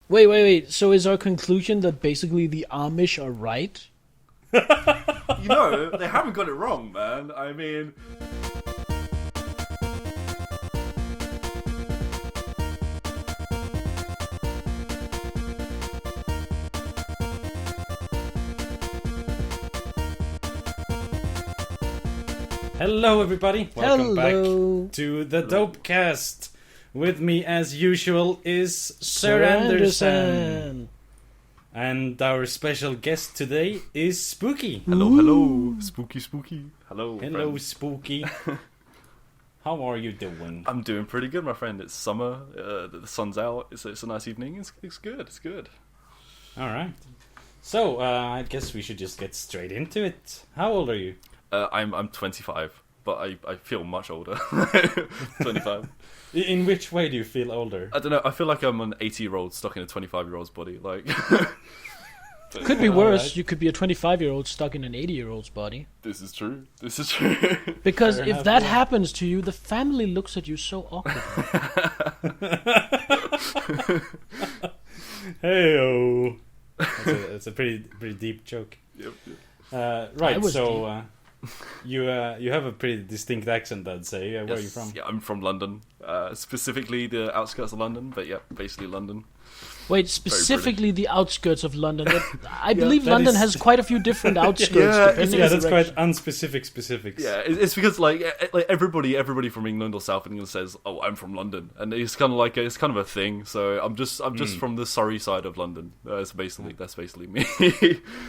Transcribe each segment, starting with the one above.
Wait. So is our conclusion that basically the Amish are right? They haven't got it wrong, man. I mean... Hello, everybody. Welcome Hello. back to the Dopecast. With me, as usual, is Sir Anderson. And our special guest today is Spooky. Hello. Spooky. Hello, friend. Spooky. How are you doing? I'm doing pretty good, my friend. It's summer. The sun's out. It's a nice evening. It's good. All right. So, I guess we should just get straight into it. How old are you? I'm 25, but I feel much older. 25. In which way do you feel older? I don't know. I feel like I'm an 80-year-old stuck in a 25-year-old's body. Like, Could be worse. Right. You could be a 25-year-old stuck in an 80-year-old's body. This is true. Because Fair enough, that happens to you, the family looks at you so awkwardly. Hey-o. That's a pretty deep joke. Yep. Right, so you have a pretty distinct accent, I'd say. Where are you from? Yeah, I'm from London. Specifically the outskirts of London, but yeah, basically London. Wait, specifically the outskirts of London. I believe London has quite a few different outskirts. That's quite unspecific specifics. Yeah, it's because like everybody from England or South England says, "Oh, I'm from London," and it's kind of a thing. So I'm just from the Surrey side of London. That's basically me.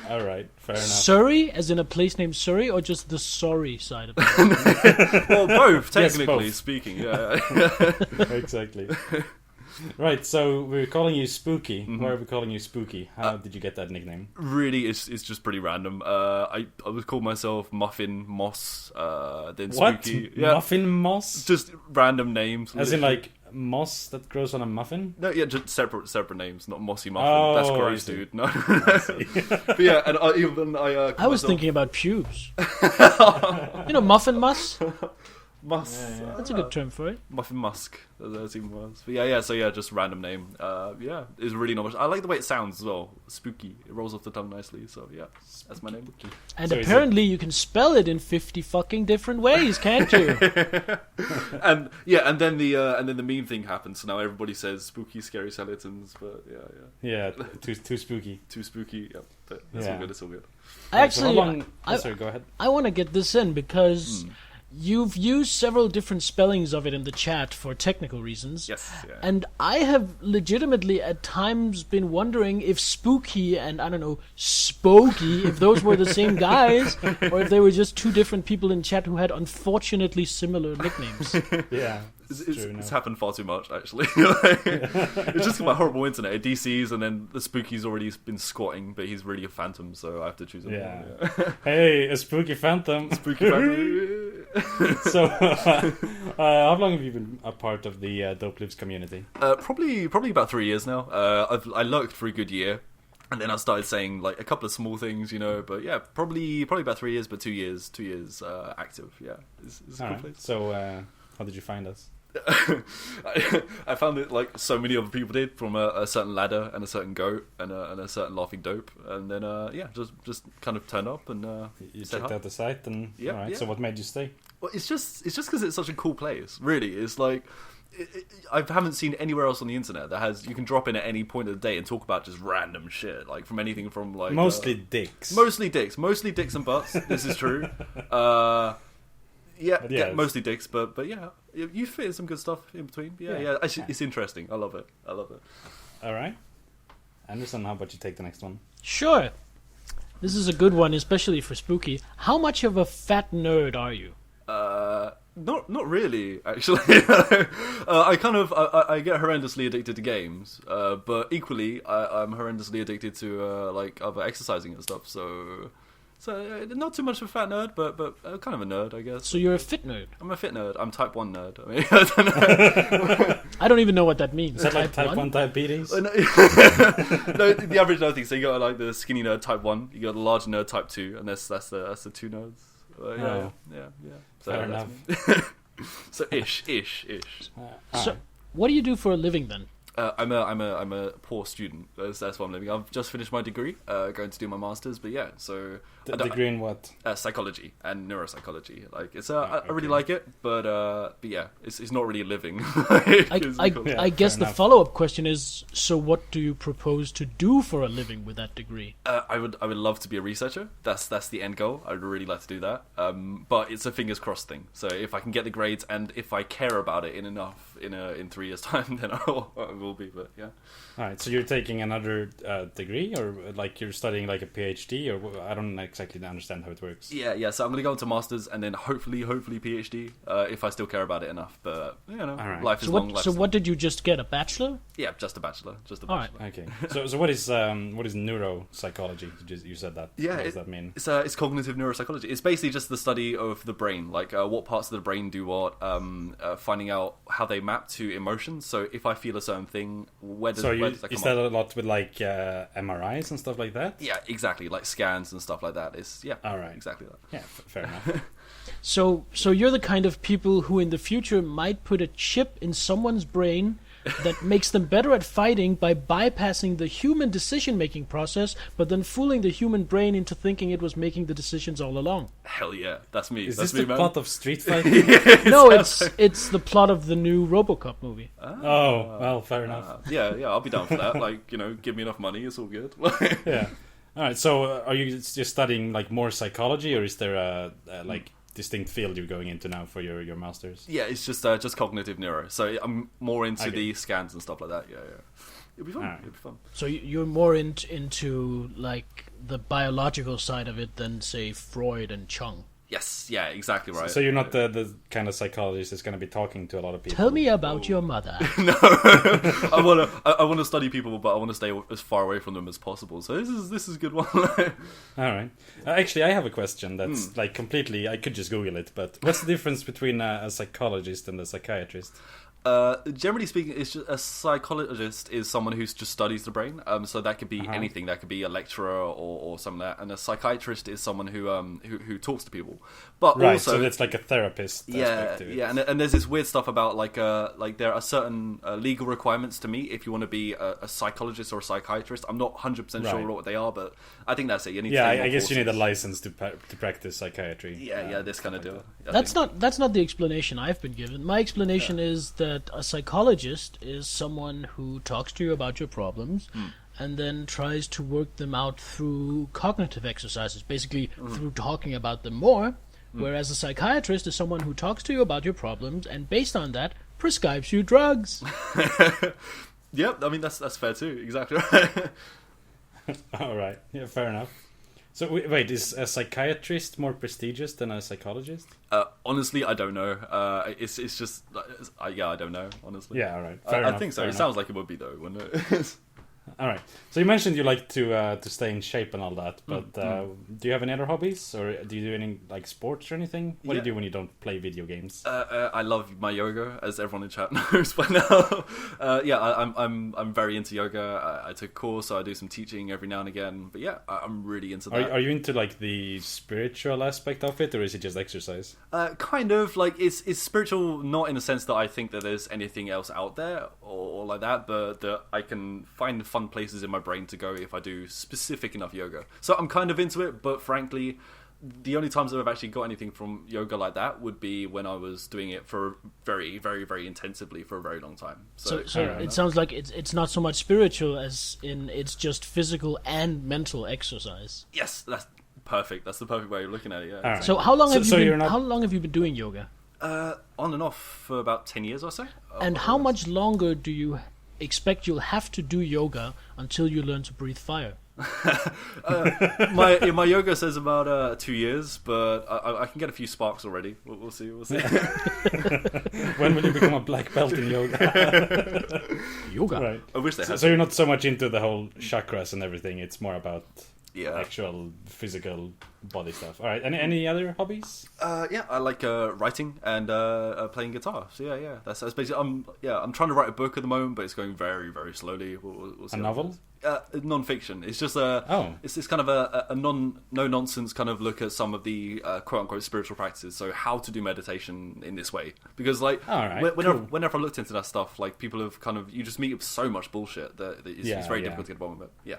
All right, fair enough. Surrey, as in a place named Surrey, or just the sorry side of it? Well, both technically speaking. Yeah. Exactly. Right, so we're calling you Spooky. Mm-hmm. Why are we calling you Spooky? How did you get that nickname? Really, it's just pretty random. I would call myself Muffin Moss. Then What? Spooky. Yeah, Muffin Moss? just random names. As in like moss that grows on a muffin? No, yeah, just separate names, not Mossy Muffin. Oh, that's gross, dude. No. But yeah, and I was thinking about pubes. Muffin muss? Yeah. That's a good term for it. Muffin Musk. That's even worse. But yeah, just random name. It's really not much. I like the way it sounds as well. Spooky. It rolls off the tongue nicely. So yeah, that's my name. And so apparently you can spell it in 50 fucking different ways, can't you? and then the meme thing happens. So now everybody says spooky, scary skeletons. But yeah, too spooky. Too spooky. Yeah, but it's all good. It's all good. Actually, sorry, go ahead. I want to get this in because. You've used several different spellings of it in the chat for technical reasons. Yes. Yeah. And I have legitimately at times been wondering if Spooky and, I don't know, Spokey, if those were the same guys, or if they were just two different people in chat who had unfortunately similar nicknames. Yeah. It's happened far too much, actually. It's just my horrible internet. It DCs, and then the Spooky's already been squatting, but he's really a phantom, so I have to choose him. Yeah. Hey, a spooky phantom. Spooky phantom. So, how long have you been a part of the Dopelives community? Probably about 3 years now. I lurked for a good year. And then I started saying like a couple of small things, but yeah, probably about 3 years, but 2 years active. Yeah, it's a cool place. So, how did you find us? I found it like so many other people did, from a certain ladder and a certain goat and a certain laughing dope, and then just kind of turned up and you checked out the site and yeah, all right. Yeah. So what made you stay? Well, it's just because it's such a cool place. Really, it's like I haven't seen anywhere else on the internet that you can drop in at any point of the day and talk about just random shit, like from anything from like mostly dicks and butts. This is true. Yeah, mostly dicks, but yeah, you fit in some good stuff in between. Yeah. Actually, it's interesting. I love it. All right, Anderson, how about you take the next one? Sure. This is a good one, especially for Spooky. How much of a fat nerd are you? Not really, actually. I get horrendously addicted to games, but equally, I'm horrendously addicted to like other exercising and stuff. So not too much of a fat nerd, but kind of a nerd, I guess. So you're a fit nerd? I'm a fit nerd. I'm type 1 nerd. I mean, I don't know. I don't even know what that means. Is that like type 1 diabetes? No, the average nerd thing. So you got like the skinny nerd type 1, you got the large nerd type 2, and that's the two nerds. Yeah. So fair enough. So ish. So, what do you do for a living then? I'm a poor student. That's what I'm living. I've just finished my degree, going to do my masters. But yeah, so Degree in what? Psychology and neuropsychology. Like it's I really like it, but yeah, it's not really living. I guess the follow-up question is: so what do you propose to do for a living with that degree? I would love to be a researcher. That's the end goal. I'd really like to do that. But it's a fingers crossed thing. So if I can get the grades and if I care about it in 3 years time, then I will be. But yeah. All right. So you're taking another degree, or like you're studying like a PhD, or I don't exactly understand how it works. Yeah. So I'm gonna go into masters and then hopefully PhD if I still care about it enough. But right. Life is long. So what did you just get? A bachelor? Yeah, just a bachelor. All right. Okay. So what is neuropsychology? You said that. Yeah. What does that mean? It's cognitive neuropsychology. It's basically just the study of the brain, like what parts of the brain do what, finding out how they map to emotions. So if I feel a certain thing, where does that come is that a lot with like MRIs and stuff like that? Yeah, exactly. Like scans and stuff like that. All right. Exactly that. Yeah, fair enough. So you're the kind of people who in the future might put a chip in someone's brain that makes them better at fighting by bypassing the human decision-making process, but then fooling the human brain into thinking it was making the decisions all along. Hell yeah, that's me. Is that's this me, the man. plot of Street Fighter? No, it's the plot of the new RoboCop movie. Oh, well, fair enough. Yeah, I'll be down for that. Like, give me enough money, it's all good. Yeah. All right. So, are you just studying like more psychology, or is there a like distinct field you're going into now for your masters? Yeah, it's just cognitive neuro. So I'm more into the scans and stuff like that. Yeah. It'll be fun. Right. It'll be fun. So you're more into like the biological side of it than say Freud and Chung. Yes, yeah, exactly right. So you're not the kind of psychologist that's going to be talking to a lot of people. Tell me about your mother. No, I wanna study people, but I want to stay as far away from them as possible. So this is a good one. All right. Actually, I have a question that's like completely. I could just Google it, but what's the difference between a psychologist and a psychiatrist? Generally speaking, it's just a psychologist is someone who just studies the brain. So that could be anything. That could be a lecturer or something like that. And a psychiatrist is someone who talks to people. But Right. also, So it's like a therapist. aspect to it. yeah. And there's this weird stuff about like there are certain legal requirements to meet if you want to be a psychologist or a psychiatrist. I'm not 100% sure Right. what they are, but I think that's it. You need Yeah, to take I more guess you need a courses. license to practice psychiatry. Yeah, this kind of deal. I That's think. not the explanation I've been given. My explanation is that a psychologist is someone who talks to you about your problems and then tries to work them out through cognitive exercises, basically through talking about them more, whereas a psychiatrist is someone who talks to you about your problems and based on that prescribes you drugs. Yep, I mean that's fair too. Exactly right. All right. Yeah, fair enough. So wait, is a psychiatrist more prestigious than a psychologist? Honestly, I don't know. It's just I don't know. Honestly, Yeah, all right. I think so. fair It enough. sounds like it would be though, wouldn't it? All right. So you mentioned you like to stay in shape and all that, but do you have any other hobbies, or do you do any like sports or anything? What do you do when you don't play video games? I love my yoga, as everyone in chat knows by now. I'm very into yoga. I took a course, so I do some teaching every now and again. But yeah, I'm really into that. Are you into like the spiritual aspect of it, or is it just exercise? Kind of like it's spiritual, not in the sense that I think that there's anything else out there or like that, but that I can find fun places in my brain to go if I do specific enough yoga. So I'm kind of into it, but frankly, the only times that I've actually got anything from yoga like that would be when I was doing it for very, very, very intensively for a very long time. So it sounds like it's not so much spiritual as in it's just physical and mental exercise. Yes, that's perfect. That's the perfect way of looking at it. Yeah. right. So how long have So you you're been not- how long have you been doing yoga? On and off for about 10 years or so. And how much longer do you expect you'll have to do yoga until you learn to breathe fire? My yoga says about 2 years, but I can get a few sparks already. We'll see. When will you become a black belt in yoga? Yoga. Right. I wish they had. So you're not so much into the whole chakras and everything. It's more about Yeah. actual physical body stuff. All right. Any other hobbies? Yeah, I like writing and playing guitar. So yeah, that's basically. I'm trying to write a book at the moment, but it's going very, very slowly. We'll see A how it novel? goes. non-fiction. It's just Oh. it's kind of a no-nonsense kind of look at some of the quote-unquote spiritual practices. So how to do meditation in this way. Because like whenever I looked into that stuff, like people have kind of, you just meet with so much bullshit that it's very difficult to get bottom of it. Yeah,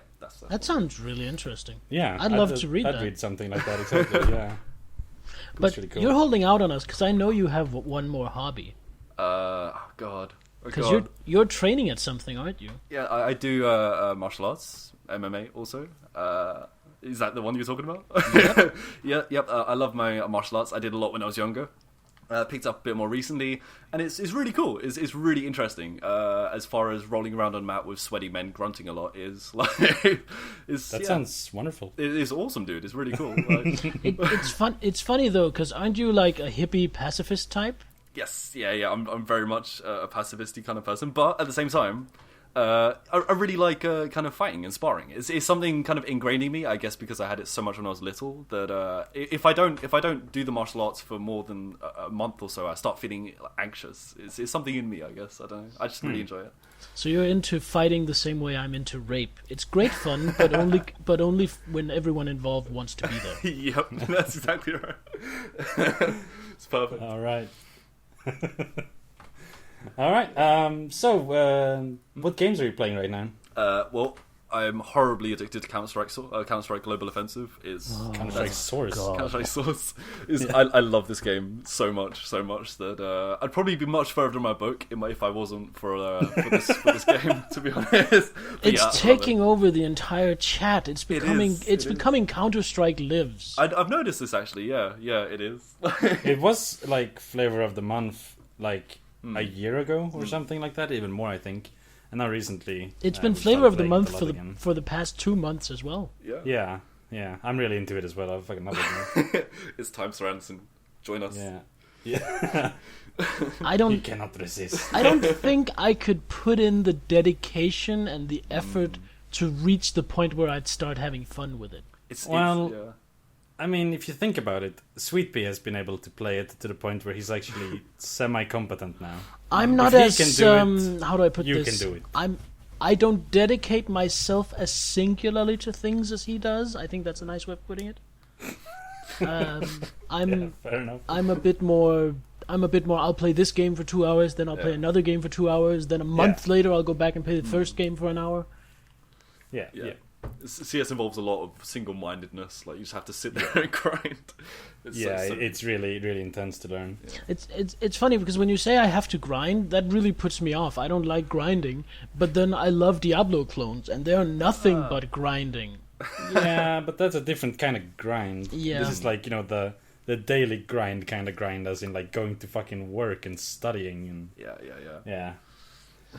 that sounds really interesting. Yeah, I'd love to read that. I'd read something like that, exactly, yeah. But really cool. You're holding out on us because I know you have one more hobby. God. Because you're training at something, aren't you? Yeah, I do martial arts, MMA also. Is that the one you're talking about? Yep. Yep. I love my martial arts. I did a lot when I was younger. Picked up a bit more recently, and it's really cool. It's really interesting. As far as rolling around on a mat with sweaty men grunting a lot is like, sounds wonderful. It's awesome, dude. It's really cool. Like, it's fun. It's funny though, because aren't you like a hippie pacifist type? Yes, yeah. I'm very much a pacifisty kind of person, but at the same time, I really like kind of fighting and sparring. It's something kind of ingrained in me, I guess, because I had it so much when I was little. That if I don't do the martial arts for more than a month or so, I start feeling anxious. It's something in me, I guess. I don't know. I just really enjoy it. So you're into fighting the same way I'm into rape. It's great fun, but only when everyone involved wants to be there. Yep, that's exactly right. It's perfect. All right. All right. So, what games are you playing right now? Well, I'm horribly addicted to Counter-Strike Global Offensive. Counter-Strike Source. Counter-Strike Source. I love this game so much that I'd probably be much further in my book if I wasn't for this game. To be honest, but it's taking over the entire chat. It's becoming Counter-Strike Lives. I've noticed this actually. Yeah, it is. It was like flavor of the month, like a year ago or something like that. Even more, I think. And now recently, it's been flavor of the month for the past 2 months as well. Yeah. I'm really into it as well. I fucking love it. It's time, Sir Anderson. Join us. Yeah. You cannot resist. I don't think I could put in the dedication and the effort to reach the point where I'd start having fun with it. I mean, if you think about it, Sweet Pea has been able to play it to the point where he's actually semi-competent now. I'm not as how do I put this? You can do it. I don't dedicate myself as singularly to things as he does. I think that's a nice way of putting it. Fair enough. I'm a bit more. I'll play this game for 2 hours, then I'll play another game for 2 hours, then a month later I'll go back and play the first game for an hour. Yeah. CS involves a lot of single-mindedness. Like you just have to sit there and grind. It's really, really intense to learn. Yeah. It's funny because when you say I have to grind, that really puts me off. I don't like grinding, but then I love Diablo clones, and they're nothing but grinding. Yeah, but that's a different kind of grind. Yeah. This is like, the daily grind kind of grind, as in like going to fucking work and studying and yeah.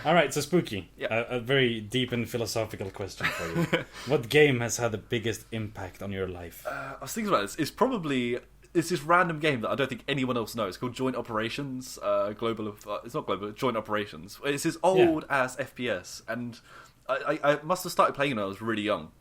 All right, so Spooky, a very deep and philosophical question for you. What game has had the biggest impact on your life? I was thinking about this. It's this random game that I don't think anyone else knows. It's called Joint Operations. It's not global. Joint Operations. It's this old ass FPS, and I must have started playing it when I was really young.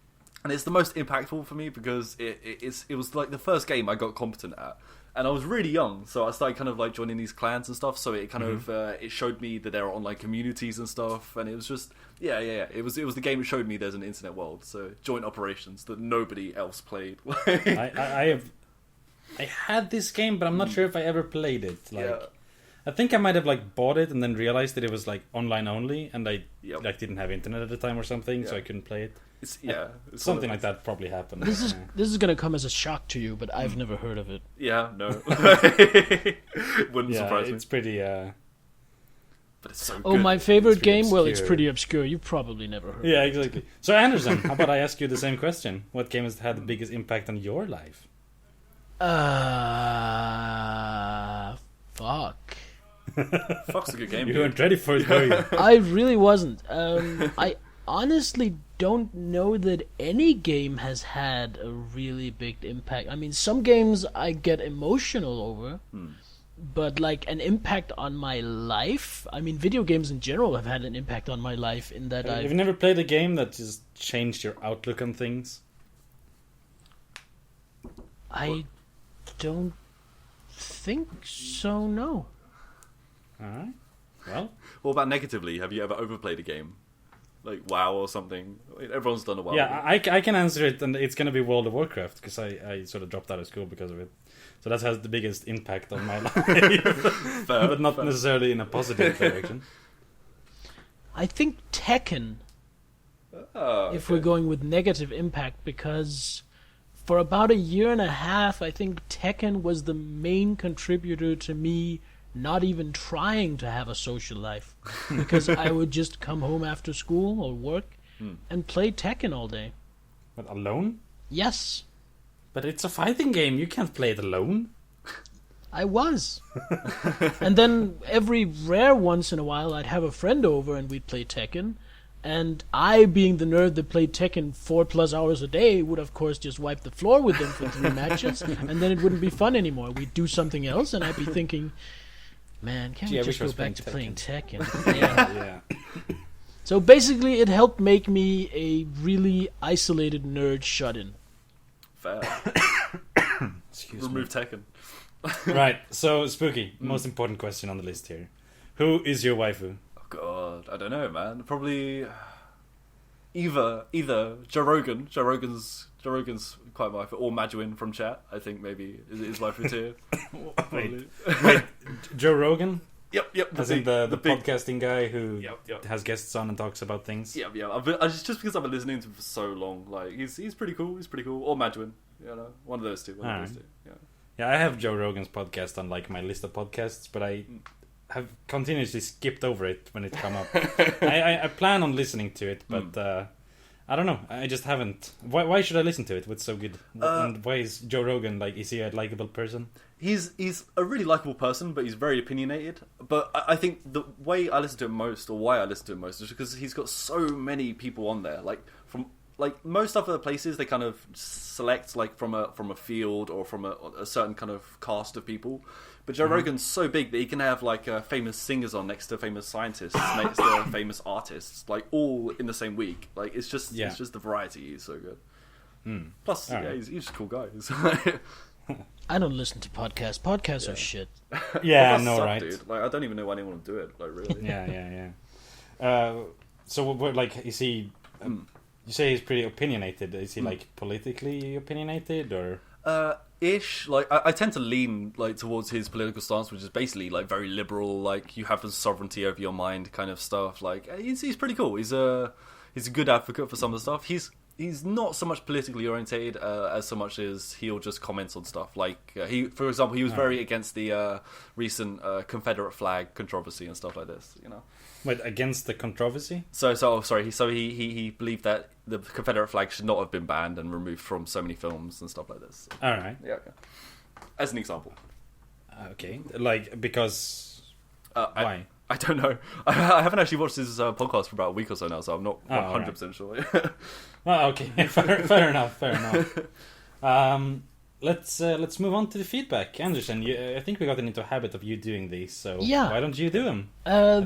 And it's the most impactful for me because it was like the first game I got competent at. And I was really young, so I started kind of like joining these clans and stuff. So it kind of it showed me that there are online communities and stuff, and it was just It was the game that showed me there's an internet world. So Joint Operations that nobody else played. I had this game, but I'm not sure if I ever played it. I think I might have like bought it and then realized that it was like online only, and I didn't have internet at the time or something, so I couldn't play it. It's something like that probably happened. This is going to come as a shock to you, but I've never heard of it. Yeah, no. Wouldn't surprise me. It's pretty but it's so good. Oh, my favorite game? Obscure. Well, it's pretty obscure. You've probably never heard of it. Yeah, exactly. So Anderson, how about I ask you the same question? What game has had the biggest impact on your life? Fuck. Fuck's a good game. You weren't ready for it, were you? I really wasn't. I honestly don't know that any game has had a really big impact. I mean, some games I get emotional over, but like an impact on my life. I mean, video games in general have had an impact on my life in that Have you never played a game that just changed your outlook on things? I don't think so, no. Alright. Well, what about negatively? Have you ever overplayed a game? like WoW or something. Everyone's done a WoW. Yeah, I can answer it, and it's gonna be World of Warcraft because I sort of dropped out of school because of it. So that has the biggest impact on my life, but not necessarily in a positive direction. I think Tekken. If we're going with negative impact, because for about a year and a half, I think Tekken was the main contributor to me not even trying to have a social life, because I would just come home after school or work and play Tekken all day. But alone? Yes. But it's a fighting game. You can't play it alone. I was. And then every rare once in a while, I'd have a friend over and we'd play Tekken. And I, being the nerd that played Tekken 4+ hours a day, would of course just wipe the floor with them for 3 matches, and then it wouldn't be fun anymore. We'd do something else, and I'd be thinking, man, can't we just go back to playing Tekken? Yeah. So basically, it helped make me a really isolated nerd shut-in. Fair. Remove Tekken. Right, so Spooky, most important question on the list here. Who is your waifu? Oh god, I don't know, man. Probably either Joe Rogan. Joe Rogan's quite my waifu, or Maduin from chat. I think maybe is waifu too. Wait, Joe Rogan? Yep. As in the podcasting guy who has guests on and talks about things. Yeah. Just because I've been listening to him for so long, like he's pretty cool. Or Maduin, one of those two. Yeah, I have Joe Rogan's podcast on like my list of podcasts, but I have continuously skipped over it when it come up. I plan on listening to it, but I don't know. I just haven't. Why should I listen to it? What's so good? And why is Joe Rogan like? Is he a likable person? He's a really likable person, but he's very opinionated. But I think the way I listen to him most, or why I listen to him most, is because he's got so many people on there. Like most other places, they kind of select like from a field or from a certain kind of cast of people. But Joe Rogan's so big that he can have like famous singers on next to famous scientists, next to famous artists, like all in the same week. Like it's just the variety is so good. Plus, he's just a cool guy. I don't listen to podcasts. Podcasts are shit. Yeah, no, right. Dude. Like I don't even know why anyone would do it. Like really. Yeah. So what, like, is he? You say he's pretty opinionated. Is he like politically opinionated or? Ish. Like I tend to lean like towards his political stance, which is basically like very liberal. Like you have the sovereignty over your mind kind of stuff. Like he's pretty cool. He's a good advocate for some of the stuff. He's not so much politically orientated as so much as he'll just comment on stuff. Like for example, he was very against the recent Confederate flag controversy and stuff like this. Wait, against the controversy? So he believed that the Confederate flag should not have been banned and removed from so many films and stuff like this. So, all right. Yeah. As an example. Okay. Like because why? I don't know. I haven't actually watched his podcast for about a week or so now, so I'm not 100% sure. Well, okay, fair enough. Let's move on to the feedback, Anderson. I think we got into a habit of you doing these, so why don't you do them? I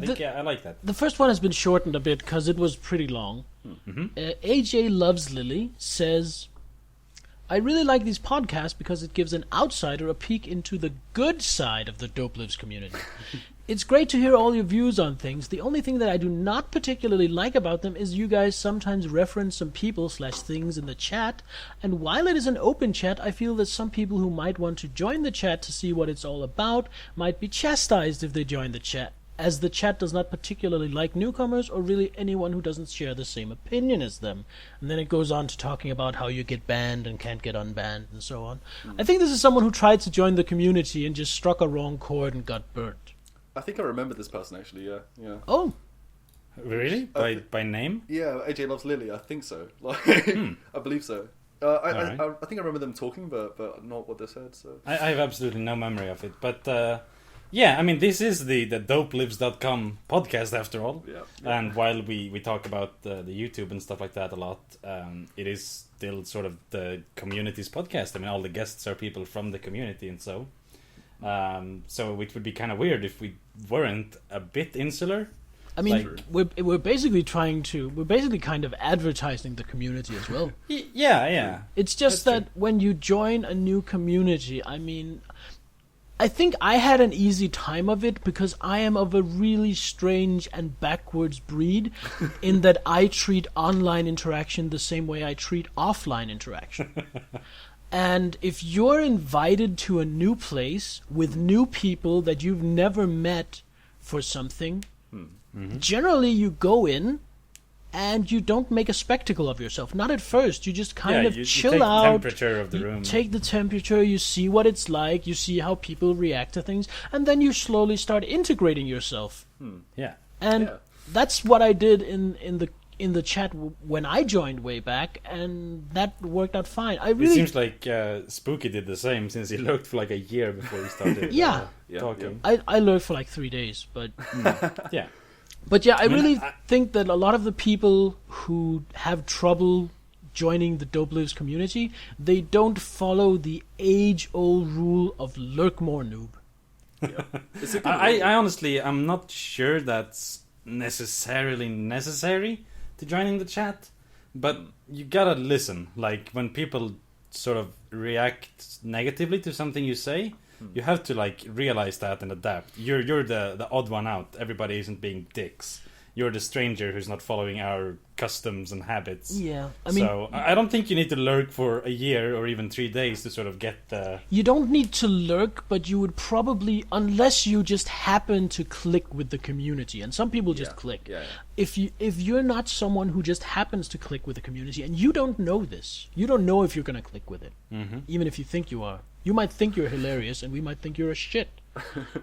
like that. The first one has been shortened a bit because it was pretty long. AJ Loves Lily says, I really like these podcasts because it gives an outsider a peek into the good side of the Dopelives community. It's great to hear all your views on things. The only thing that I do not particularly like about them is you guys sometimes reference some people/things in the chat, and while it is an open chat, I feel that some people who might want to join the chat to see what it's all about might be chastised if they join the chat, as the chat does not particularly like newcomers or really anyone who doesn't share the same opinion as them. And then it goes on to talking about how you get banned and can't get unbanned and so on. I think this is someone who tried to join the community and just struck a wrong chord and got burnt. I think I remember this person actually. Yeah. Oh, really? By name? Yeah, AJ Loves Lily. I think so. I believe so. I think I remember them talking, but not what they said. So I have absolutely no memory of it. But I mean, this is the dopelives.com podcast after all. Yeah. And while we talk about the YouTube and stuff like that a lot, it is still sort of the community's podcast. I mean, all the guests are people from the community, and so it would be kind of weird if we weren't a bit insular. I mean, we're basically kind of advertising the community as well. Yeah. It's just that when you join a new community, I mean, I think I had an easy time of it because I am of a really strange and backwards breed in that I treat online interaction the same way I treat offline interaction. And if you're invited to a new place with new people that you've never met for something, generally you go in and you don't make a spectacle of yourself. Not at first. You just kind of chill you take out. The temperature of the room. Take the temperature. You see what it's like. You see how people react to things, and then you slowly start integrating yourself. Yeah. And that's what I did in the chat when I joined way back, and that worked out fine. It seems like Spooky did the same, since he lurked for like a year before he started talking. I lurked for like 3 days, but yeah. But yeah, I really think that a lot of the people who have trouble joining the Dopelives community, they don't follow the age-old rule of lurk more, noob. Yeah. I honestly, I'm not sure that's necessarily necessary to joining the chat, but you gotta listen. Like, when people sort of react negatively to something you say, you have to like realize that and adapt. You're the odd one out. Everybody isn't being dicks. You're the stranger who's not following our customs and habits. Yeah, I mean, so I don't think you need to lurk for a year or even 3 days to sort of get the... You don't need to lurk, but you would probably, unless you just happen to click with the community, and some people just click. Yeah. If you're not someone who just happens to click with the community, and you don't know this, you don't know if you're going to click with it, even if you think you are. You might think you're hilarious, and we might think you're a shit.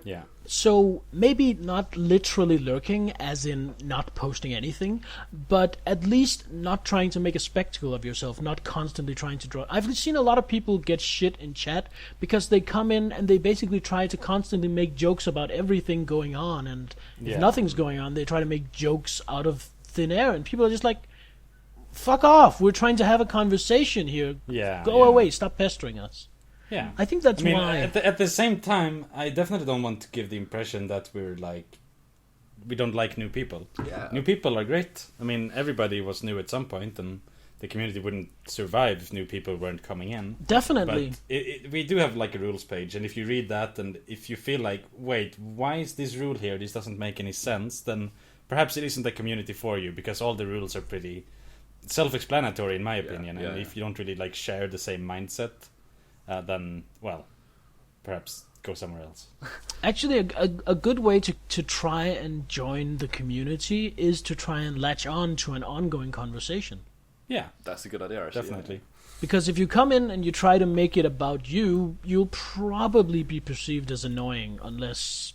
Yeah. So maybe not literally lurking, as in not posting anything, but at least not trying to make a spectacle of yourself, not constantly trying to draw. I've seen a lot of people get shit in chat because they come in and they basically try to constantly make jokes about everything going on, and if nothing's going on, they try to make jokes out of thin air, and people are just like, fuck off, we're trying to have a conversation here. Go away, stop pestering us. Yeah, I think that's why. At the same time, I definitely don't want to give the impression that we don't like new people. Yeah. New people are great. I mean, everybody was new at some point, and the community wouldn't survive if new people weren't coming in. Definitely. But we do have like a rules page, and if you read that, and if you feel like, wait, why is this rule here? This doesn't make any sense. Then perhaps it isn't a community for you, because all the rules are pretty self-explanatory, in my opinion. And if you don't really like share the same mindset, then, well, perhaps go somewhere else. Actually, a good way to try and join the community is to try and latch on to an ongoing conversation. Yeah. That's a good idea, actually. Definitely. Because if you come in and you try to make it about you, you'll probably be perceived as annoying unless...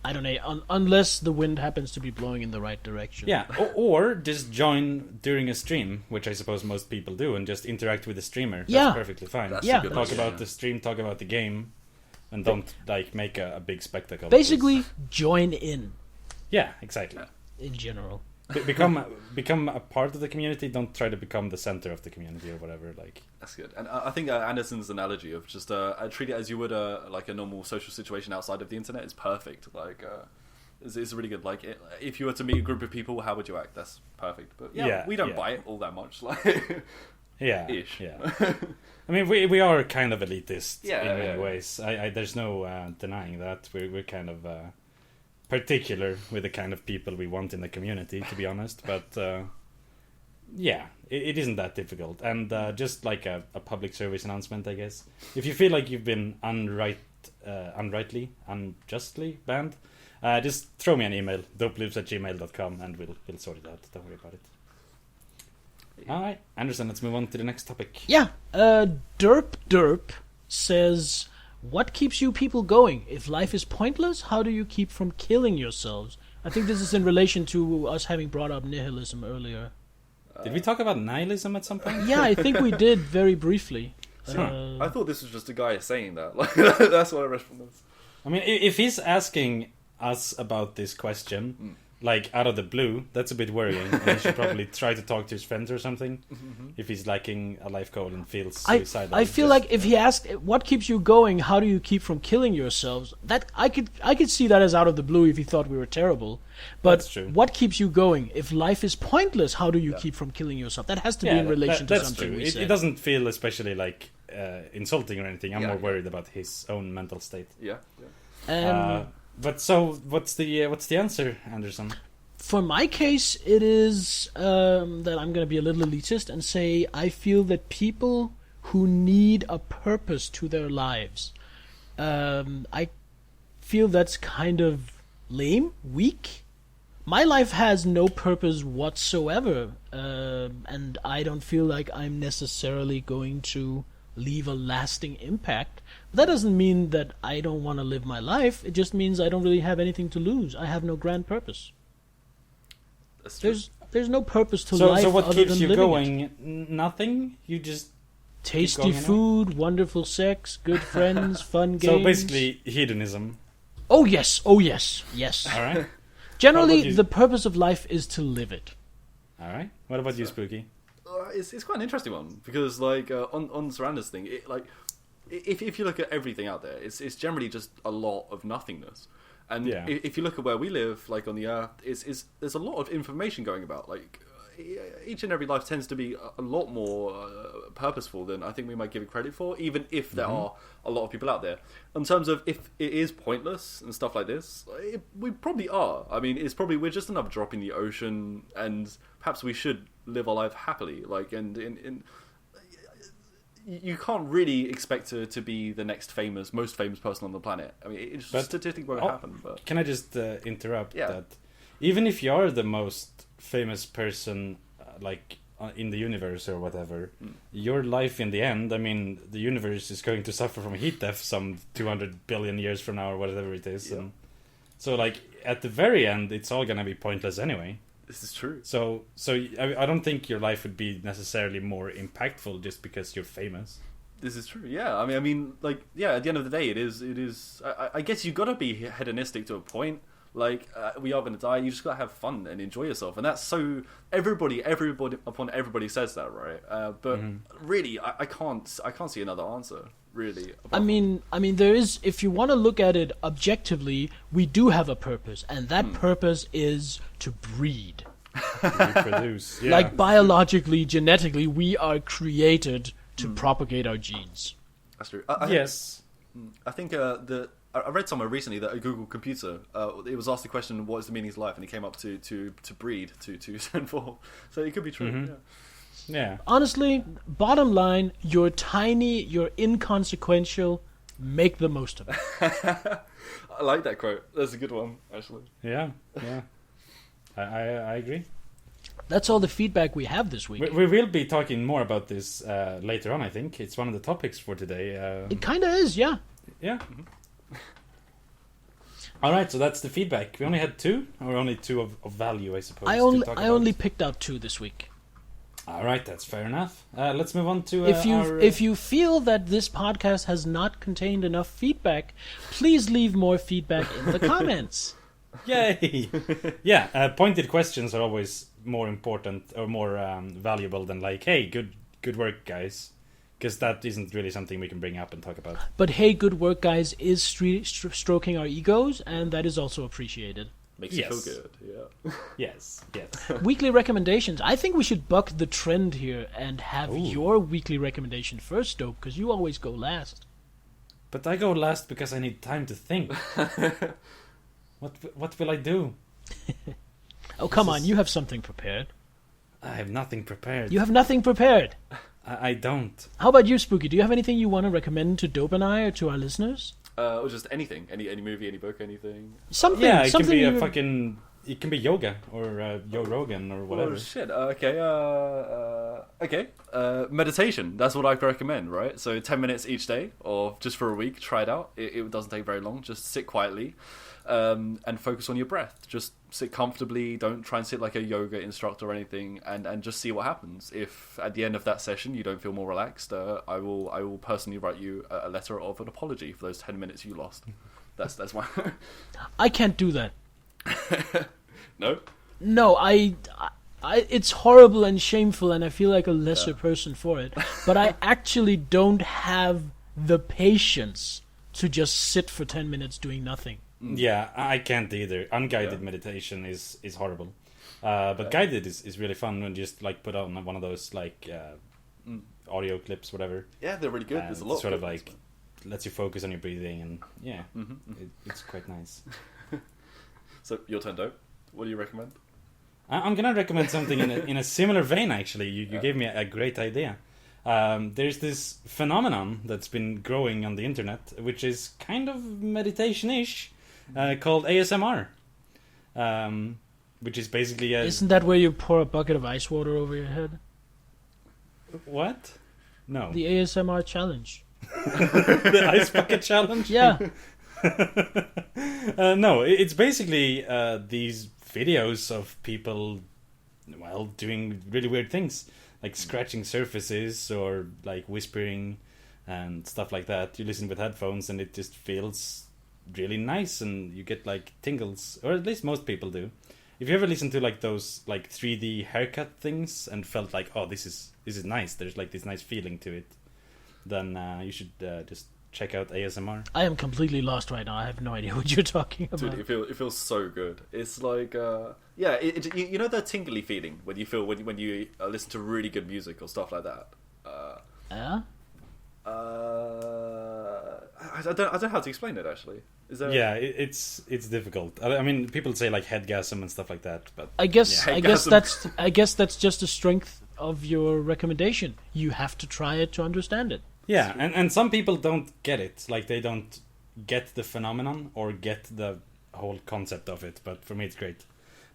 I don't know, unless the wind happens to be blowing in the right direction. Yeah, or just join during a stream, which I suppose most people do, and just interact with the streamer. That's perfectly fine. Talk about the stream, talk about the game, and don't like make a big spectacle. Basically, join in. Yeah, exactly. In general. Become a part of the community. Don't try to become the center of the community or whatever. Like, that's good. And I think Anderson's analogy of just treat it as you would like a normal social situation outside of the internet is perfect. Like, it's really good. Like, if you were to meet a group of people, how would you act? That's perfect. But we don't bite all that much. Like, ish. Yeah. I mean, we are kind of elitist in many ways. There's no denying that. We're kind of particular with the kind of people we want in the community, to be honest. But it isn't that difficult. And just like a public service announcement, I guess, if you feel like you've been unjustly banned, just throw me an email, dopelives@gmail.com, and we'll sort it out. Don't worry about it. All right, Anderson, let's move on to the next topic. Yeah, Derp says, what keeps you people going? If life is pointless, how do you keep from killing yourselves? I think this is in relation to us having brought up nihilism earlier. Did we talk about nihilism at some point? Yeah, I think we did very briefly. I thought this was just a guy saying that. Like, that's what I read from this. I mean, if he's asking us about this question, like out of the blue, that's a bit worrying. And he should probably try to talk to his friends or something. If he's lacking a life goal and feels suicidal. I feel like if he asked, what keeps you going? How do you keep from killing yourselves? That I could see that as out of the blue if he thought we were terrible. But that's true. What keeps you going? If life is pointless, how do you keep from killing yourself? That has to be in relation to something we said. It doesn't feel especially like insulting or anything. I'm more worried about his own mental state. Yeah. But so, what's the answer, Anderson? For my case, it is that I'm going to be a little elitist and say I feel that people who need a purpose to their lives, I feel that's kind of lame, weak. My life has no purpose whatsoever, and I don't feel like I'm necessarily going to leave a lasting impact. But that doesn't mean that I don't want to live my life. It just means I don't really have anything to lose. I have no grand purpose. There's no purpose to life. So what other keeps than you living going? it. Nothing. You just tasty food, wonderful sex, good friends, fun games. So basically, hedonism. Oh yes. All right. Generally, the purpose of life is to live it. All right. What about you, Spooky? It's quite an interesting one because, like, on Saranda's thing, if you look at everything out there, it's generally just a lot of nothingness. And if you look at where we live, like on the Earth, there's a lot of information going about. Like each and every life tends to be a lot more purposeful than I think we might give it credit for, even if there are a lot of people out there. In terms of if it is pointless and stuff like this, we probably are. I mean, we're just another drop in the ocean, and perhaps we should live our life happily. Like, and you can't really expect to be the next most famous person on the planet. I mean, it's statistically won't happen. But can I just interrupt that? Even if you are the most famous person, in the universe or whatever, your life in the end, I mean, the universe is going to suffer from heat death some 200 billion years from now or whatever it is. And so, like, at the very end, it's all gonna be pointless anyway. This is true. So I don't think your life would be necessarily more impactful just because you're famous. This is true. Yeah. I mean, like, at the end of the day, it is. I guess you gotta be hedonistic to a point. Like, we are gonna die. You just gotta have fun and enjoy yourself, and that's so. Everybody says that, right? But really, I can't see another answer. Really. I mean, there is. If you want to look at it objectively, we do have a purpose, and that purpose is to breed. Reproduce. Yeah. Like biologically, genetically, we are created to propagate our genes. That's true. Yes. I think I read somewhere recently that a Google computer, it was asked the question, "What is the meaning of life?" and it came up to breed, to send forth. So it could be true. Yeah. Honestly, bottom line, you're tiny, you're inconsequential. Make the most of it. I like that quote. That's a good one, actually. Yeah. I agree. That's all the feedback we have this week. We will be talking more about this later on, I think. It's one of the topics for today. It kind of is, yeah. Yeah. All right, so that's the feedback. We only had 2, or only 2 of value, I suppose. I only picked out 2 this week. All right, that's fair enough. Let's move on to if you feel that this podcast has not contained enough feedback, please leave more feedback in the comments. Yay! Yeah, pointed questions are always more important or more valuable than like, "Hey, good work, guys," because that isn't really something we can bring up and talk about. But "Hey, good work, guys" is stroking our egos, and that is also appreciated. Makes you feel good, yeah. Yes. Weekly recommendations. I think we should buck the trend here and have your weekly recommendation first, Dope, because you always go last. But I go last because I need time to think. What will I do? Oh, come on, you have something prepared. I have nothing prepared. You have nothing prepared? I don't. How about you, Spooky? Do you have anything you want to recommend to Dope and I or to our listeners? Or just anything, any movie, any book, anything. Something. Yeah, it something can be it can be yoga or Joe Rogan or whatever. Oh shit! Okay. Meditation. That's what I recommend. Right. So 10 minutes each day, or just for a week. Try it out. It doesn't take very long. Just sit quietly, and focus on your breath. Just sit comfortably. Don't try and sit like a yoga instructor or anything, and just see what happens. If at the end of that session you don't feel more relaxed, I will personally write you a letter of an apology for those 10 minutes you lost. That's my. I can't do that. No, I it's horrible and shameful, and I feel like a lesser person for it. But I actually don't have the patience to just sit for 10 minutes doing nothing. Yeah, I can't either. Unguided meditation is horrible. But guided is really fun when you just like put on one of those like audio clips, whatever. Yeah, they're really good. There's a lot sort of like ones, lets you focus on your breathing, and it's quite nice. So your turn, Dope. What do you recommend? I'm gonna recommend something in a similar vein. Actually, you gave me a great idea. There's this phenomenon that's been growing on the internet, which is kind of meditation-ish, called ASMR, which is basically Isn't that where you pour a bucket of ice water over your head? What? No. The ASMR challenge. The ice bucket challenge? Yeah. No, it's basically these videos of people, doing really weird things, like scratching surfaces or like whispering and stuff like that. You listen with headphones and it just feels really nice, and you get like tingles, or at least most people do. If you ever listened to like those like 3D haircut things and felt like, oh, this is nice, there's like this nice feeling to it, then you should just check out ASMR. I am completely lost right now. I have no idea what you're talking about. Dude, it feels so good. It's like you know that tingly feeling when you feel when you listen to really good music or stuff like that. Yeah. I don't know how to explain it actually. Is there? Yeah, it's difficult. I mean, people say like headgasm and stuff like that, but I guess that's just the strength of your recommendation. You have to try it to understand it. Yeah, and some people don't get it. Like, they don't get the phenomenon or get the whole concept of it. But for me, it's great.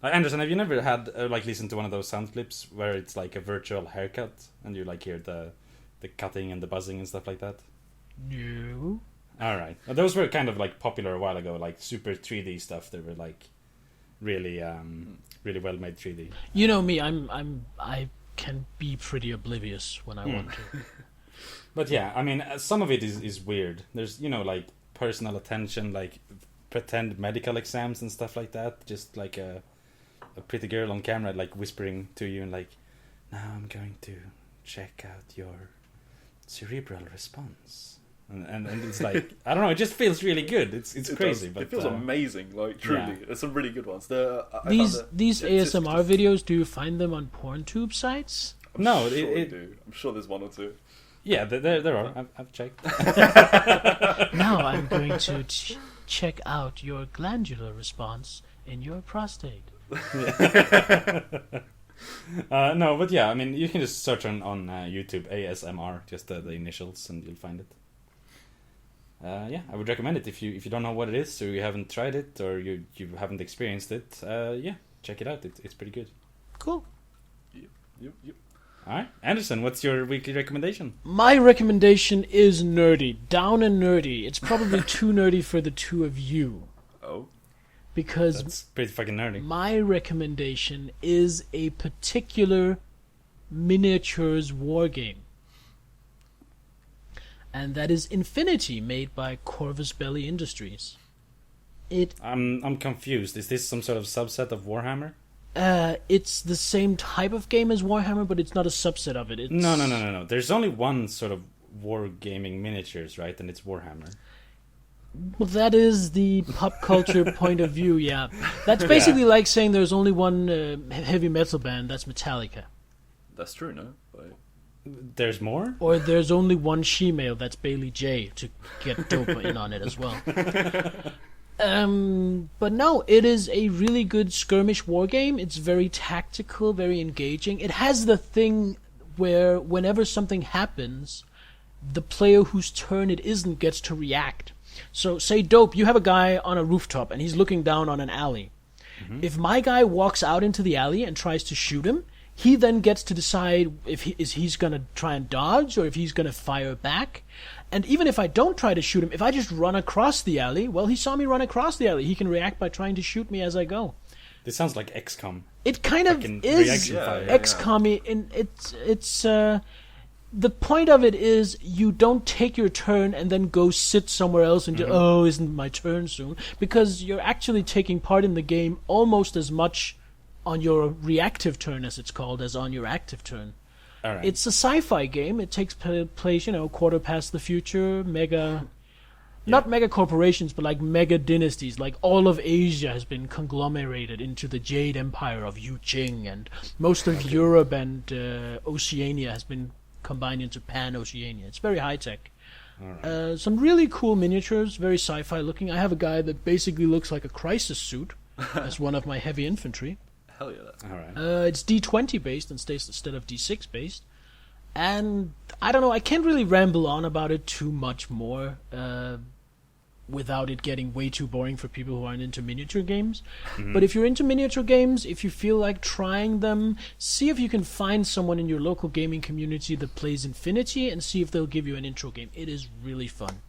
Anderson, have you never had listened to one of those sound clips where it's like a virtual haircut and you like hear the cutting and the buzzing and stuff like that? No. All right. Those were kind of like popular a while ago, like super 3D stuff. They were like really really well made 3D. You know me, I can be pretty oblivious when I want to. But yeah, I mean, some of it is weird. There's, like personal attention, like pretend medical exams and stuff like that. Just like a pretty girl on camera, like whispering to you and like, now I'm going to check out your cerebral response. And it's like, I don't know, it just feels really good. It's crazy. But it feels amazing, like truly. Yeah. There's some really good ones. These ASMR videos, do you find them on PornTube sites? I'm sure there's one or two. Yeah, there are. I've checked. Now I'm going to check out your glandular response in your prostate. No, but yeah, I mean, you can just search on YouTube ASMR, just the initials, and you'll find it. Yeah, I would recommend it if you don't know what it is, or you haven't tried it, or you haven't experienced it. Yeah, check it out. It's pretty good. Cool. Yep. All right, Anderson, what's your weekly recommendation? My recommendation is nerdy, down and nerdy. It's probably too nerdy for the two of you. Oh. Because that's pretty fucking nerdy. My recommendation is a particular miniatures war game. And that is Infinity, made by Corvus Belli Industries. I'm confused. Is this some sort of subset of Warhammer? It's the same type of game as Warhammer, but it's not a subset of it. No. There's only one sort of wargaming miniatures, right? And it's Warhammer. Well, that is the pop culture point of view, yeah. That's basically like saying there's only one heavy metal band, that's Metallica. That's true, no? There's more? Or there's only one she-male, that's Bailey J, to get Dope in on it as well. But no, it is a really good skirmish war game. It's very tactical, very engaging. It has the thing where whenever something happens, the player whose turn it isn't gets to react. So, say, Dope, you have a guy on a rooftop and he's looking down on an alley. Mm-hmm. If my guy walks out into the alley and tries to shoot him, he then gets to decide if he's going to try and dodge or if he's going to fire back. And even if I don't try to shoot him, if I just run across the alley, well, he saw me run across the alley. He can react by trying to shoot me as I go. This sounds like XCOM. It kind of is XCOM-y. And it's the point of it is you don't take your turn and then go sit somewhere else and isn't my turn soon? Because you're actually taking part in the game almost as much on your reactive turn, as it's called, as on your active turn. All right. It's a sci-fi game. It takes place, quarter past the future, not mega corporations, but like mega dynasties. Like all of Asia has been conglomerated into the Jade Empire of Yu Jing, and most of Europe and Oceania has been combined into Pan-Oceania. It's very high-tech. Alright. Some really cool miniatures, very sci-fi looking. I have a guy that basically looks like a crisis suit as one of my heavy infantry. Hell yeah, that's Alright. It's D20 based instead of D6 based. And I don't know, I can't really ramble on about it too much more without it getting way too boring for people who aren't into miniature games. But if you're into miniature games, if you feel like trying them, see if you can find someone in your local gaming community that plays Infinity and see if they'll give you an intro game. It is really fun.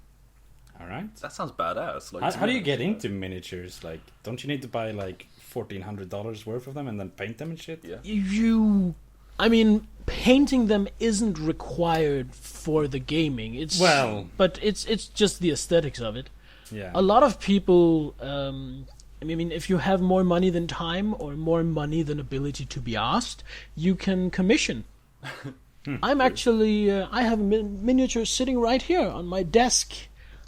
Alright. that sounds badass. Like, How do you get into miniatures? Like, don't you need to buy like $1,400 worth of them and then paint them and shit? Yeah. I mean, painting them isn't required for the gaming. But it's just the aesthetics of it. Yeah. A lot of people, I mean, if you have more money than time or more money than ability to be asked, you can commission. I'm actually, I have a miniature sitting right here on my desk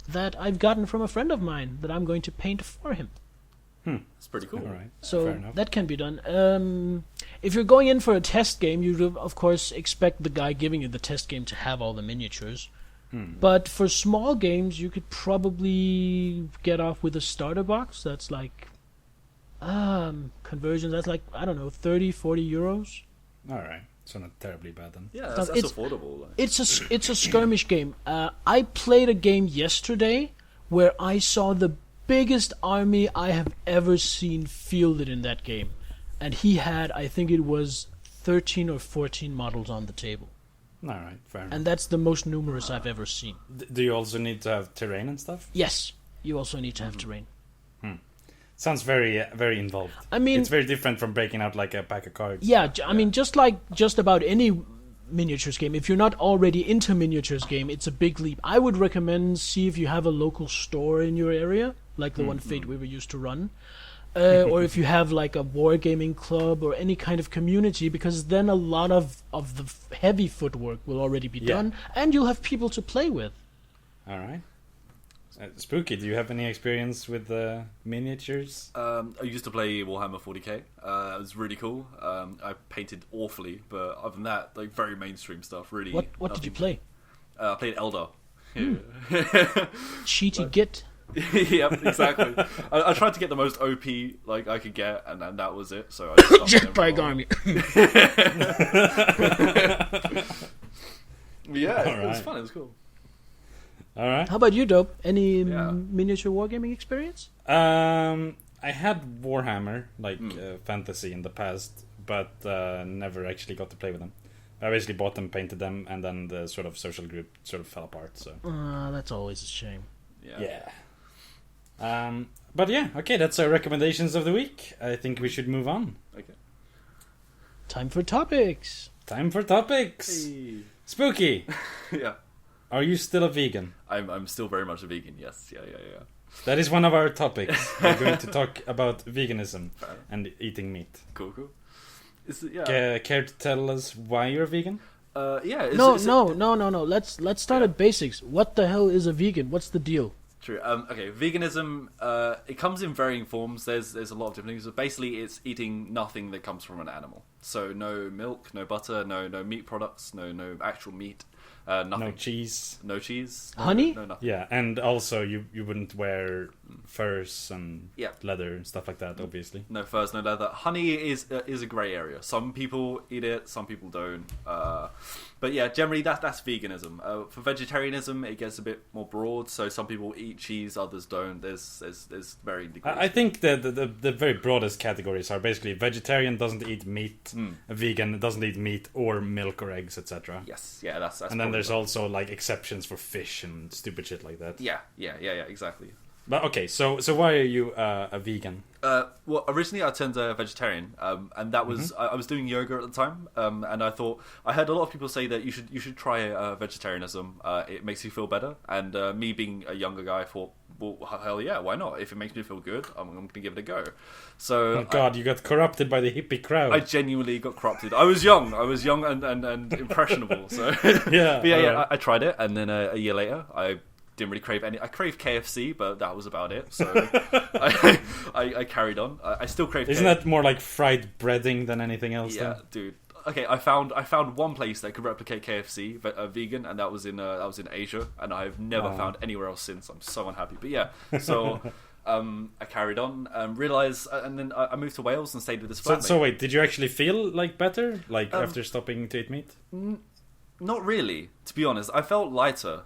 that I've gotten from a friend of mine that I'm going to paint for him. It's pretty cool. All right. So Fair enough. that can be done. If you're going in for a test game, you of course expect the guy giving you the test game to have all the miniatures. But for small games, you could probably get off with a starter box. That's like conversion. That's like, I don't know, 30, 40 euros. Alright. So not terribly bad then. Yeah, that's affordable. Like. It's a skirmish game. I played a game yesterday where I saw the biggest army I have ever seen fielded in that game, and he had, I think it was 13 or 14 models on the table. Alright, fair enough. And that's the most numerous I've ever seen. Do you also need to have terrain and stuff? Yes, you also need to have terrain. Sounds very very involved. I mean, it's very different from breaking out like a pack of cards. Yeah, I mean, just about any miniatures game, if you're not already into miniatures game, it's a big leap. I would recommend see if you have a local store in your area, like the one Fate Weaver used to run. Or if you have like a wargaming club or any kind of community, because then a lot of the heavy footwork will already be done, and you'll have people to play with. Alright. Spooky, do you have any experience with miniatures? I used to play Warhammer 40k. It was really cool. I painted awfully, but other than that, like very mainstream stuff. Really. What did you play? I played Elder. Cheaty git. Yep, exactly. I tried to get the most OP like I could get, and that was it. So I just Jetbike army. Yeah, it was fun. It was cool. All right. How about you, Dope? Any miniature wargaming experience? I had Warhammer, like fantasy in the past, but never actually got to play with them. I basically bought them, painted them, and then the sort of social group sort of fell apart. So that's always a shame. Yeah. But yeah, okay, that's our recommendations of the week. I think we should move on. Okay. Time for topics. Hey. Spooky. Yeah. Are you still a vegan? I'm still very much a vegan. Yes. Yeah. That is one of our topics. We're going to talk about veganism and eating meat. Cool. Care to tell us why you're vegan? No. Let's start at basics. What the hell is a vegan? What's the deal? True. Okay, veganism, it comes in varying forms. There's a lot of different things. But basically, it's eating nothing that comes from an animal. So no milk, no butter, no meat products, no actual meat. Nothing. No cheese. Honey? No nothing. Yeah, and also you wouldn't wear furs and leather and stuff like that, obviously. No furs, no leather. Honey is a grey area. Some people eat it, some people don't. But yeah, generally that's veganism. For vegetarianism, it gets a bit more broad. So some people eat cheese, others don't. There's varying degrees. I think the very broadest categories are basically vegetarian doesn't eat meat, a vegan doesn't eat meat or milk or eggs, etc. Yes, yeah, that's and then there's also like exceptions for fish and stupid shit like that. Yeah, exactly. But okay, so why are you a vegan? Well, originally I turned vegetarian, and that was I was doing yoga at the time, and I thought I heard a lot of people say that you should try vegetarianism. It makes you feel better, and me being a younger guy, I thought, well, hell yeah, why not? If it makes me feel good, I'm going to give it a go. So, oh God, you got corrupted by the hippie crowd. I genuinely got corrupted. I was young and impressionable. So yeah, I tried it, and then a year later, I didn't really crave any. I craved KFC, but that was about it. So I carried on. I still crave. Isn't that more like fried breading than anything else? Yeah, then? dude. okay, I found one place that could replicate KFC vegan, and that was in Asia, and I've never found anywhere else since. I'm so unhappy. But yeah, so I carried on, realized, and then I moved to Wales and stayed with this flatmate. So wait, did you actually feel like better, like after stopping to eat meat? Not really, to be honest. I felt lighter,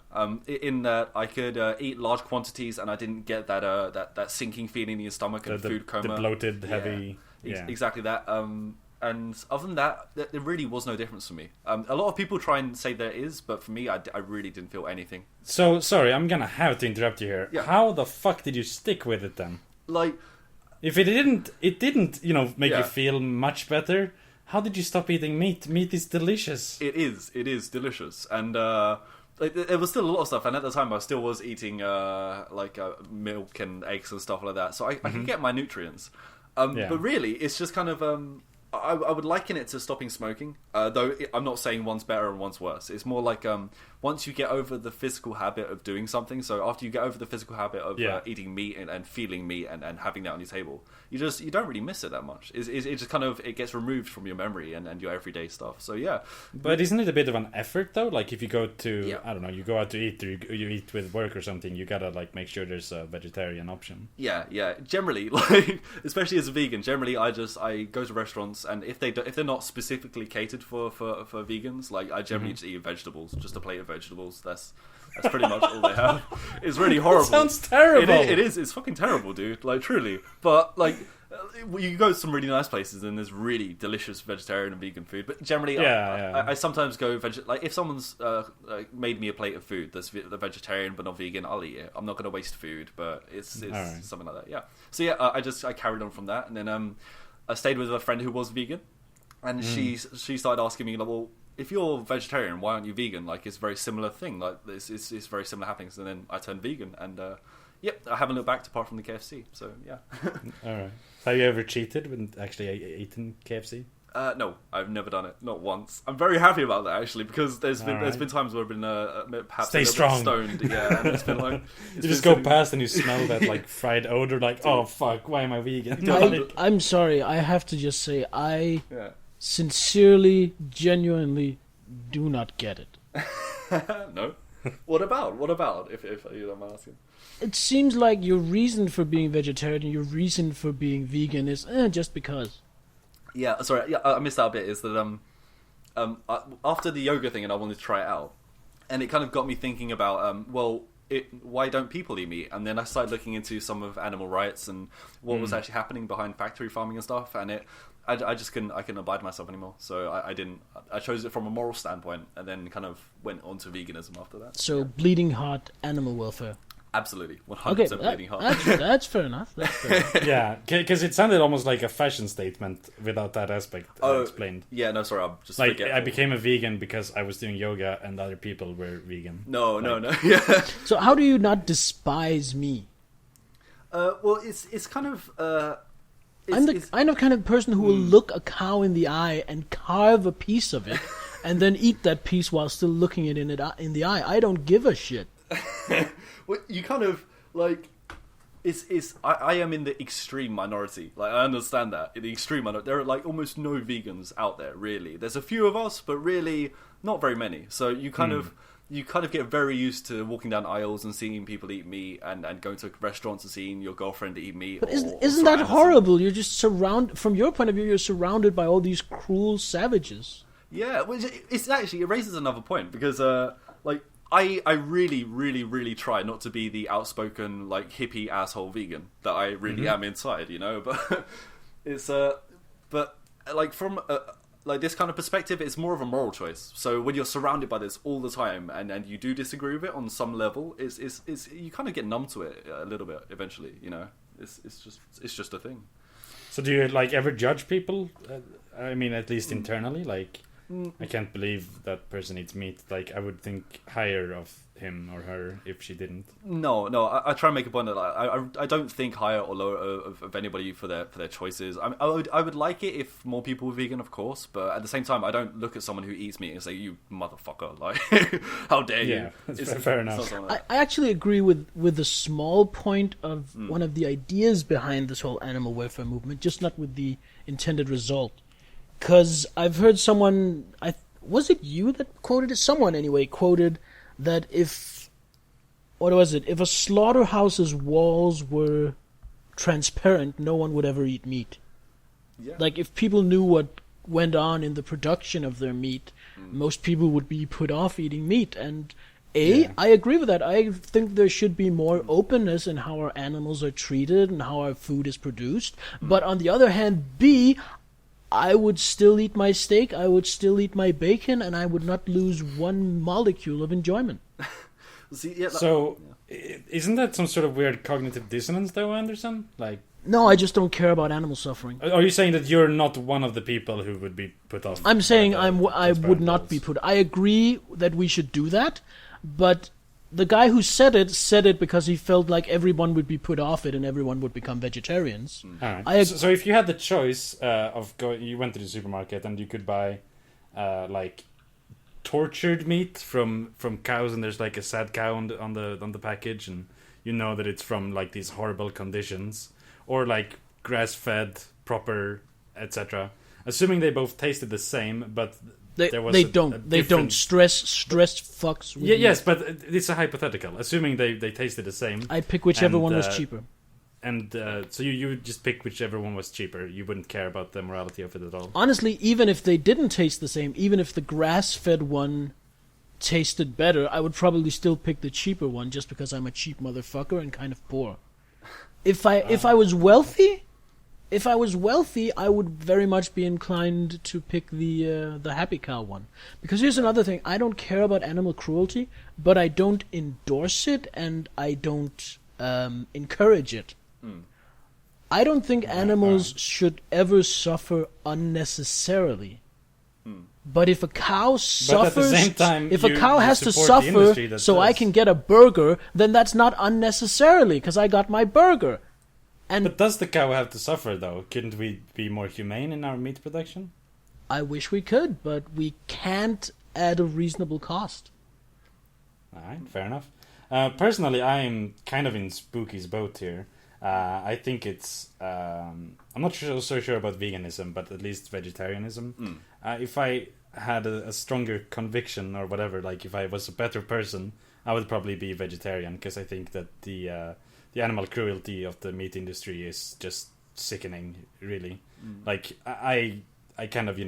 in that I could eat large quantities, and I didn't get that sinking feeling in your stomach and food coma. The bloated, heavy. Yeah. Exactly that. And other than that, there really was no difference for me. A lot of people try and say there is, but for me, I really didn't feel anything. So, sorry, I'm gonna have to interrupt you here. Yeah. How the fuck did you stick with it then? Like, if it didn't, make you feel much better. How did you stop eating meat? Meat is delicious. It is delicious, and there was still a lot of stuff. And at the time, I still was eating milk and eggs and stuff like that, so I could get my nutrients. But really, it's just kind of I would liken it to stopping smoking, though I'm not saying one's better and one's worse. It's more like once you get over the physical habit of doing something, so after you get over the physical habit of eating meat and feeling meat and having that on your table, you don't really miss it that much. It just kind of, it gets removed from your memory and your everyday stuff. So yeah. But isn't it a bit of an effort though? Like if you go to, I don't know, you go out to eat or you eat with work or something, you gotta like make sure there's a vegetarian option. Yeah. Generally, like especially as a vegan, generally I go to restaurants, and if they're not specifically catered for vegans, like I generally just eat vegetables, just a plate of vegetables. That's pretty much all they have. It's really horrible. That sounds terrible. It is. It's fucking terrible, dude. Like truly. But like, you go to some really nice places and there's really delicious vegetarian and vegan food. But generally, I sometimes go like if someone's made me a plate of food that's the vegetarian but not vegan, I'll eat it. I'm not going to waste food, but it's right. Something like that. Yeah. So yeah, I carried on from that, and then I stayed with a friend who was vegan, and she started asking me like, well, if you're vegetarian, why aren't you vegan? Like, it's a very similar thing. Like, it's very similar happenings. And then I turned vegan, and I haven't looked back apart from the KFC. So yeah. All right. Have you ever cheated when actually eaten KFC? No, I've never done it. Not once. I'm very happy about that actually, because there's been times where I've been perhaps Stay strong. Stoned. Yeah, and it's been like you just go past and you smell that like fried odor. Like, oh fuck, why am I vegan? I'm sorry. I have to just say sincerely, genuinely do not get it. No? What about? If you don't mind asking. It seems like your reason for being vegetarian, your reason for being vegan is just because. Yeah, sorry. Yeah, I missed that bit. Is that after the yoga thing, and I wanted to try it out, and it kind of got me thinking about why don't people eat meat? And then I started looking into some of animal rights and what was actually happening behind factory farming and stuff, and I just couldn't abide myself anymore. So I chose it from a moral standpoint, and then kind of went on to veganism after that. So bleeding heart, animal welfare. Absolutely, 100% bleeding heart. That's fair enough. Yeah, because it sounded almost like a fashion statement without that aspect explained. Yeah, no, sorry, I'm just like forgetful. I became a vegan because I was doing yoga and other people were vegan. No. Yeah. So how do you not despise me? Well, it's kind of. I'm the kind of person who will look a cow in the eye and carve a piece of it, and then eat that piece while still looking it in the eye. I don't give a shit. Well, you kind of like I am in the extreme minority. Like, I understand that in the extreme minority, there are like almost no vegans out there. Really, there's a few of us, but really not very many. So you kind of get very used to walking down aisles and seeing people eat meat, and going to restaurants and seeing your girlfriend eat meat. But isn't that horrible? You're just surrounded. From your point of view, you're surrounded by all these cruel savages. Yeah, well, it raises another point, because I really, really, really try not to be the outspoken, like, hippie asshole vegan that I really am inside, you know. But it's but like from like this kind of perspective, it's more of a moral choice. So when you're surrounded by this all the time, and you do disagree with it on some level, it's you kind of get numb to it a little bit eventually, you know. It's just a thing. So do you like ever judge people? I mean, at least internally, like. I can't believe that person eats meat. Like, I would think higher of him or her if she didn't. No. I try and make a point that I don't think higher or lower of anybody for their choices. I would like it if more people were vegan, of course, but at the same time, I don't look at someone who eats meat and say, "You motherfucker!" Like, how dare you? Yeah, it's fair enough. I actually agree with the small point of one of the ideas behind this whole animal welfare movement, just not with the intended result. Because I've heard someone, was it you that quoted it? Someone anyway quoted that if a slaughterhouse's walls were transparent, no one would ever eat meat. Yeah. Like if people knew what went on in the production of their meat, most people would be put off eating meat. And I agree with that. I think there should be more openness in how our animals are treated and how our food is produced. But on the other hand, B, I would still eat my steak, I would still eat my bacon, and I would not lose one molecule of enjoyment. Isn't that some sort of weird cognitive dissonance, though, Anderson? Like, no, I just don't care about animal suffering. Are you saying that you're not one of the people who would be put off? I'm saying I would not be put. I agree that we should do that, but the guy who said it because he felt like everyone would be put off it and everyone would become vegetarians. All right. So if you had the choice you went to the supermarket and you could buy like tortured meat from cows, and there's like a sad cow on the package, and you know that it's from like these horrible conditions, or like grass-fed, proper, etc. Assuming they both tasted the same, but they don't. Stress fucks with you. Yes, but it's a hypothetical. Assuming they tasted the same, I pick whichever one was cheaper. And so you would just pick whichever one was cheaper. You wouldn't care about the morality of it at all. Honestly, even if they didn't taste the same, even if the grass-fed one tasted better, I would probably still pick the cheaper one just because I'm a cheap motherfucker and kind of poor. If I was wealthy, I would very much be inclined to pick the happy cow one. Because here's another thing: I don't care about animal cruelty, but I don't endorse it and I don't encourage it. I don't think animals should ever suffer unnecessarily. But if a cow suffers, if a cow has to suffer so I can get a burger, then that's not unnecessarily, because I got my burger. But does the cow have to suffer, though? Couldn't we be more humane in our meat production? I wish we could, but we can't at a reasonable cost. Alright, fair enough. Personally, I'm kind of in Spooky's boat here. I think it's... I'm not so sure about veganism, but at least vegetarianism. If I had a stronger conviction or whatever, like if I was a better person, I would probably be vegetarian, because I think that the animal cruelty of the meat industry is just sickening, really. Like, I kind of,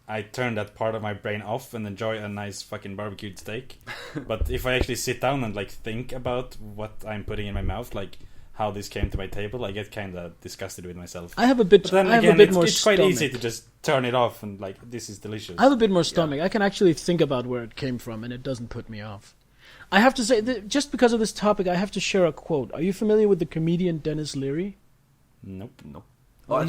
I turn that part of my brain off and enjoy a nice fucking barbecued steak. But if I actually sit down and, like, think about what I'm putting in my mouth, like, how this came to my table, I get kind of disgusted with myself. I have a bit more it's quite easy to just turn it off and, like, this is delicious. I have a bit more stomach. I can actually think about where it came from, and it doesn't put me off. I have to say, just because of this topic, I have to share a quote. Are you familiar with the comedian Dennis Leary? Nope. Oh,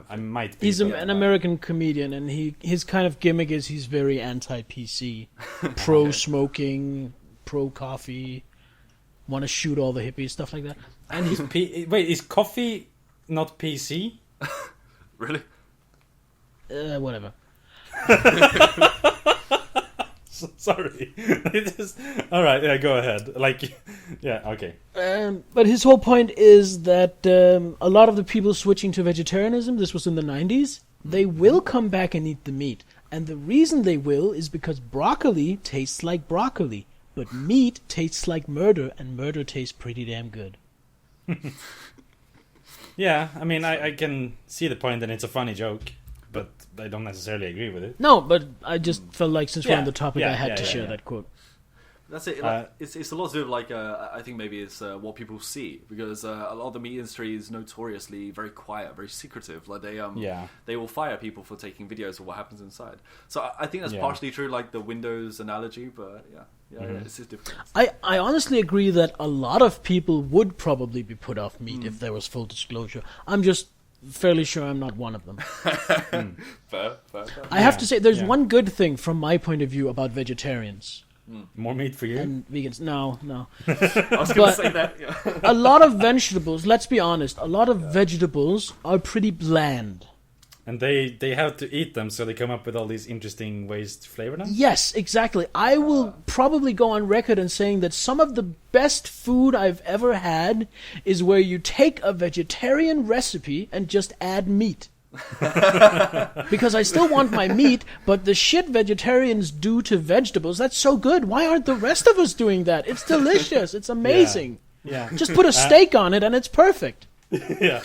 I might be. He's an American comedian, and his kind of gimmick is he's very anti-PC, pro-smoking, pro-coffee, want to shoot all the hippies, stuff like that. And he's wait, is coffee not PC? Really? Whatever. Sorry. All right, yeah, go ahead. Like, yeah, okay. But his whole point is that a lot of the people switching to vegetarianism, this was in the 90s, they will come back and eat the meat. And the reason they will is because broccoli tastes like broccoli, but meat tastes like murder, and murder tastes pretty damn good. Yeah, I mean, I can see the point, and it's a funny joke, but I don't necessarily agree with it. No, but I just felt like since we're on the topic, I had to share that quote. That's it. Like, it's a lot to do with, like, I think maybe it's what people see, because a lot of the meat industry is notoriously very quiet, very secretive. Like they will fire people for taking videos of what happens inside. So I think that's partially true, like the Windows analogy, but it's just different. I honestly agree that a lot of people would probably be put off meat if there was full disclosure. I'm just fairly sure I'm not one of them. Fair. I have to say, there's one good thing from my point of view about vegetarians. More meat for you? And vegans. No. I was going to say that. Yeah. A lot of vegetables, let's be honest, a lot of vegetables are pretty bland. And they have to eat them, so they come up with all these interesting ways to flavor them? Yes, exactly. I will probably go on record in saying that some of the best food I've ever had is where you take a vegetarian recipe and just add meat. Because I still want my meat, but the shit vegetarians do to vegetables, that's so good. Why aren't the rest of us doing that? It's delicious. It's amazing. Yeah. Just put a steak on it and it's perfect. Yeah.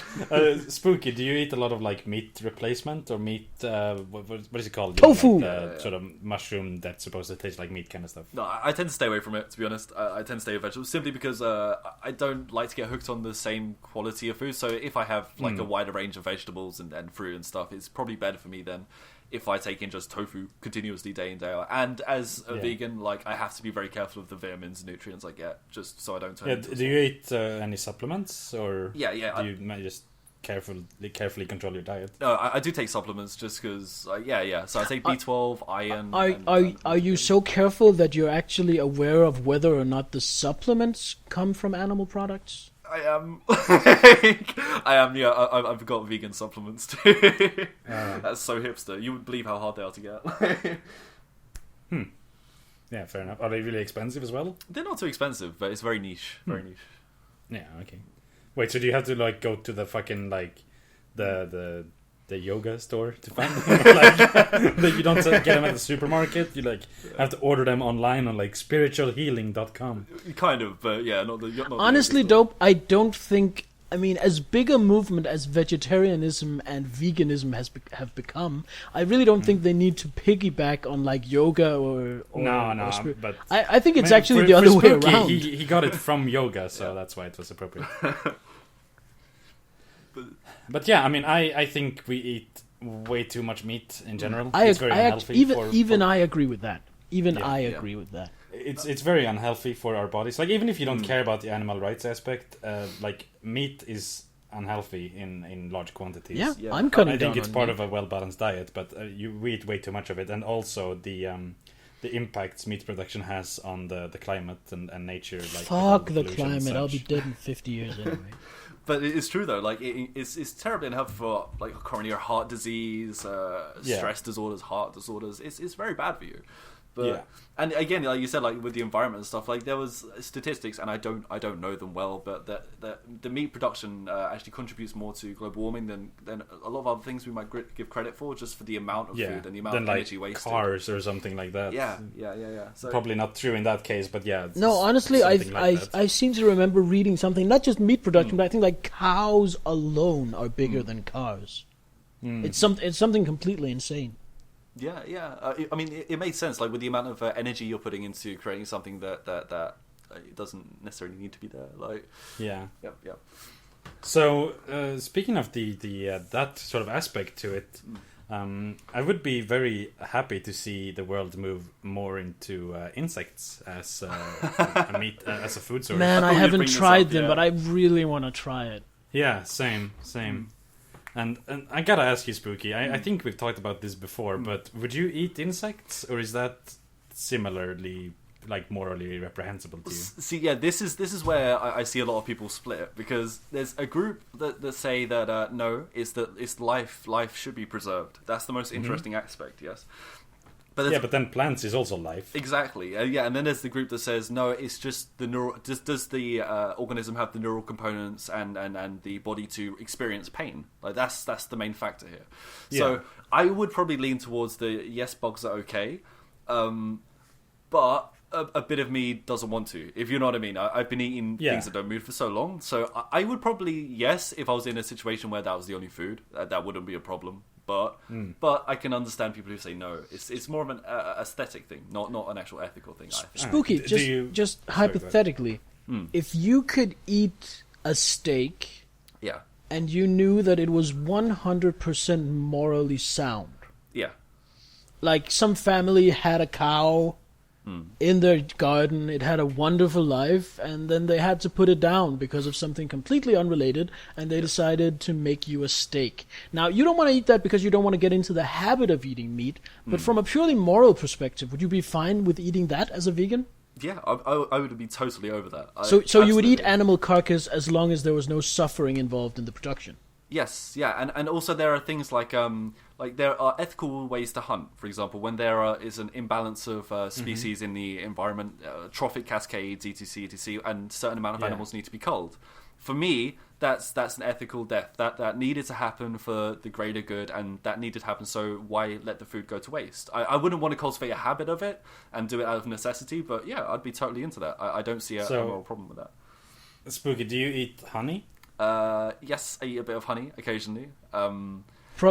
Spooky, do you eat a lot of like meat replacement or meat, what is it called? Tofu! Sort of mushroom that's supposed to taste like meat kind of stuff. No, I tend to stay away from it, to be honest. I tend to stay with vegetables simply because I don't like to get hooked on the same quality of food. So if I have like a wider range of vegetables and fruit and stuff, it's probably better for me than if I take in just tofu continuously day in, day out. And as a vegan, like, I have to be very careful of the vitamins and nutrients I get, just so I don't turn into do you eat any supplements, or do you just carefully control your diet? No, I do take supplements just because, so I take B12, iron... Are you so careful that you're actually aware of whether or not the supplements come from animal products? I am. Yeah. I've got vegan supplements too. That's so hipster. You would believe how hard they are to get. Yeah, fair enough. Are they really expensive as well? They're not too expensive, but it's very niche. Very niche. Yeah. Okay. Wait. So do you have to like go to the fucking like the yoga store to find them? Like you don't get them at the supermarket. You like have to order them online on like spiritualhealing.com. Kind of, but yeah, not the. Honestly, Dope, I don't think. I mean, as big a movement as vegetarianism and veganism have become, I really don't think they need to piggyback on like yoga or but I think it's actually the other way around. He got it from yoga, so that's why it was appropriate. But yeah, I mean, I think we eat way too much meat in general. It's very unhealthy. Even I agree with that. I agree with that. It's very unhealthy for our bodies. Like, even if you don't care about the animal rights aspect, like, meat is unhealthy in large quantities. Yeah. I'm cutting down. I think it's part of a well-balanced diet, but we eat way too much of it. And also the impacts meat production has on the climate and nature. Like, fuck the climate. I'll be dead in 50 years anyway. But it's true though. Like it's terribly unhealthy for like coronary heart disease, stress disorders, heart disorders. It's very bad for you. But and again, like you said, like with the environment and stuff, like there was statistics, and I don't know them well, but that the meat production actually contributes more to global warming than a lot of other things we might give credit for, just for the amount of food and the amount of energy wasted. Cars or something like that. Yeah. So, probably not true in that case, but yeah. No, honestly, I seem to remember reading something, not just meat production, but I think like cows alone are bigger than cars. It's something completely insane. Yeah. I mean, it makes sense. Like with the amount of energy you're putting into creating something that it doesn't necessarily need to be there. Like, yeah. Yep. So, speaking of the that sort of aspect to it, I would be very happy to see the world move more into insects as a meat as a food source. Man, I haven't tried them, but I really want to try it. Yeah, same. And I gotta ask you, Spooky, I think we've talked about this before, but would you eat insects, or is that similarly, like, morally reprehensible to you? See, yeah, this is where I see a lot of people split, because there's a group that say that no, it's life should be preserved. That's the most interesting aspect, yes. But then plants is also life. Exactly. And then there's the group that says no, it's just the neural. Does the organism have the neural components and the body to experience pain? Like that's the main factor here. Yeah. So I would probably lean towards the yes, bugs are okay, but a bit of me doesn't want to. If you know what I mean. I've been eating things that don't move for so long, so I would probably yes if I was in a situation where that was the only food. That wouldn't be a problem. But I can understand people who say no. It's more of an aesthetic thing, not an actual ethical thing. I think. Spooky. Just hypothetically, if you could eat a steak, and you knew that it was 100% morally sound, like some family had a cow in their garden, it had a wonderful life, and then they had to put it down because of something completely unrelated, and they decided to make you a steak. Now, you don't want to eat that because you don't want to get into the habit of eating meat, but from a purely moral perspective, would you be fine with eating that as a vegan? Yeah, I would be totally over that. So you would eat animal carcass as long as there was no suffering involved in the production? Yes, yeah, and also there are things like there are ethical ways to hunt. For example, when there is an imbalance of species in the environment, trophic cascades, etc., and a certain amount of animals need to be culled. For me, that's an ethical death that needed to happen for the greater good, and that needed to happen. So why let the food go to waste? I wouldn't want to cultivate a habit of it and do it out of necessity, but yeah, I'd be totally into that. I don't see a moral problem with that. Spooky, do you eat honey? Yes, I eat a bit of honey occasionally.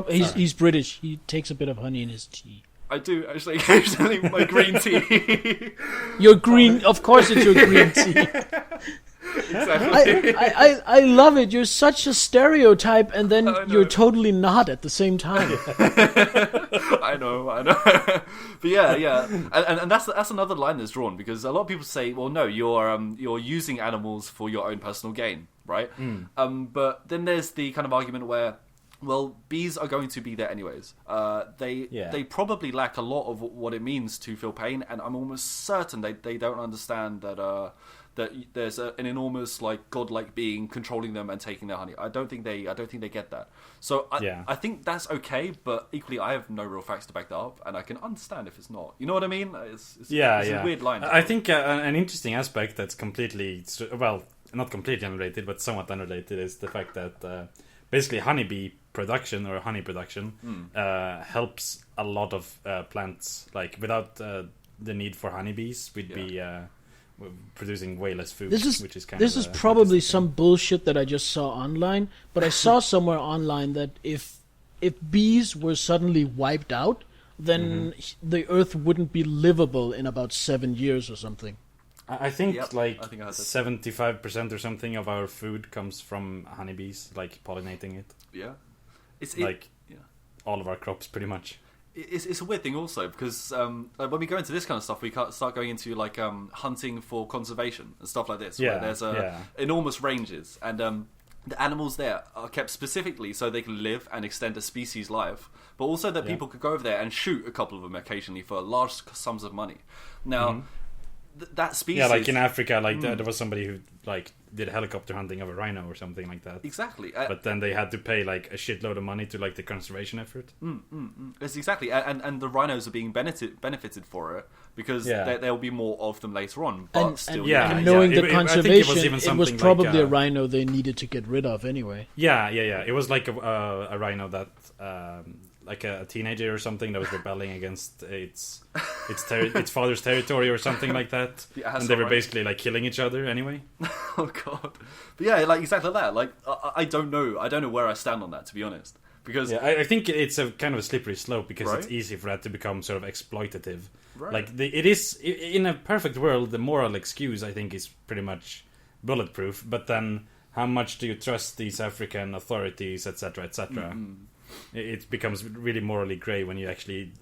He's British. He takes a bit of honey in his tea. I do actually occasionally. My green tea. Your green, of course, it's your green tea. Exactly. I love it. You're such a stereotype, and then you're totally not at the same time. I know. But yeah, and that's another line that's drawn, because a lot of people say, well, no, you're using animals for your own personal gain, right? But then there's the kind of argument where, well, bees are going to be there anyways. They probably lack a lot of what it means to feel pain, and I'm almost certain they don't understand that there's an enormous godlike being controlling them and taking their honey. I don't think they get that. So I think that's okay, but equally I have no real facts to back that up, and I can understand if it's not. You know what I mean? It's a weird line. I think an interesting aspect that's completely, well, not completely unrelated, but somewhat unrelated, is the fact that basically honeybee production or honey production helps a lot of plants. Like without the need for honeybees, we'd be producing way less food. This is probably some bullshit that I just saw online, but I saw somewhere online that if bees were suddenly wiped out, then the earth wouldn't be livable in about 7 years or something. I think 75% or something of our food comes from honeybees, pollinating it. Yeah. All of our crops, pretty much. It's a weird thing also, because when we go into this kind of stuff, we start going into hunting for conservation and stuff like this, where there's enormous ranges, and the animals there are kept specifically so they can live and extend a species' life, but also that people could go over there and shoot a couple of them occasionally for large sums of money. Now, that species... Yeah, like in Africa, there was somebody who did helicopter hunting of a rhino or something like that. Exactly. But then they had to pay a shitload of money to the conservation effort. It's exactly. And the rhinos are being benefited for it, because there'll be more of them later on. But knowing the conservation, it was probably a rhino they needed to get rid of anyway. Yeah. It was a rhino that... a teenager or something that was rebelling against its father's territory or something like that, and they were basically killing each other anyway. Oh god! But yeah, exactly that. I don't know where I stand on that, to be honest, because I think it's a kind of a slippery slope, because it's easy for that to become sort of exploitative. Right. It is in a perfect world, the moral excuse I think is pretty much bulletproof. But then, how much do you trust these African authorities, etc., etc.? It becomes really morally grey when you actually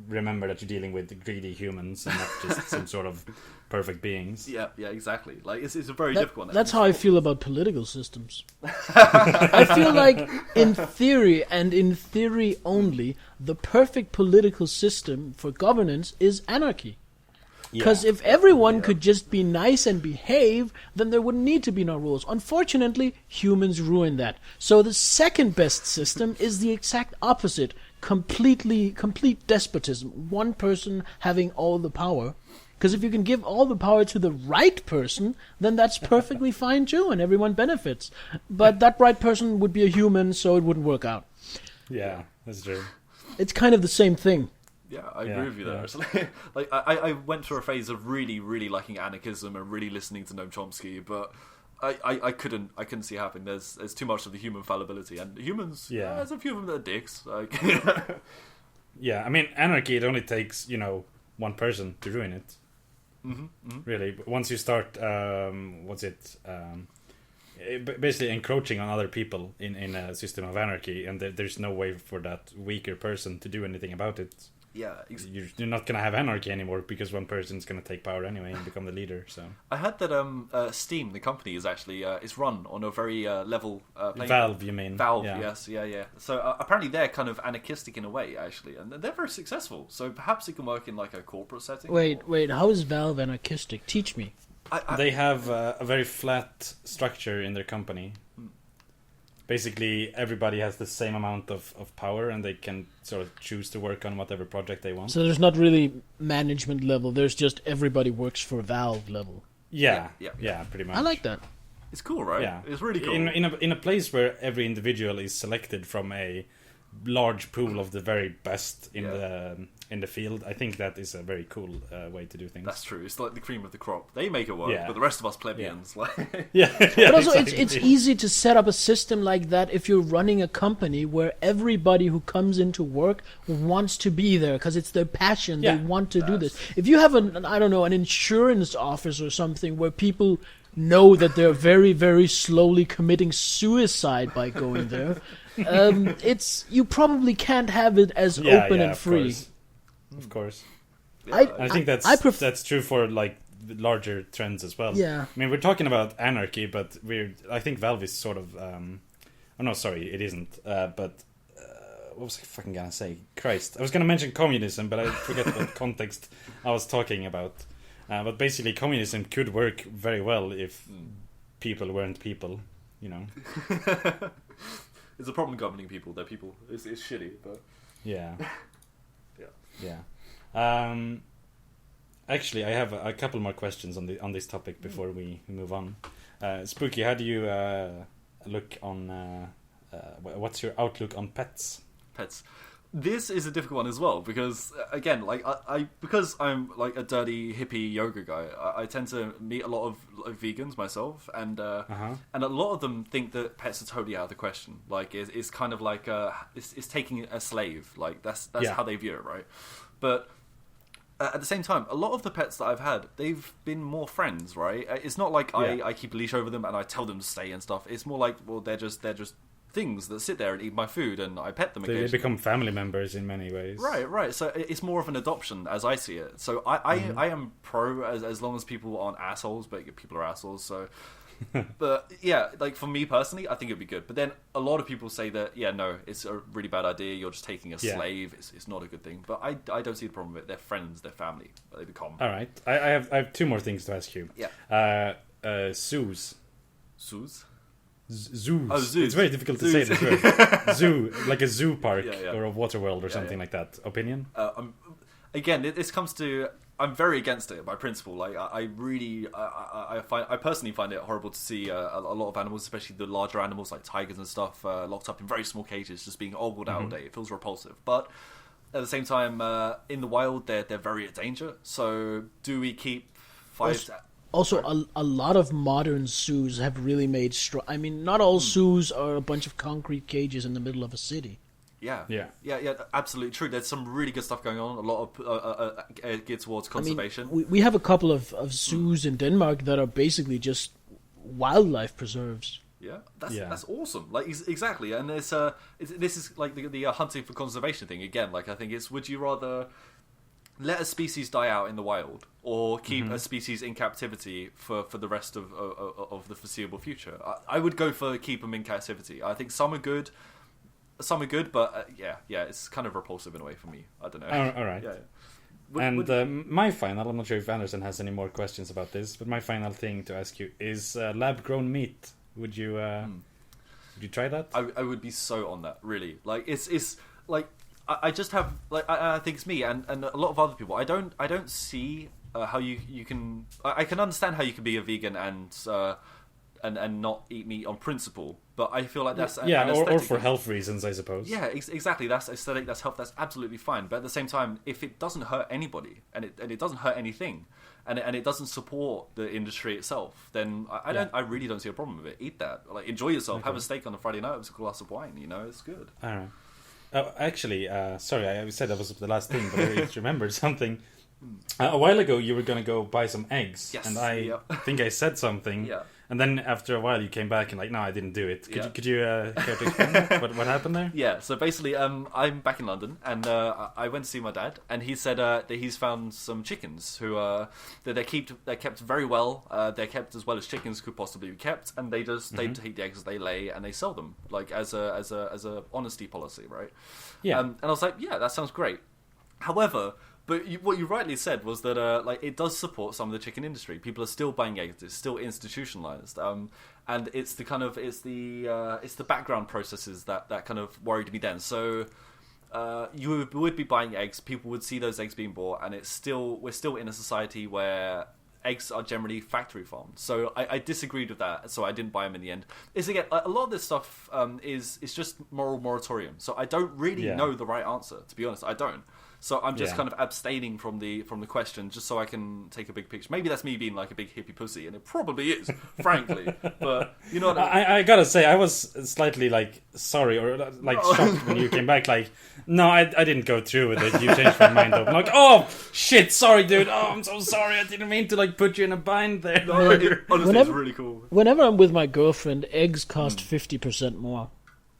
remember that you're dealing with greedy humans and not just some sort of perfect beings. Yeah, exactly. It's a very difficult one. That's how I feel about political systems. I feel like, in theory, and in theory only, the perfect political system for governance is anarchy. Because if everyone could just be nice and behave, then there wouldn't need to be no rules. Unfortunately, humans ruin that. So the second best system is the exact opposite. Complete despotism. One person having all the power. Because if you can give all the power to the right person, then that's perfectly fine too, and everyone benefits. But that right person would be a human, so it wouldn't work out. Yeah, that's true. It's kind of the same thing. Yeah, I agree with you there. Actually, I went through a phase of really, really liking anarchism and really listening to Noam Chomsky, but I couldn't see it happening. There's too much of the human fallibility, and humans. Yeah, there's a few of them that are dicks. Yeah, I mean, anarchy, it only takes one person to ruin it. Really, but once you start, basically encroaching on other people in a system of anarchy, and there's no way for that weaker person to do anything about it. Yeah, you're not gonna have anarchy anymore, because one person's gonna take power anyway and become the leader. So I heard that Steam, the company, is actually is run on a very level Valve. You mean Valve? Yeah. Yes, yeah. So apparently they're kind of anarchistic in a way, actually, and they're very successful. So perhaps it can work in a corporate setting. Wait, how is Valve anarchistic? Teach me. They have a very flat structure in their company. Basically, everybody has the same amount of power, and they can sort of choose to work on whatever project they want. So there's not really management level. There's just everybody works for Valve level. Yeah, pretty much. I like that. It's cool, right? Yeah, it's really cool. In a place where every individual is selected from a large pool of the very best in the field, I think that is a very cool way to do things. That's true. It's like the cream of the crop. They make it work, but the rest of us plebeians, But also, it's easy to set up a system like that if you're running a company where everybody who comes into work wants to be there because it's their passion. They want to do this. If you have an insurance office or something where people know that they're very, very slowly committing suicide by going there, you probably can't have it as open and free. Of course. I think that's true for like larger trends as well. Yeah. I mean, we're talking about anarchy, but I think Valve is sort of oh no, sorry, it isn't. But what was I fucking gonna say? Christ. I was gonna mention communism, but I forget what context I was talking about. But basically communism could work very well if people weren't people, you know. It's a problem governing people. They're people. It's shitty, but yeah. Yeah. Actually, I have a couple more questions on this topic before we move on. Spooky, how do you look on? What's your outlook on pets? Pets. This is a difficult one as well because again, like because I'm like a dirty hippie yoga guy, I tend to meet a lot of vegans myself, and a lot of them think that pets are totally out of the question. Like it's kind of like it's taking a slave. Like that's how they view it, right? But at the same time, a lot of the pets that I've had, they've been more friends, right? It's not like I keep a leash over them and I tell them to stay and stuff. It's more like, well, they're just things that sit there and eat my food and I pet them occasionally. They become family members in many ways. Right. So it's more of an adoption as I see it. So I am pro as long as people aren't assholes, but people are assholes, so... But yeah, like for me personally, I think it'd be good. But then a lot of people say that no, it's a really bad idea. You're just taking a slave. It's not a good thing. But I don't see the problem with it. They're friends. They're family. They become. All right. I have two more things to ask you. Yeah. Zoos. Zoos. Zoos. Oh, zoos. It's very difficult to say this word. Zoo, like a zoo park or a water world or something like that. Opinion? Again, this comes to... I'm very against it by principle. Like I personally find it horrible to see a lot of animals, especially the larger animals like tigers and stuff, locked up in very small cages, just being ogled out all day. It feels repulsive. But at the same time, in the wild, they're very at danger. So do we keep Also, a lot of modern zoos have really made I mean, not all zoos are a bunch of concrete cages in the middle of a city. Yeah, absolutely true. There's some really good stuff going on. A lot of geared towards conservation. I mean, we have a couple of zoos in Denmark that are basically just wildlife preserves. Yeah, that's awesome. Like exactly, and this is like the hunting for conservation thing again. Like I think it's, would you rather let a species die out in the wild or keep a species in captivity for the rest of the foreseeable future? I would go for keep them in captivity. I think some are good. Some are good, but it's kind of repulsive in a way for me. I don't know. All right. My final, I'm not sure if Anderson has any more questions about this, but my final thing to ask you is lab-grown meat. Would you try that? I would be so on that, really. Like, it's like, I just have, like, I think it's me and a lot of other people. I don't see how you can... I can understand how you can be a vegan and not eat meat on principle, but I feel like that's or for health reasons, I suppose. Yeah, exactly. That's aesthetic. That's health. That's absolutely fine. But at the same time, if it doesn't hurt anybody and it doesn't hurt anything, and it doesn't support the industry itself, then I really don't see a problem with it. Eat that. Like, enjoy yourself. Okay. Have a steak on a Friday night with a glass of wine. You know, it's good. All right. Oh, actually, sorry, I said that was the last thing, but I just remembered something. A while ago, you were going to go buy some eggs, yes, and I think I said something. Yeah. And then after a while, you came back and no, I didn't do it. Could you care to explain that? What happened there? Yeah, so basically, I'm back in London, and I went to see my dad, and he said that he's found some chickens who they're kept very well. They're kept as well as chickens could possibly be kept, and they take the eggs they lay and they sell them like as a honesty policy, right? Yeah. And I was like, yeah, that sounds great. However, but what you rightly said was that it does support some of the chicken industry. People are still buying eggs. It's still institutionalized, and it's the background processes that kind of worried me then. So you would be buying eggs. People would see those eggs being bought, and we're still in a society where eggs are generally factory farmed. So I disagreed with that, so I didn't buy them in the end. Again, a lot of this stuff is just moral moratorium. So I don't really know the right answer, to be honest. I don't. So I'm just kind of abstaining from the question, just so I can take a big picture. Maybe that's me being like a big hippie pussy, and it probably is, frankly. But you know what I gotta say, I was slightly like sorry or like shocked when you came back. Like, no, I didn't go through with it. You changed my mind. I'm like, oh shit, sorry, dude. Oh, I'm so sorry. I didn't mean to like put you in a bind there. No, honestly, it's really cool. Whenever I'm with my girlfriend, eggs cost 50% more.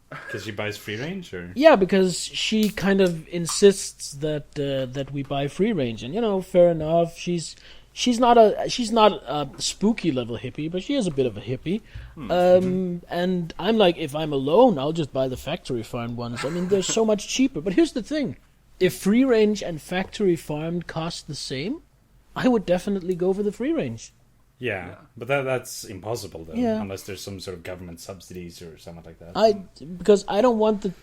Because she buys free range, or yeah, because she kind of insists that we buy free range, and fair enough. She's not a spooky level hippie, but she is a bit of a hippie. And I'm like, if I'm alone, I'll just buy the factory farmed ones. I mean, they're so much cheaper. But here's the thing: if free range and factory farmed cost the same, I would definitely go for the free range. Yeah, but that's impossible though, unless there's some sort of government subsidies or something like that. Because I don't want the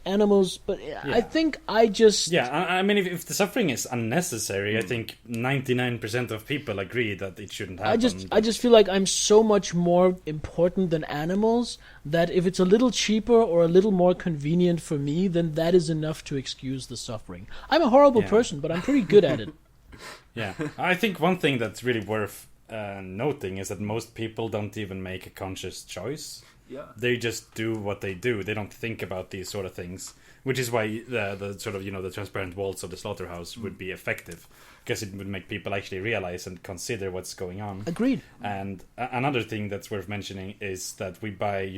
animals, but I think I just... Yeah, I mean, if the suffering is unnecessary, I think 99% of people agree that it shouldn't happen. I just feel like I'm so much more important than animals, that if it's a little cheaper or a little more convenient for me, then that is enough to excuse the suffering. I'm a horrible person, but I'm pretty good at it. Yeah, I think one thing that's really worth noting is that most people don't even make a conscious choice. Yeah. They just do what they do. They don't think about these sort of things, which is why the sort of the transparent walls of the slaughterhouse would be effective, because it would make people actually realize and consider what's going on. Agreed. And another thing that's worth mentioning is that we buy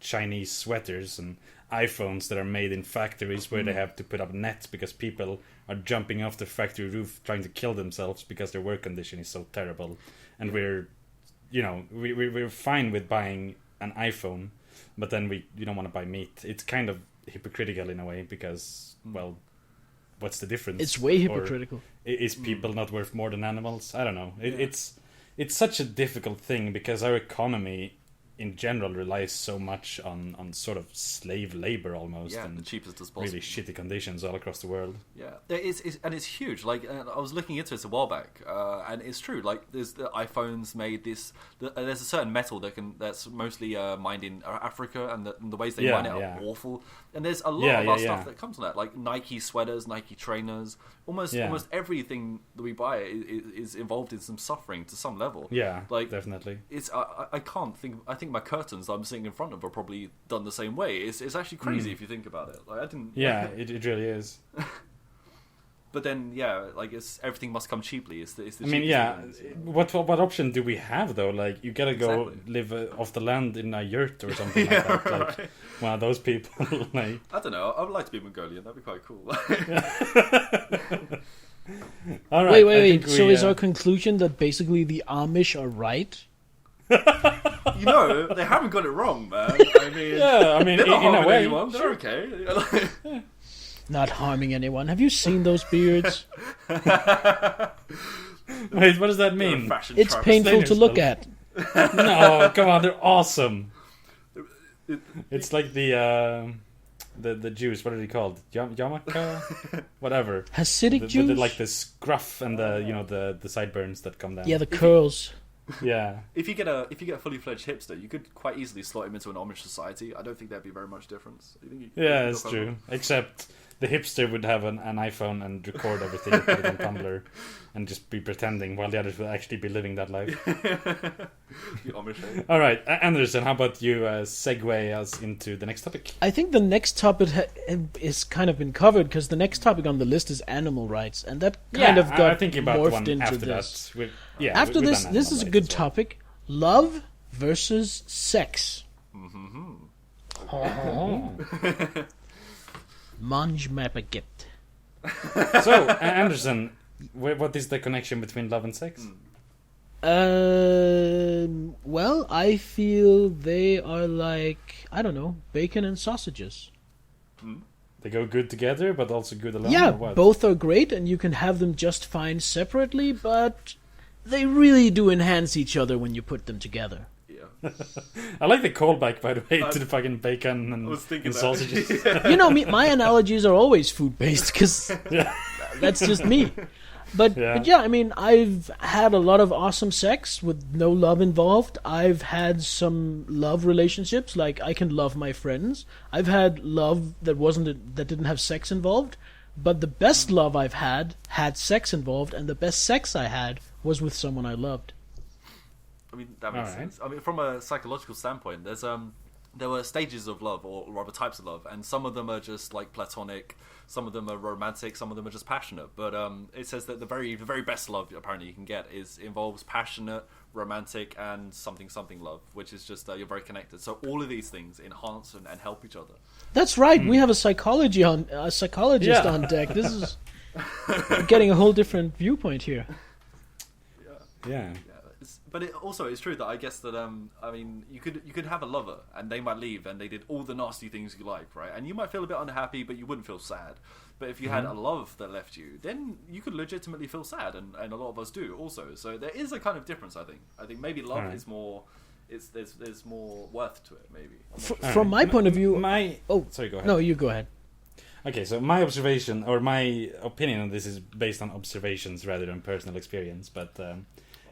Chinese sweaters and iPhones that are made in factories where they have to put up nets because people are jumping off the factory roof trying to kill themselves because their work condition is so terrible. And we're fine with buying an iPhone, but then we don't want to buy meat. It's kind of hypocritical in a way because, well, what's the difference? It's way hypocritical. Or is people not worth more than animals? I don't know. It's such a difficult thing because our economy in general relies so much on sort of slave labor almost, and the cheapest as possible. Really shitty conditions all across the world. Yeah, and it's huge. Like I was looking into this a while back, and it's true. Like there's the iPhones made this. There's a certain metal that's mostly mined in Africa, and the ways they mine it are awful. And there's a lot of our stuff that comes from that, like Nike sweaters, Nike trainers. Almost everything that we buy is involved in some suffering to some level. Yeah, like definitely. It's I can't think. I think my curtains that I'm sitting in front of are probably done the same way. It's actually crazy if you think about it. Like I didn't. Yeah, it really is. But then, like everything must come cheaply. It's the I mean, what option do we have though? Like you gotta go live off the land in a yurt or something like that. Like right. One of those people. Like I don't know. I would like to be Mongolian. That'd be quite cool. All right. Wait. So is our conclusion that basically the Amish are right? They haven't got it wrong, man. I mean, in a way, anyone. They're okay. Not harming anyone. Have you seen those beards? Wait, what does that mean? It's painful to look at. No, come on, they're awesome. It's like the Jews. What are they called? Yarmulke? Whatever. Hasidic Jews. Like the scruff and the sideburns that come down. Yeah, the curls. Yeah. If you get a fully fledged hipster, you could quite easily slot him into an Amish society. I don't think there'd be very much difference. It's true. Except the hipster would have an iPhone and record everything, put it on Tumblr, and just be pretending while the others will actually be living that life. The Amish. All right, Anderson, how about you segue us into the next topic? I think the next topic is kind of been covered because the next topic on the list is animal rights, and that kind of got morphed into this. After this is a good topic: love versus sex. Mange ma baguette. So, Anderson, what is the connection between love and sex? Well, I feel they are like, I don't know, bacon and sausages. They go good together, but also good alone? Yeah, or what? Both are great, and you can have them just fine separately, but they really do enhance each other when you put them together. I like the callback, by the way, to the fucking bacon and sausages. My analogies are always food-based, because that's just me. But yeah, I mean, I've had a lot of awesome sex with no love involved. I've had some love relationships, like I can love my friends. I've had love that didn't have sex involved. But the best love I've had sex involved, and the best sex I had was with someone I loved. I mean, that makes sense. I mean, from a psychological standpoint, there were stages of love, or rather types of love, and some of them are just like platonic, some of them are romantic, some of them are just passionate. But it says that the very best love apparently you can get involves passionate, romantic, and something love, which is just you're very connected. So all of these things enhance and help each other. That's right. We have a psychologist on deck. This is getting a whole different viewpoint here. Yeah. But it's true that I guess that I mean you could have a lover and they might leave and they did all the nasty things you like, right? And you might feel a bit unhappy, but you wouldn't feel sad. But if you had a love that left you, then you could legitimately feel sad, and a lot of us do also. So there is a kind of difference, I think. I think maybe love is more. There's more worth to it, maybe. From my point of view, sorry, go ahead. No, you go ahead. Okay, so my observation or my opinion on this is based on observations rather than personal experience, but.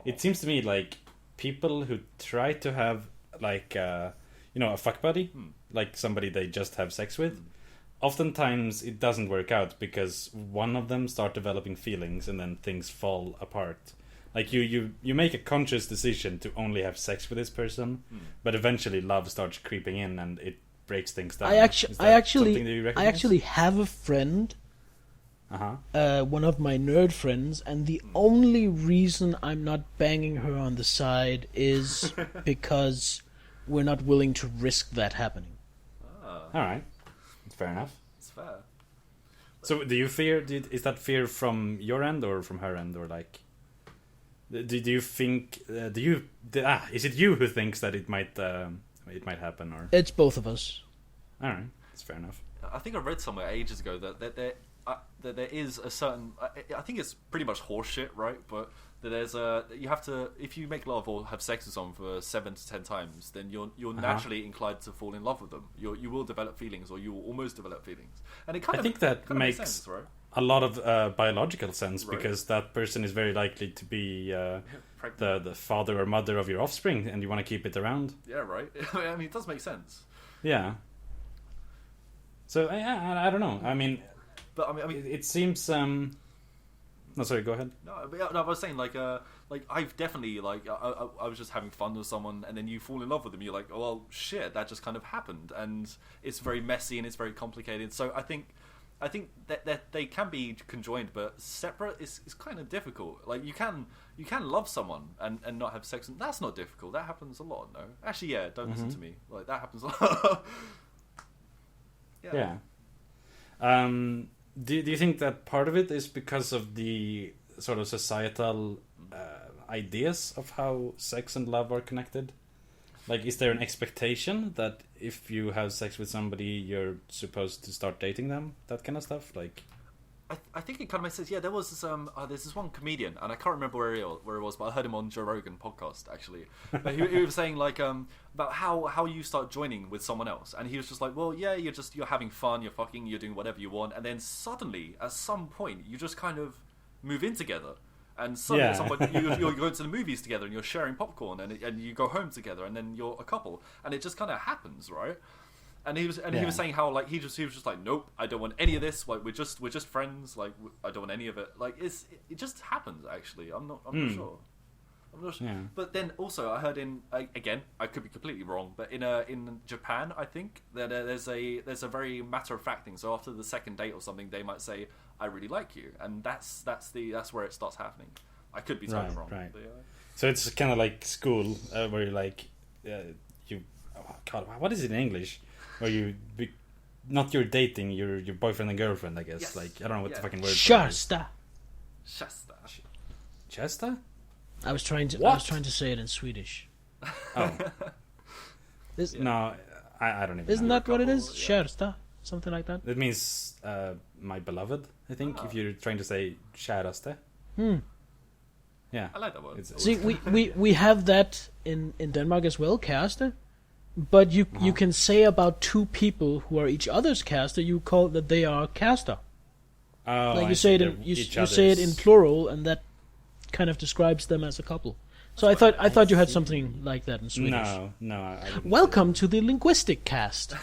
It seems to me like people who try to have like a fuck buddy, like somebody they just have sex with, oftentimes it doesn't work out because one of them start developing feelings and then things fall apart. Like you make a conscious decision to only have sex with this person, but eventually love starts creeping in and it breaks things down. I actually have a friend. One of my nerd friends, and the only reason I'm not banging her on the side is because we're not willing to risk that happening. Alright. Fair enough. It's fair. So do you fear, is that fear from your end or from her end, or like do you think is it you who thinks that it might happen, or it's both of us? Alright, that's fair enough. I think I read somewhere ages ago that there is a certain. I think it's pretty much horseshit, right? But that you have to, if you make love or have sex with someone for 7 to 10 times, then you're naturally inclined to fall in love with them. You will develop feelings, or you will almost develop feelings, and I think that makes sense, right? A lot of biological sense, right? Because that person is very likely to be the father or mother of your offspring, and you want to keep it around. Yeah, right. I mean, it does make sense. Yeah. So I don't know. I mean. But I mean, it seems. No, sorry. Go ahead. No, I was saying like I've definitely I was just having fun with someone, and then you fall in love with them. You're like, oh well, shit, that just kind of happened, and it's very messy and it's very complicated. So I think that they can be conjoined, but separate is kind of difficult. Like you can love someone and not have sex, and that's not difficult. That happens a lot. No, actually, yeah. Don't listen to me. Like that happens a lot. Yeah. Do you think that part of it is because of the sort of societal ideas of how sex and love are connected? Like, is there an expectation that if you have sex with somebody, you're supposed to start dating them? That kind of stuff? Like, I think it kind of makes sense. Yeah, there was this there's this one comedian, and I can't remember where it was, but I heard him on Joe Rogan podcast actually. But he was saying like about how you start joining with someone else, and he was just like, well, yeah, you're having fun, you're fucking, you're doing whatever you want, and then suddenly at some point you just kind of move in together, and suddenly you're going to the movies together, and you're sharing popcorn, and you go home together, and then you're a couple, and it just kind of happens, right? And he was saying how like he was just like, nope, I don't want any of this. Like we're just friends. Like I don't want any of it. Like it just happens. Actually, I'm not sure. I'm not sure. Yeah. But then also I heard again, I could be completely wrong, but in Japan, I think that there's a very matter of fact thing. So after the second date or something, they might say, I really like you, and that's where it starts happening. I could be totally wrong. Right. But, yeah. So it's kind of like school where you're like what is it in English? Or not you're dating, your boyfriend and girlfriend, I guess. Yes. Like, I don't know what the fucking word is. Shasta. Chesta? I was trying to say it in Swedish. Oh. No, I don't even Isn't know. that what it is? Yeah. Shasta? Something like that? It means my beloved, I think, if you're trying to say käraste. Yeah. I like that word. See, we have that in Denmark as well, kæreste. But you can say about two people who are each other's caster, you call that they are caster. Oh, like you say it in you say it in plural, and that kind of describes them as a couple. So I thought you had something like that in Swedish. No. I Welcome to the Linguistic cast.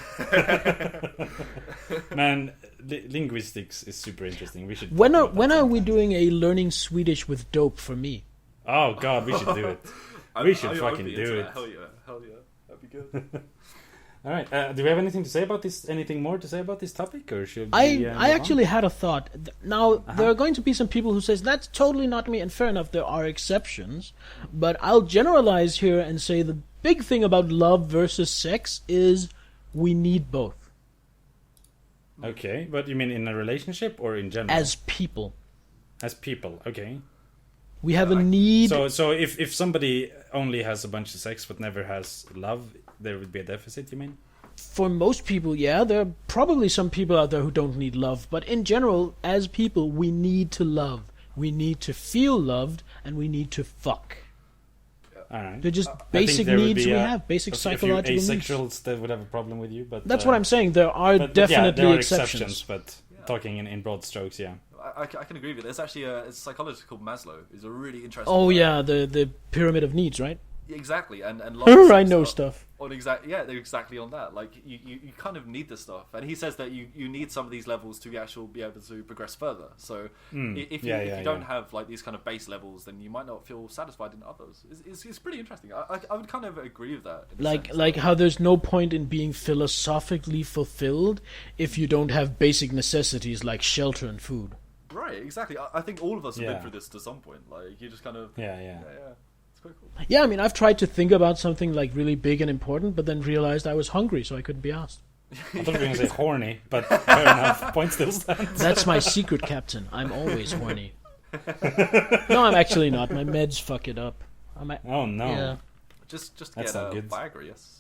Man, linguistics is super interesting. We should. When are we doing a learning Swedish with dope for me? Oh God, we should do it. We should fucking do it. Hell yeah, that'd be good. All right. Do we have anything to say about this? Anything more to say about this topic, or should we? I actually had a thought. Now there are going to be some people who says that's totally not me, and fair enough, there are exceptions. But I'll generalize here and say the big thing about love versus sex is we need both. Okay, but you mean in a relationship or in general? As people. As people, okay. We have a need. So if somebody only has a bunch of sex but never has love, there would be a deficit, you mean? For most people, yeah. There are probably some people out there who don't need love. But in general, as people, we need to love. We need to feel loved, and we need to fuck. All right. They're just basic needs we have, basic psychological needs. Asexuals that would have a problem with you, but... That's what I'm saying. There are definitely there are exceptions. But talking in broad strokes, yeah. I can agree with you. There's actually a psychologist called Maslow. He's a really interesting the pyramid of needs, right? Exactly, and I know stuff. They're exactly on that. Like you kind of need this stuff, and he says that you need some of these levels to actually be able to progress further. So if you don't have like these kind of base levels, then you might not feel satisfied in others. It's pretty interesting. I would kind of agree with that. Like how there's no point in being philosophically fulfilled if you don't have basic necessities like shelter and food. Right, exactly. I think all of us have been through this to some point. Like you just kind of yeah. Cool. Yeah, I mean, I've tried to think about something like really big and important, but then realized I was hungry, so I couldn't be asked. I thought you were going to say horny, but fair enough. Point still stands. That's my secret, Captain. I'm always horny. No, I'm actually not. My meds fuck it up. Oh no! Yeah. Just get a Viagra, yes.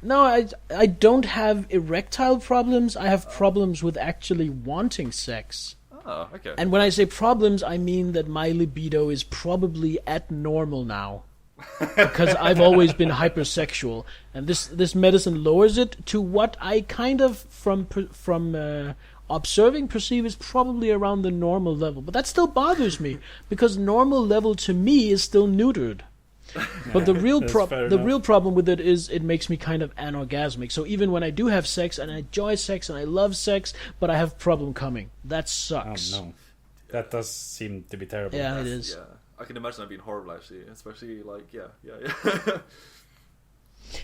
No, I don't have erectile problems. I have problems with actually wanting sex. Oh, okay. And when I say problems, I mean that my libido is probably at normal now. Because I've always been hypersexual. And this medicine lowers it to what I kind of, from observing, perceive is probably around the normal level. But that still bothers me, because normal level to me is still neutered. But the real problem with it is it makes me kind of anorgasmic. So even when I do have sex, and I enjoy sex, and I love sex, but I have problem coming. That sucks. Oh no. That does seem to be terrible. Yeah, it is. Yeah. I can imagine that being horrible, actually. Especially, like, yeah.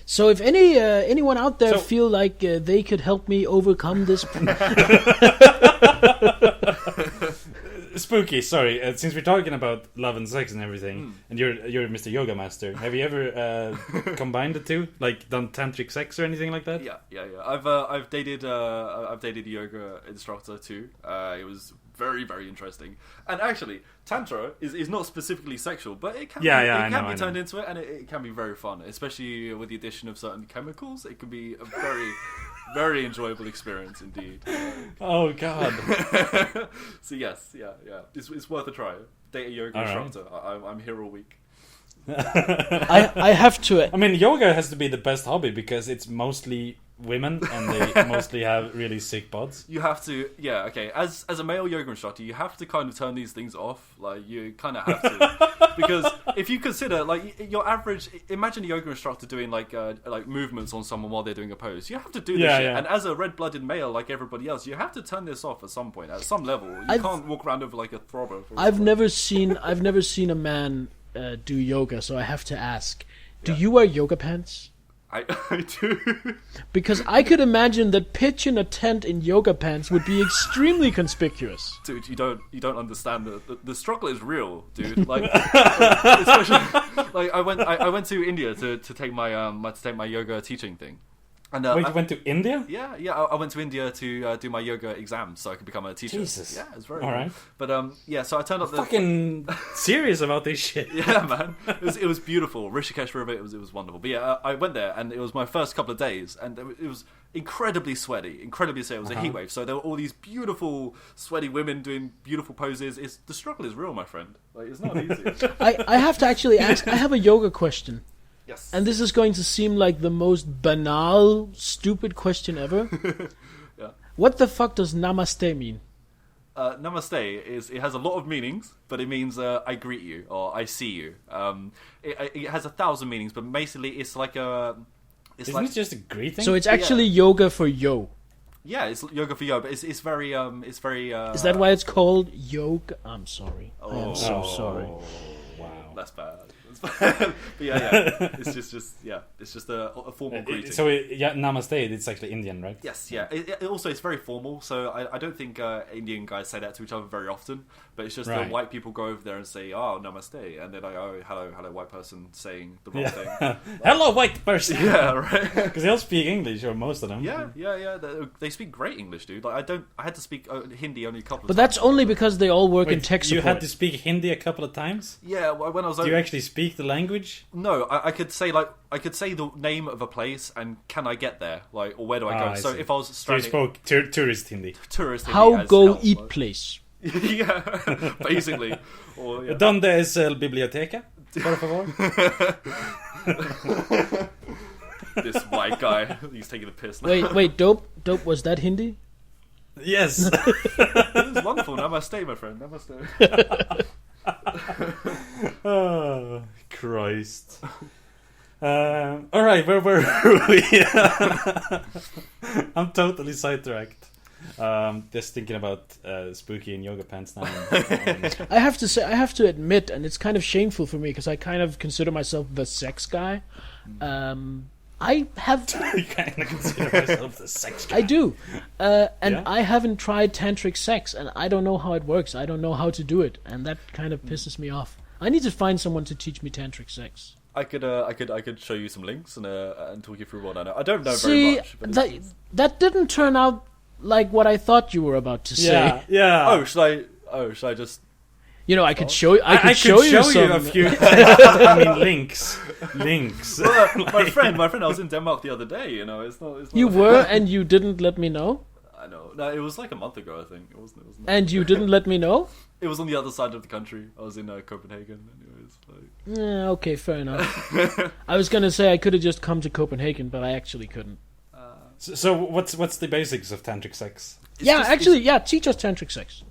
So if anyone out there feel like they could help me overcome this... Spooky, sorry. Since we're talking about love and sex and everything, and you're Mr. Yoga Master, have you ever combined the two, like done tantric sex or anything like that? Yeah. I've dated a yoga instructor too. It was very, very interesting. And actually, Tantra is not specifically sexual, but it can be turned into it, and it can be very fun, especially with the addition of certain chemicals. It can be a very, very enjoyable experience indeed. Oh, God. So yes, yeah. It's worth a try. Date a yoga instructor. Right. I'm here all week. I have to... I mean, yoga has to be the best hobby because it's mostly women and they mostly have really sick bods. You have to, as a male yoga instructor, you have to kind of turn these things off. Like, you kind of have to. Because if you consider, like, your average... Imagine a yoga instructor doing, like movements on someone while they're doing a pose. You have to do this shit. Yeah. And as a red-blooded male, like everybody else, you have to turn this off at some point, at some level. You can't walk around over like a throbber. I've never seen a man do yoga, so I have to ask. Do you wear yoga pants? I do. Because I could imagine that pitching a tent in yoga pants would be extremely conspicuous. Dude, you don't understand. The struggle is real, dude. Like, especially, like I went to India to take my yoga teaching thing. And, Wait, you went to India? Yeah. I went to India to do my yoga exams so I could become a teacher. Jesus. Yeah, it's very all right. But so I turned up. Fucking serious about this shit. Yeah, man. It was beautiful. Rishikesh River. It was wonderful. But yeah, I went there and it was my first couple of days, and it was incredibly sweaty. It was a heat wave. So there were all these beautiful, sweaty women doing beautiful poses. The struggle is real, my friend. Like, it's not easy. I have to actually ask. I have a yoga question. Yes. And this is going to seem like the most banal, stupid question ever. Yeah. What the fuck does namaste mean? Namaste it has a lot of meanings, but it means I greet you or I see you. It has 1,000 meanings, but basically it's like a. Isn't it just a greeting? So it's actually yoga for yo. Yeah, it's yoga for yo, but it's very Is that why it's called yoga? I'm sorry. I am so sorry. Wow, that's bad. But yeah, it's just a formal greeting. Namaste. It's actually Indian, right? Yes, yeah. It also it's very formal, so I don't think Indian guys say that to each other very often. But it's just that white people go over there and say, "Oh, namaste," and then hello, white person saying the wrong thing. Hello, white person. Yeah, right. Because they'll speak English, or most of them. Yeah. They speak great English, dude. Like I had to speak Hindi only a couple of times. But that's only because they all work in tech support. You had to speak Hindi a couple of times? Yeah, when I was. Do you actually speak the language? No, I could say the name of a place and can I get there, like, or where do I go? So if I was stranded, so you spoke tourist Hindi. Tourist Hindi. How go eat place? Yeah, basically. Or, yeah. ¿Dónde es el biblioteca? Por favor. This white guy, he's taking a piss now. Wait, dope, was that Hindi? Yes. It was wonderful. Namaste, my friend. Namaste. Oh, Christ. Alright, where were we? I'm totally sidetracked. Just thinking about spooky and yoga pants now. I have to admit, and it's kind of shameful for me because I kind of consider myself the sex guy. I have. I kind of consider myself the sex guy. I do, I haven't tried tantric sex, and I don't know how it works. I don't know how to do it, and that kind of pisses me off. I need to find someone to teach me tantric sex. I could show you some links and talk you through what I know. I don't know very much. But that didn't turn out like what I thought you were about to say. Yeah. Oh, should I just? You know, I could show you. I could show you a few. I mean, links. Well, my friend, I was in Denmark the other day. You know, it's not. You were, and you didn't let me know. I know. No, it was like a month ago, I think. It wasn't. And you didn't let me know. It was on the other side of the country. I was in Copenhagen. Anyways, yeah, okay, fair enough. I was gonna say I could have just come to Copenhagen, but I actually couldn't. So what's the basics of tantric sex? Teach us tantric sex.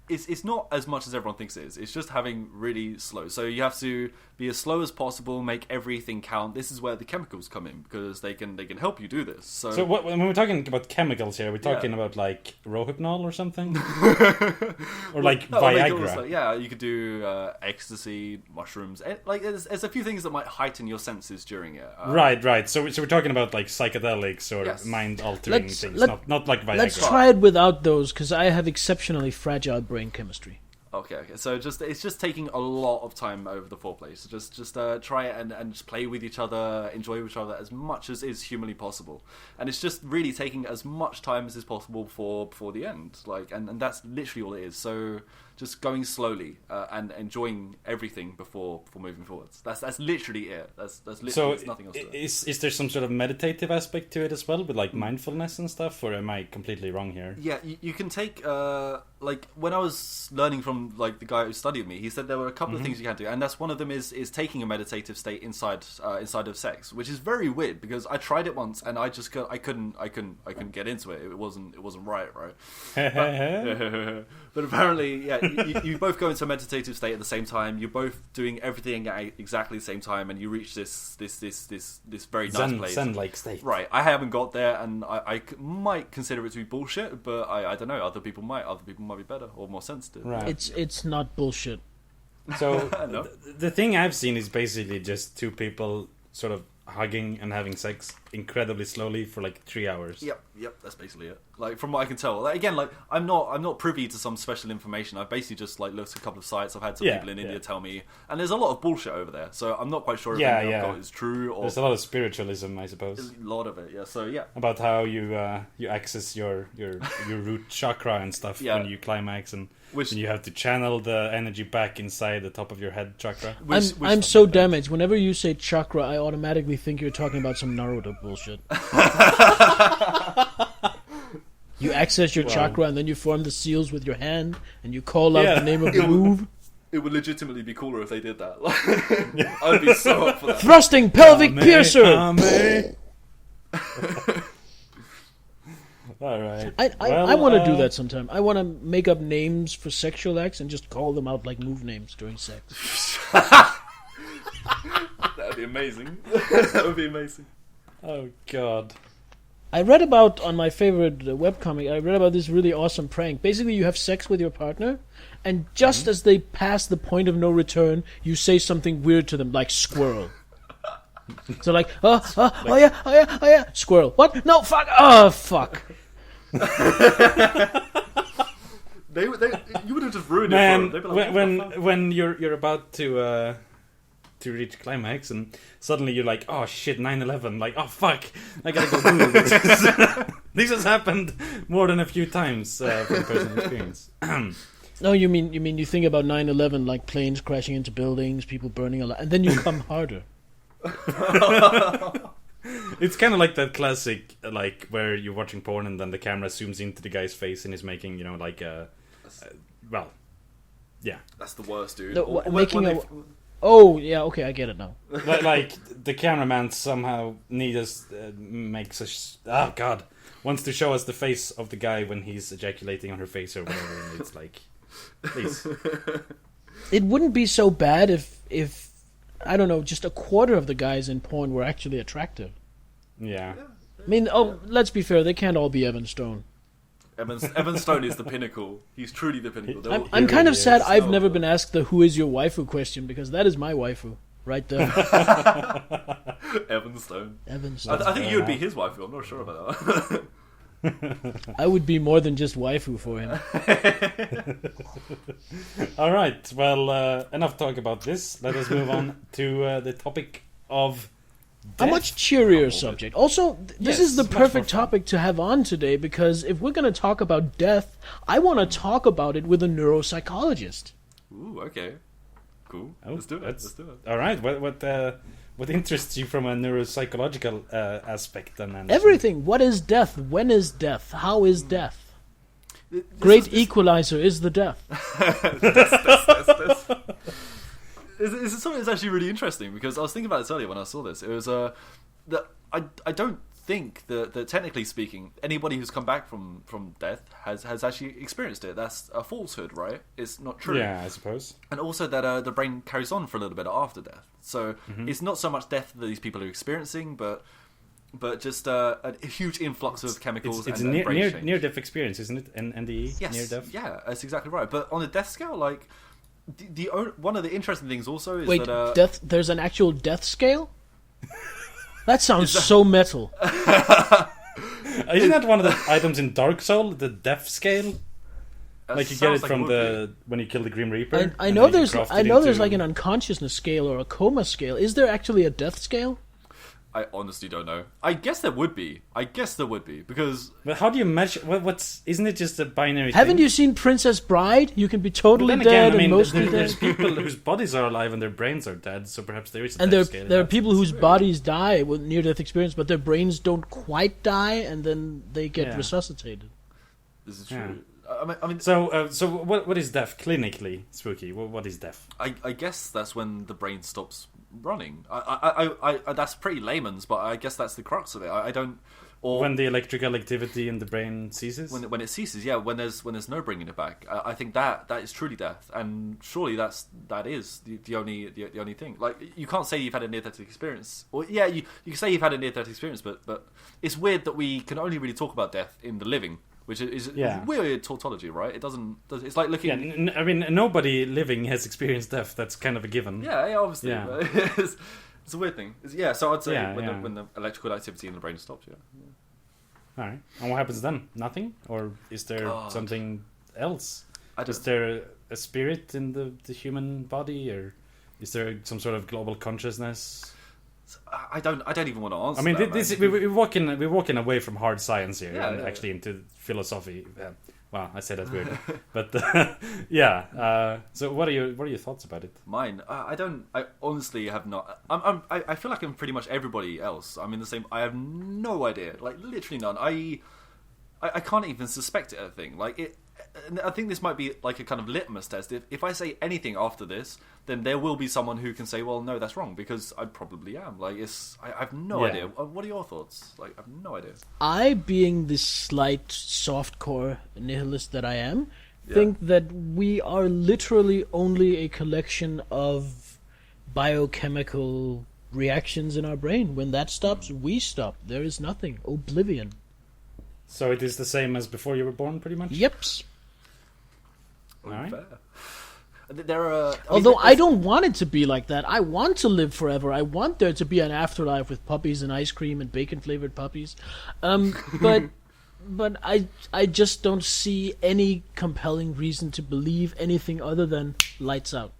It's not as much as everyone thinks it is. It's just having really slow. So you have to be as slow as possible, make everything count. This is where the chemicals come in because they can help you do this. So when we're talking about chemicals here, we're talking about like Rohypnol or something, or like Viagra. You could do ecstasy, mushrooms. There's a few things that might heighten your senses during it. Right. So we're talking about like psychedelics or mind-altering things, not like Viagra. Let's try it without those because I have exceptionally fragile brain chemistry. Okay. So it's just taking a lot of time over the foreplay. So just try it and just play with each other, enjoy with each other as much as is humanly possible. And it's just really taking as much time as is possible before the end. And that's literally all it is. So just going slowly and enjoying everything before moving forwards. That's literally it. That's literally there's nothing else to it. Is there some sort of meditative aspect to it as well, with like mindfulness and stuff, or am I completely wrong here? Yeah, you can take when I was learning from like the guy who studied me, he said there were a couple of things you can do, and that's one of them is taking a meditative state inside of sex, which is very weird because I tried it once and I couldn't get into it. It wasn't right. But apparently, yeah, you both go into a meditative state at the same time. You're both doing everything at exactly the same time, and you reach this very nice place. Zen-like state. Right. I haven't got there, and I might consider it to be bullshit, but I don't know. Other people might be better or more sensitive. Right. It's not bullshit. So the thing I've seen is basically just two people sort of hugging and having sex incredibly slowly for like 3 hours. Yep, that's basically it. Like from what I can tell, again, like I'm not privy to some special information. I've basically just like looked at a couple of sites. I've had some people in India tell me, and there's a lot of bullshit over there. So I'm not quite sure if anything I've got is true. Or there's a lot of spiritualism, I suppose. A lot of it, yeah. So yeah, about how you access your root chakra and stuff when you climax, and you have to channel the energy back inside the top of your head chakra. I'm so damaged. Whenever you say chakra, I automatically think you're talking about some Naruto bullshit. You access your chakra and then you form the seals with your hand and you call out the name of the move. It would legitimately be cooler if they did that. I'd be so up for that. Thrusting pelvic piercer. All right. I want to do that sometime. I want to make up names for sexual acts and just call them out like move names during sex. That'd be amazing. That would be amazing. Oh God. I read about, on my favorite webcomic, I read about this really awesome prank. Basically, you have sex with your partner, and just as they pass the point of no return, you say something weird to them, like squirrel. So like, oh yeah, squirrel. What? No, fuck. Oh, fuck. You would have just ruined Man, it for them. Like, when you're about to reach climax, and suddenly you're like, oh shit, 9/11, like, oh fuck, I gotta go do this. This has happened more than a few times from personal experience. No, you mean you think about 9/11 like planes crashing into buildings, people burning a lot, and then you come harder. It's kind of like that classic, like where you're watching porn and then the camera zooms into the guy's face and he's making, like a, well, yeah. That's the worst, dude. No, oh yeah, okay, I get it now. Like the cameraman somehow wants to show us the face of the guy when he's ejaculating on her face or whatever, and it's like, please. It wouldn't be so bad if I don't know, just a quarter of the guys in porn were actually attractive. Yeah. I mean, let's be fair, they can't all be Evan Stone. Evan Stone is the pinnacle. He's truly the pinnacle. I'm kind of sad I've never been asked the who is your waifu question, because that is my waifu right there. Evan Stone. I think you would be his waifu. I'm not sure about that. I would be more than just waifu for him. All right. Well, enough talk about this. Let us move on to the topic of death. A much cheerier subject. Also, this is the perfect topic to have on today, because if we're going to talk about death, I want to talk about it with a neuropsychologist. Ooh, okay. Cool. Oh, Let's do it. All right. What interests you from a neuropsychological aspect? And everything. What is death? When is death? How is death? Great equalizer is the death. This is something that's actually really interesting, because I was thinking about this earlier when I saw this. It was that I don't think that technically speaking, anybody who's come back from death has actually experienced it. That's a falsehood, right? It's not true. Yeah, I suppose. And also that the brain carries on for a little bit after death. So it's not so much death that these people are experiencing, but just a huge influx of chemicals. It's and near death experience, isn't it? NDE. Yes. Near death. Yeah, that's exactly right. But on a death scale, like one of the interesting things also is that death. There's an actual death scale. That sounds so metal. Isn't that one of the items in Dark Soul, the death scale? Like you get it from when you kill the Grim Reaper. I know there's like an unconsciousness scale or a coma scale. Is there actually a death scale? I honestly don't know. I guess there would be. Because... But how do you measure... Isn't it just a binary Haven't thing? you seen Princess Bride? You can be totally dead and mostly dead. There's people whose bodies are alive and their brains are dead, so perhaps there is a death scale. And there are people whose weird. bodies die with near-death experience, but their brains don't quite die, and then they get resuscitated. This is true. Yeah. I mean, so what is death clinically, Spooky? What is death? I guess that's when the brain stops running. I that's pretty layman's, but I guess that's the crux of it. I don't. Or when the electrical activity in the brain ceases. When it ceases, yeah. When there's no bringing it back. I think that is truly death, and surely that is the only thing. Like, you can't say you've had a near-death experience, or yeah, you can say you've had a near-death experience, but it's weird that we can only really talk about death in the living. Which is weird tautology, right? It doesn't. It's like looking. Yeah, I mean, nobody living has experienced death. That's kind of a given. Yeah, obviously. Yeah. It's a weird thing. So I'd say when the electrical activity in the brain stops. Yeah. All right. And what happens then? Nothing, or is there something else? Is there a spirit in the human body, or is there some sort of global consciousness? I don't even want to answer. I mean, that, we're walking away from hard science here, actually into philosophy. Well, I say that weird, but so, what are your thoughts about it? Mine, I honestly have not. I feel like I'm pretty much everybody else. I'm in the same. I have no idea, like literally none. I can't even suspect it a thing. Like I think this might be like a kind of litmus test. If I say anything after this, then there will be someone who can say, well, no, that's wrong, because I probably am. Like, I have no idea. What are your thoughts? Like, I have no idea. I, being the slight softcore nihilist that I am, think that we are literally only a collection of biochemical reactions in our brain. When that stops, we stop. There is nothing. Oblivion. So it is the same as before you were born, pretty much? Yeps. All right. There are, Although I don't want it to be like that. I want to live forever. I want there to be an afterlife with puppies and ice cream and bacon-flavored puppies. But I just don't see any compelling reason to believe anything other than lights out.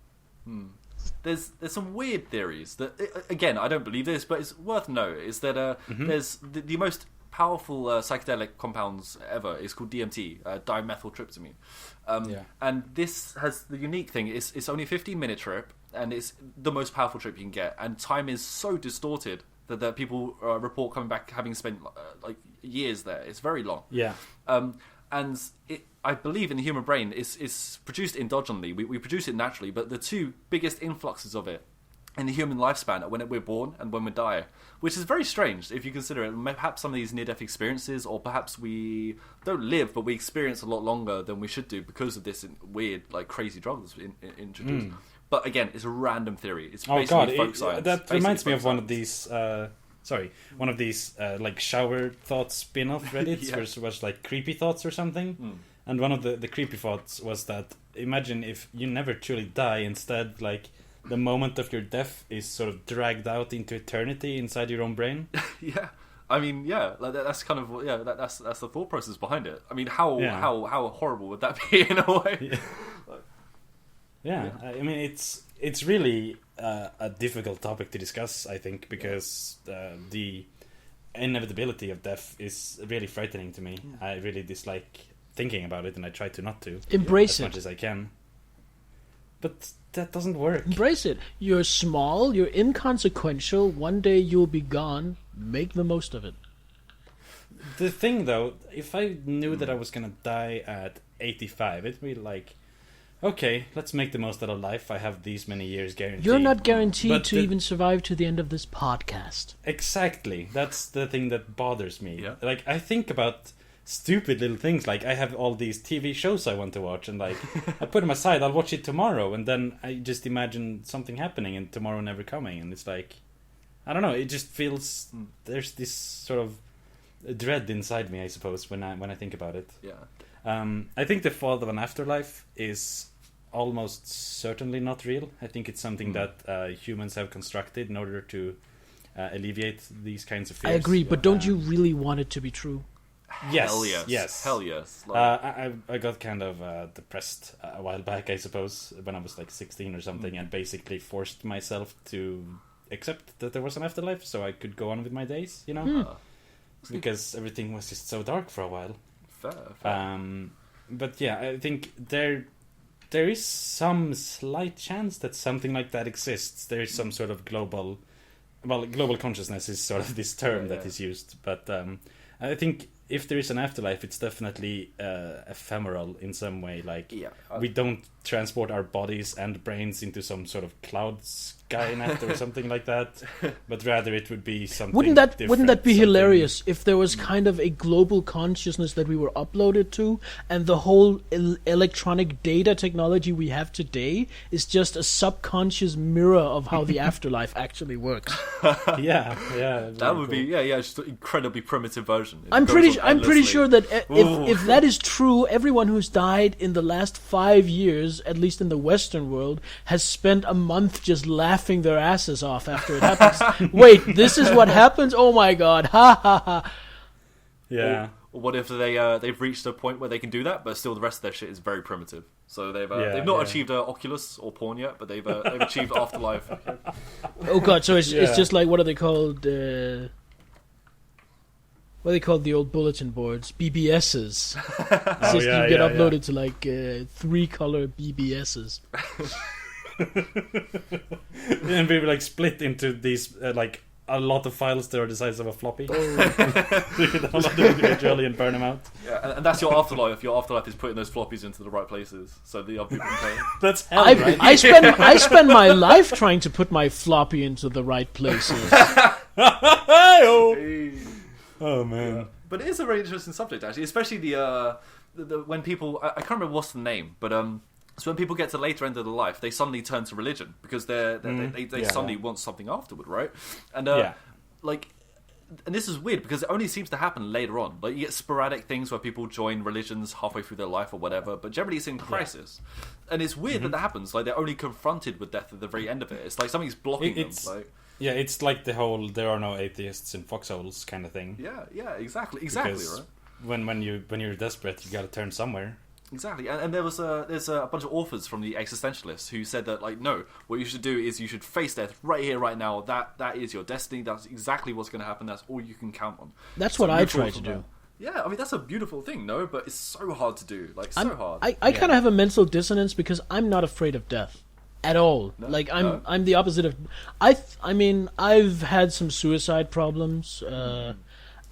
There's some weird theories that, again, I don't believe this, but it's worth noting, is that there's the most powerful psychedelic compounds ever is called DMT, dimethyltryptamine. And this has the unique thing, it's only a 15-minute trip, and it's the most powerful trip you can get, and time is so distorted that people report coming back having spent like years there. It's very long. And I believe in the human brain it's produced endogenously. We produce it naturally, but the two biggest influxes of it in the human lifespan are when we're born and when we die, which is very strange if you consider it. Perhaps some of these near-death experiences, or perhaps we don't live, but we experience a lot longer than we should do because of this weird, like, crazy drug that's been introduced. But again, it's a random theory. It's basically folk science. That reminds me of one of these... one of these like shower thoughts spin-off Reddits, where it was like creepy thoughts or something. And one of the creepy thoughts was that, imagine if you never truly die, instead, like, the moment of your death is sort of dragged out into eternity inside your own brain. I mean, like, that's kind of that's the thought process behind it. I mean, how horrible would that be in a way? I mean, it's really a difficult topic to discuss, I think, because the inevitability of death is really frightening to me. I really dislike thinking about it, and I try to not to embrace as much as I can. But that doesn't work. Embrace it. You're small, you're inconsequential, one day you'll be gone. Make the most of it. The thing, though, if I knew that I was gonna die at 85, it'd be like, okay, let's make the most out of life. I have these many years guaranteed. You're not guaranteed to even survive to the end of this podcast. Exactly. That's the thing that bothers me. Yeah. Like, I think about stupid little things, like I have all these TV shows I want to watch, and like I put them aside, I'll watch it tomorrow, and then I just imagine something happening and tomorrow never coming, and it's like, I don't know, it just feels there's this sort of dread inside me, I suppose, when I think about it. I think the thought of an afterlife is almost certainly not real. I think it's something that humans have constructed in order to alleviate these kinds of fears. I agree, but don't you really want it to be true? Yes. Hell yes. Like, I got kind of depressed a while back, I suppose, when I was like 16 or something, and basically forced myself to accept that there was an afterlife so I could go on with my days, you know? Because everything was just so dark for a while. Fair. But yeah, I think there is some slight chance that something like that exists. There is some sort of global consciousness is sort of this term that is used, but I think if there is an afterlife, it's definitely ephemeral in some way. Like, we don't transport our bodies and brains into some sort of cloud Skynet or something like that, but rather it would be something Wouldn't that be something... hilarious if there was kind of a global consciousness that we were uploaded to, and the whole electronic data technology we have today is just a subconscious mirror of how the afterlife actually works? That would be just an incredibly primitive version. I'm pretty sure that if that is true, everyone who's died in the last 5 years, at least in the Western world, has spent a month just laughing their asses off after it happens. Wait, this is what happens? Oh my god! Ha ha ha! Yeah. Or what if they've reached a point where they can do that, but still the rest of their shit is very primitive. So they've not achieved Oculus or porn yet, but they've achieved afterlife. Oh god! So it's just like, what are they called? What are they called? The old bulletin boards, BBSs. You get uploaded to like 3-color BBSs. And we were like split into these like a lot of files that are the size of a floppy. Download them individually and burn them out. Yeah, and that's your afterlife. Your afterlife is putting those floppies into the right places, so the other people can play. That's hell, right? I spend my life trying to put my floppy into the right places. Oh man! Yeah. But it is a very interesting subject, actually, especially the when people I can't remember what's the name, but so when people get to the later end of their life, they suddenly turn to religion because they suddenly want something afterward, right? And like, and this is weird because it only seems to happen later on. Like, you get sporadic things where people join religions halfway through their life or whatever, but generally it's in crisis. And it's weird that happens. Like, they're only confronted with death at the very end of it. It's like something's blocking them. Like, yeah, it's like the whole "there are no atheists in foxholes" kind of thing. Yeah, exactly, because right. When you're desperate, you got to turn somewhere. Exactly, and there's a bunch of authors from the existentialists who said that, like, no, what you should do is you should face death right here, right now. That is your destiny. That's exactly what's going to happen. That's all you can count on. That's what I try to do. Yeah, I mean, that's a beautiful thing, no? But it's so hard to do. Like, so hard. I kind of have a mental dissonance because I'm not afraid of death. At all. No, like, I'm the opposite of... I mean, I've had some suicide problems,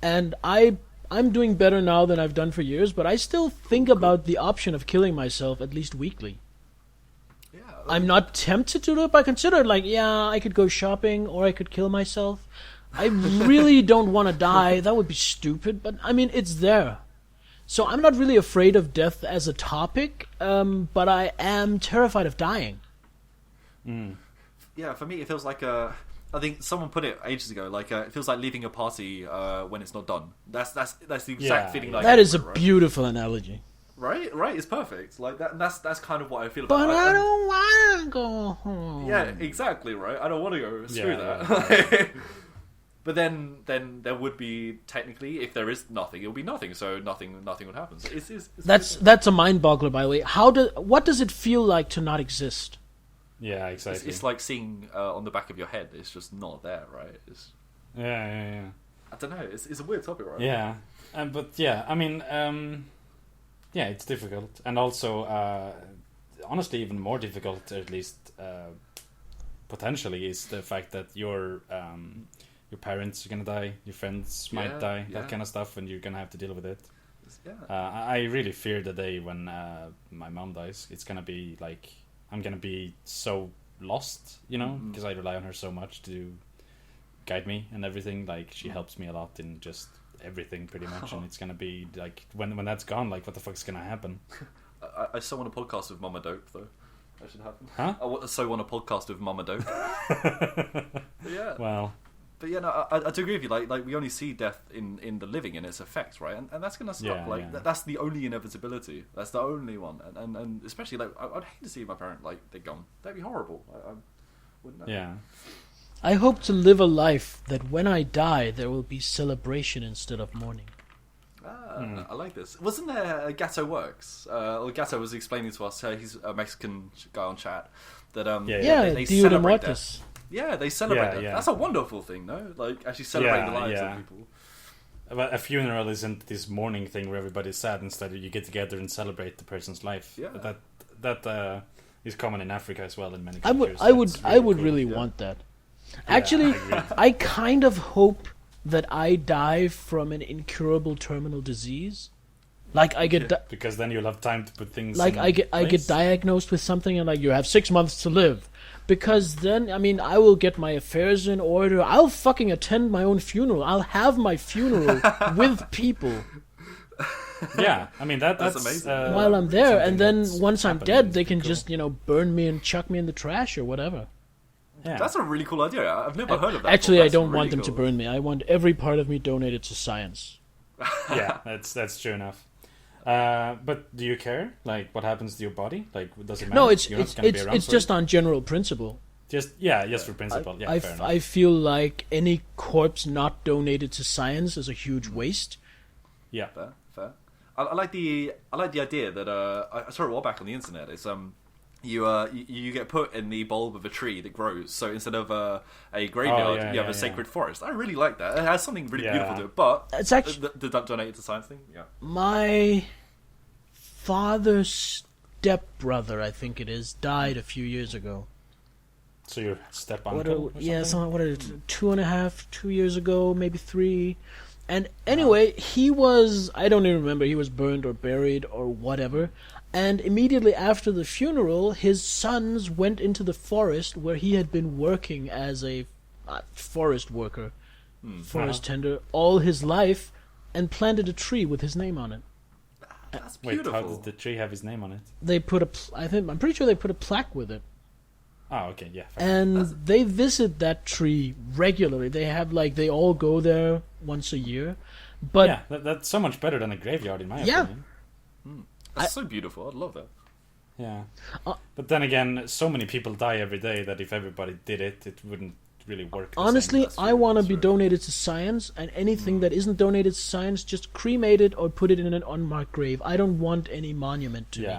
and I'm doing better now than I've done for years, but I still think about the option of killing myself at least weekly. Yeah, I'm not tempted to do it, but I consider it like, yeah, I could go shopping, or I could kill myself. I really don't want to die. That would be stupid, but, I mean, it's there. So I'm not really afraid of death as a topic, but I am terrified of dying. Yeah, for me it feels like I think someone put it ages ago. Like it feels like leaving a party when it's not done. That's the exact feeling. Like that is a beautiful analogy. Right, it's perfect. Like that. That's kind of what I feel about. But I don't want to go home. Yeah, exactly. Right. I don't want to go. Screw that. But then there would be, technically, if there is nothing, it will be nothing. So nothing would happen. So it's that's a mind boggler, by the way. What does it feel like to not exist? Yeah, exactly. It's like seeing on the back of your head. It's just not there, right? Yeah. I don't know. It's a weird topic, right? Yeah, but yeah, I mean, yeah, it's difficult, and also, honestly, even more difficult, at least potentially, is the fact that your parents are gonna die, your friends might die, that kind of stuff, and you're gonna have to deal with it. Yeah. I really fear the day when my mom dies. It's gonna be like, I'm gonna be so lost, you know, because I rely on her so much to guide me and everything. Like, she helps me a lot in just everything, pretty much. And it's gonna be like, when that's gone, like, what the fuck's gonna happen? I so want a podcast with Mama Dope, though. That should happen. Huh? I so want a podcast with Mama Dope. Yeah. Well. But yeah, no, I do agree with you. Like we only see death in the living and its effects, right? And that's gonna stop. That's the only inevitability. That's the only one. And especially, like, I'd hate to see my parent, like, they're gone. That'd be horrible. I wouldn't know. Yeah. I hope to live a life that when I die, there will be celebration instead of mourning. I like this. Wasn't there Gatto Works? Gatto was explaining to us, he's a Mexican guy on chat, that they Dia de Muertos. Yeah, they celebrate that. Yeah. That's a wonderful thing, no? Like, actually celebrate the lives of people. But a funeral isn't this mourning thing where everybody's sad. Instead, you get together and celebrate the person's life. Yeah. That is common in Africa as well, in many cultures. I would really want that. Actually, I kind of hope that I die from an incurable terminal disease. Like, I get because then you'll have time to put things. Like, I get diagnosed with something, and like, you have 6 months to live. Because then, I mean, I will get my affairs in order. I'll fucking attend my own funeral. I'll have my funeral with people. Yeah, I mean that's amazing. While I'm there, and then once I'm dead, they can just, burn me and chuck me in the trash or whatever. Yeah. That's a really cool idea. I've never heard of that. Actually, I don't want them to burn me. I want every part of me donated to science. Yeah, that's true enough. But do you care? Like, what happens to your body? Like, does it matter? No, it's just on general principle. Just for principle. I feel like any corpse not donated to science is a huge waste. Yeah, fair. I like the idea that I saw it a while back on the internet. It's you get put in the bulb of a tree that grows. So instead of a graveyard, you have a sacred forest. I really like that. It has something really beautiful to it. But it's actually the donated to science thing. Yeah. My father's stepbrother, I think it is, died a few years ago. So your step uncle? What are 2 years ago, maybe 3. And anyway, he was, I don't even remember, he was burned or buried or whatever. And immediately after the funeral, his sons went into the forest where he had been working as a forest worker, forest tender, all his life, and planted a tree with his name on it. That's beautiful. Wait, how does the tree have his name on it? They put I'm pretty sure they put a plaque with it. Oh, okay, yeah. And they visit that tree regularly. They have they all go there once a year. But yeah, that's so much better than a graveyard in my opinion. That's so beautiful. I'd love that. Yeah. But then again, so many people die every day that if everybody did it, it wouldn't really work. Honestly, I want to be donated to science, and anything that isn't donated to science, just cremate it or put it in an unmarked grave. I don't want any monument to me.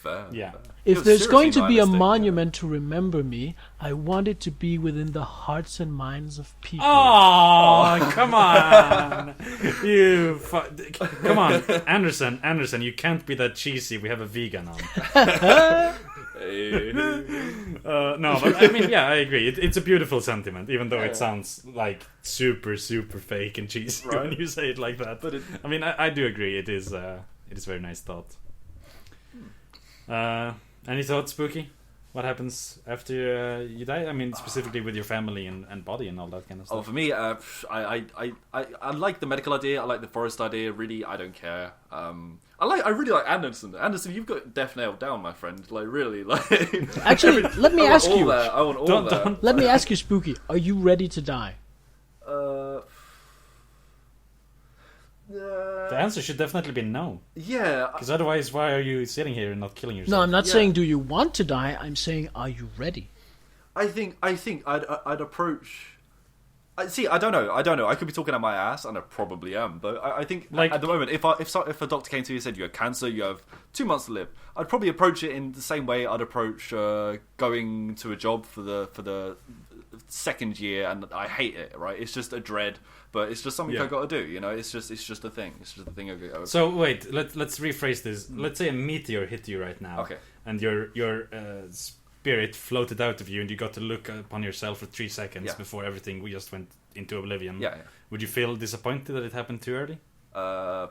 Fair. Yeah. If there's going to be a monument to remember me, I want it to be within the hearts and minds of people. Oh, come on. Come on, Anderson, you can't be that cheesy. We have a vegan on. No, but I mean, yeah, I agree. It's a beautiful sentiment, even though it sounds like super, super fake and cheesy when you say it like that. But I mean, I do agree. It is a very nice thought. Any thoughts, Spooky? What happens after you die? I mean, specifically with your family and body and all that kind of stuff. Oh, for me, I like the medical idea. I like the forest idea. Really, I don't care. I really like Anderson. Anderson, you've got death nailed down, my friend. Really. Actually, let me ask you. I want all that. Let me ask you, Spooky. Are you ready to die? The answer should definitely be no. Yeah. Because otherwise, why are you sitting here and not killing yourself? No, I'm not saying do you want to die. I'm saying, are you ready? I think I'd approach. I don't know. I could be talking out my ass, and I probably am. But I think at the moment, if a doctor came to you and said you have cancer, you have 2 months to live, I'd probably approach it in the same way I'd approach going to a job for the second year, and I hate it. Right? It's just a dread, but it's just something I got to do. You know, it's just a thing. It's just a thing. So wait, let's rephrase this. Let's say a meteor hit you right now, and your spirit floated out of you, and you got to look upon yourself for 3 seconds before everything we just went into oblivion. Yeah. Would you feel disappointed that it happened too early? I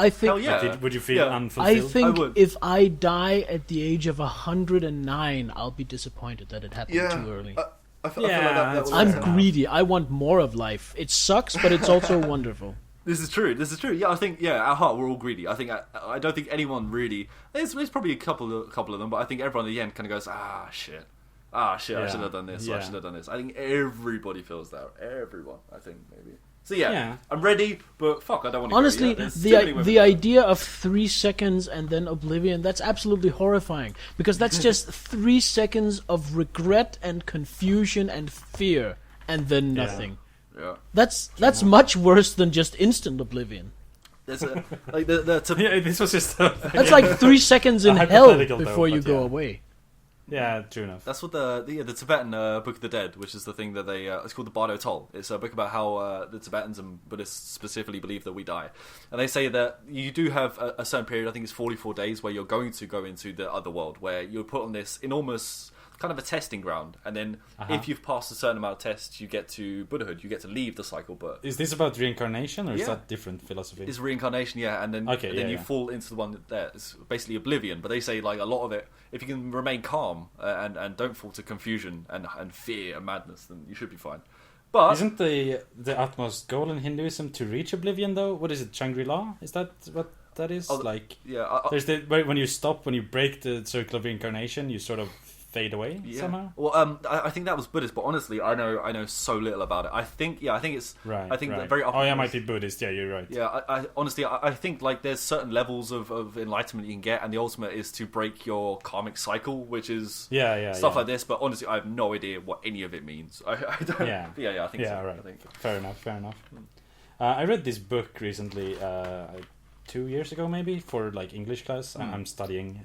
think. Hell yeah. Would you feel unfulfilled? I think if I die at the age of 109, I'll be disappointed that it happened too early. I feel like I'm greedy. I want more of life. It sucks, but it's also wonderful. This is true. Yeah, I think at heart we're all greedy. I think I don't think anyone really. There's probably a couple of them, but I think everyone at the end kind of goes, shit, I should have done this. I should have done this. I think everybody feels that. Everyone, I think maybe. So I'm ready, but fuck, I don't want to. Honestly, the idea of 3 seconds and then oblivion, that's absolutely horrifying. Because that's just 3 seconds of regret and confusion and fear, and then nothing. Yeah. That's much worse than just instant oblivion. There's this was just that's like 3 seconds in hell before you go away. Yeah, true enough. That's what the Tibetan Book of the Dead, which is the thing that they it's called the Bardo Toll. It's a book about how the Tibetans and Buddhists specifically believe that we die, and they say that you do have a certain period. I think it's 44 days where you're going to go into the other world, where you're put on this enormous kind of a testing ground, and then if you've passed a certain amount of tests, you get to Buddhahood. You get to leave the cycle. But is this about reincarnation, or is that different philosophy? It's reincarnation, and then you fall into the one that it's basically oblivion. But they say like a lot of it, if you can remain calm and don't fall to confusion and fear and madness, then you should be fine. But isn't the utmost goal in Hinduism to reach oblivion though? What is it, Shangri-La? Is that what that is? There's when you break the circle of reincarnation, you sort of fade away somehow. Well, I think that was Buddhist, but honestly, I know so little about it. I think it's right. I think right. that very often. Oh, yeah, it might be Buddhist. Yeah, you're right. Yeah, I honestly, I think like there's certain levels of enlightenment you can get, and the ultimate is to break your karmic cycle, which is stuff like this. But honestly, I have no idea what any of it means. I don't. I think so. Right. I think. Fair enough. I read this book recently, 2 years ago maybe, for like English class. I'm studying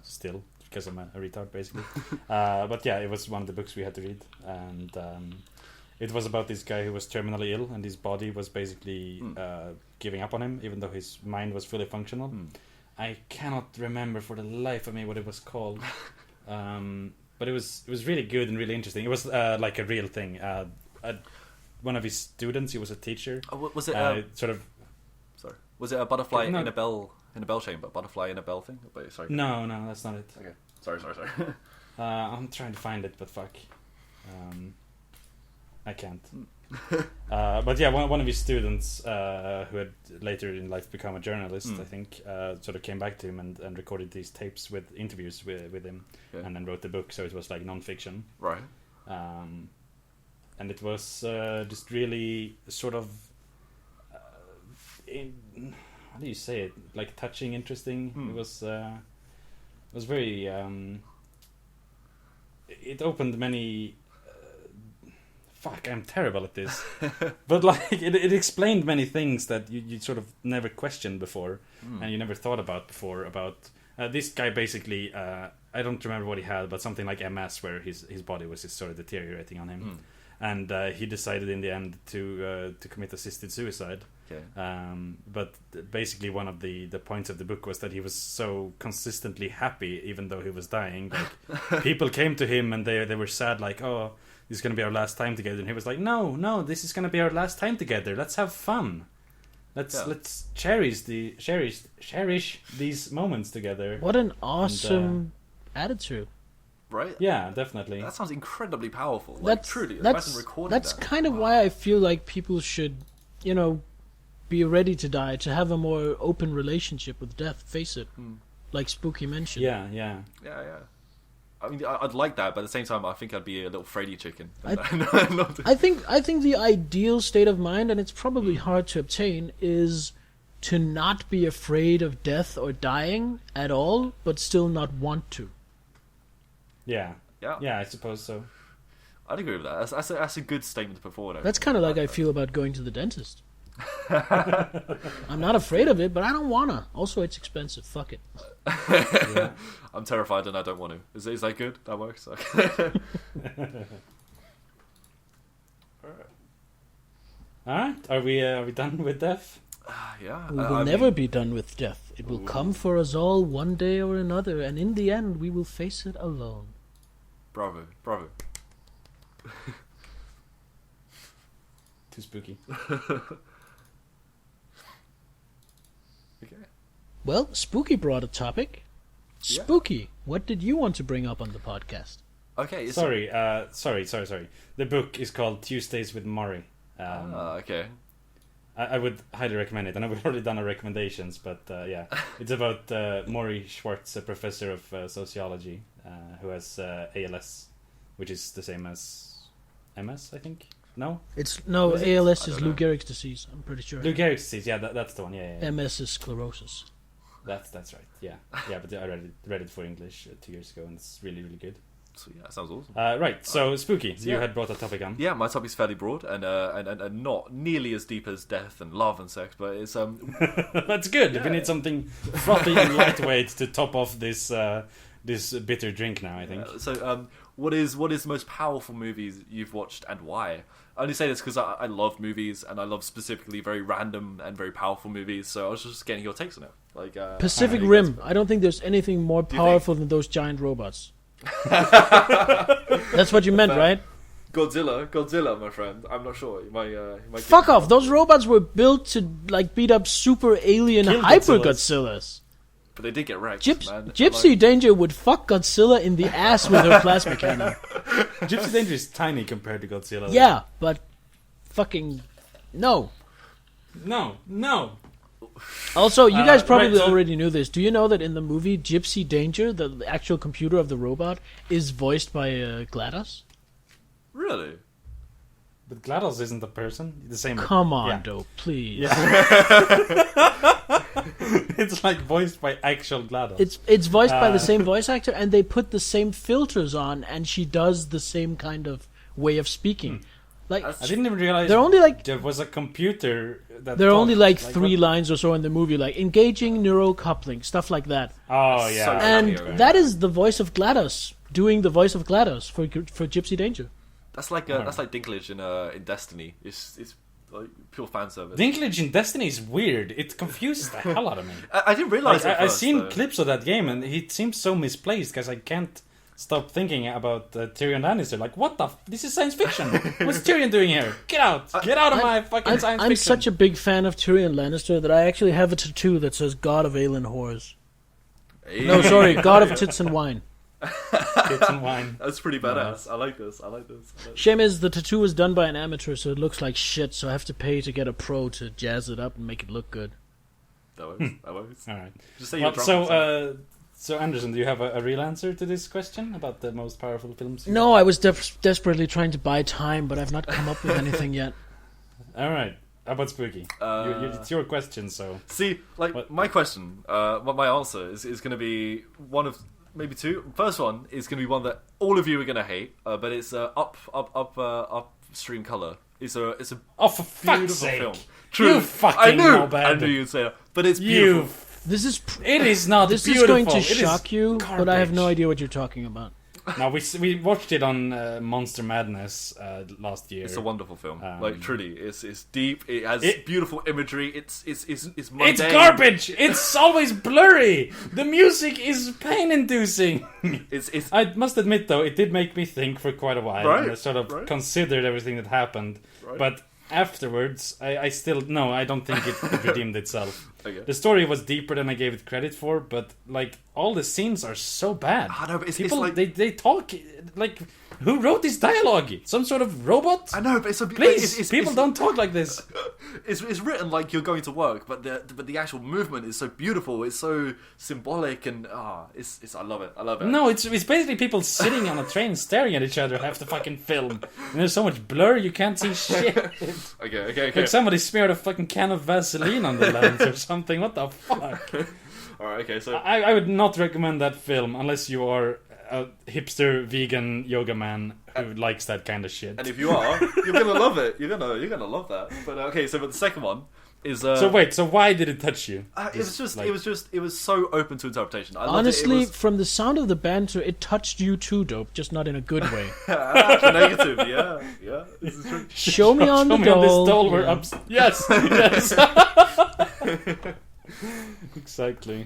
still, because I'm a retard, basically. But yeah, it was one of the books we had to read. And it was about this guy who was terminally ill, and his body was basically giving up on him, even though his mind was fully functional. I cannot remember for the life of me what it was called. but it was really good and really interesting. It was like a real thing. One of his students, he was a teacher. Was it sort of? Sorry, was it a butterfly in a bell chamber? Butterfly in a bell thing? Wait, sorry. No, that's not it. Okay, sorry. I'm trying to find it, but fuck, I can't. But yeah, one of his students, who had later in life become a journalist, I think, sort of came back to him and recorded these tapes with interviews with him, and then wrote the book. So it was like non-fiction, right? And it was just really sort of, how do you say it? Like touching, interesting. It was very. It opened many. Fuck, I'm terrible at this. But like, it explained many things that you sort of never questioned before, and you never thought about before. About this guy, basically, I don't remember what he had, but something like MS, where his body was just sort of deteriorating on him. And he decided in the end to commit assisted suicide. Okay. But basically, one of the points of the book was that he was so consistently happy, even though he was dying. Like, people came to him and they were sad, like, oh, this is going to be our last time together. And he was like, no, this is going to be our last time together. Let's have fun. Let's cherish these moments together. What an awesome attitude. Right? Yeah, definitely. That sounds incredibly powerful. Like, That's truly. That's kind of why I feel like people should, be ready to die, to have a more open relationship with death. Face it, like Spooky mentioned. Yeah. I mean, I'd like that, but at the same time, I think I'd be a little fraidy chicken. I think the ideal state of mind, and it's probably hard to obtain, is to not be afraid of death or dying at all, but still not want to. Yeah, I suppose so. I'd agree with that. That's a good statement to put forward. That's kind of like I feel about going to the dentist. I'm not afraid of it, but I don't wanna. Also, it's expensive. Fuck it. Yeah. I'm terrified and I don't want to. Is that good? That works. Okay. All right. Are we done with death? Yeah. We will never be done with death. It will come for us all one day or another, and in the end, we will face it alone. Bravo. Too spooky. Okay. Well, Spooky brought a topic. Spooky, what did you want to bring up on the podcast? Okay. Sorry. The book is called Tuesdays with Maury. Okay. I would highly recommend it. I know we've already done our recommendations, but yeah. It's about Maury Schwartz, a professor of sociology, who has ALS, which is the same as MS, I think. No? ALS is Lou Gehrig's disease, I'm pretty sure. Lou Gehrig's disease, yeah, that's the one, yeah. MS is sclerosis. That's right, yeah. Yeah, but I read it for English 2 years ago, and it's really, really good. So yeah, that sounds awesome. Right, so Spooky, you had brought a topic on. Yeah, my topic's fairly broad and not nearly as deep as death and love and sex, but it's That's good. Yeah. We need something frothy and lightweight to top off this bitter drink now, I think. What is the most powerful movies you've watched and why? I only say this because I love movies and I love specifically very random and very powerful movies. So I was just getting your takes on it. Like Pacific Rim. I don't think there's anything more powerful than those giant robots. That's what you meant, right? Godzilla, my friend. I'm not sure. You might Fuck off! Those robots were built to beat up super alien hyper Godzillas. But they did get wrecked, man. Gypsy Danger would fuck Godzilla in the ass with her plasma cannon. Gypsy Danger is tiny compared to Godzilla. Yeah, but fucking no. Also, you guys probably already knew this. Do you know that in the movie Gypsy Danger, the actual computer of the robot is voiced by GLaDOS? Really? But GLaDOS isn't a person. The same. Come on, Dope, please. Yeah. It's like voiced by actual GLaDOS. It's voiced by the same voice actor, and they put the same filters on, and she does the same kind of way of speaking. Like I didn't even realize they're only like there was a computer that there are only like 3 lines or so in the movie, like engaging neural coupling, stuff like that. Oh yeah, and that is the voice of GLaDOS doing the voice of GLaDOS for Gypsy Danger. That's like Dinklage in Destiny. It's like pure fan service. Dinklage in Destiny is weird. It confuses the hell out of me. I didn't realize. I've seen clips of that game, and it seems so misplaced because I can't stop thinking about Tyrion Lannister. Like, what the? This is science fiction. What's Tyrion doing here? Get out! Get out of my fucking science fiction. I'm such a big fan of Tyrion Lannister that I actually have a tattoo that says "God of Ale and Whores." Hey. No, sorry, God of Tits and Wine. Tits and wine. That's pretty badass. I like this. Shame is the tattoo was done by an amateur, so it looks like shit. So I have to pay to get a pro to jazz it up and make it look good. That works. All right. Just say So Anderson, do you have a real answer to this question about the most powerful films? No, I was desperately trying to buy time, but I've not come up with anything yet. All right. How about Spooky? It's your question, so... See, my question, my answer is going to be one of maybe two. First one is going to be one that all of you are going to hate, but it's Upstream Color. It's a oh, for fuck's sake. Film. True. You fucking I knew you'd say that, but it's beautiful. It is not this beautiful. This is going to shock you, but I have no idea what you're talking about. No, we watched it on Monster Madness last year. It's a wonderful film. Truly, it's deep. It has beautiful imagery. It's mundane. It's garbage. It's always blurry. The music is pain-inducing. I must admit, though, it did make me think for quite a while. Right. And I sort of considered everything that happened, but afterwards, I still I don't think it redeemed itself. Okay. The story was deeper than I gave it credit for, but all the scenes are so bad. I know, but people it's like... they talk like, who wrote this dialogue? Some sort of robot? I know, but please, people don't talk like this. It's written like you're going to work, but the actual movement is so beautiful. It's so symbolic, and I love it. No, it's basically people sitting on a train staring at each other half the fucking film, and there's so much blur you can't see shit. Okay. Like somebody smeared a fucking can of Vaseline on the lens or something. What the fuck? Alright, okay, so... I would not recommend that film unless you are a hipster vegan yoga man who likes that kind of shit. And if you are, you're gonna love it. You're gonna love that. But but the second one is... So why did it touch you? It was so open to interpretation. Honestly, from the sound of the banter, it touched you too, Dope, just not in a good way. Negative, yeah. This is true. Show me on the doll. Yes. Exactly.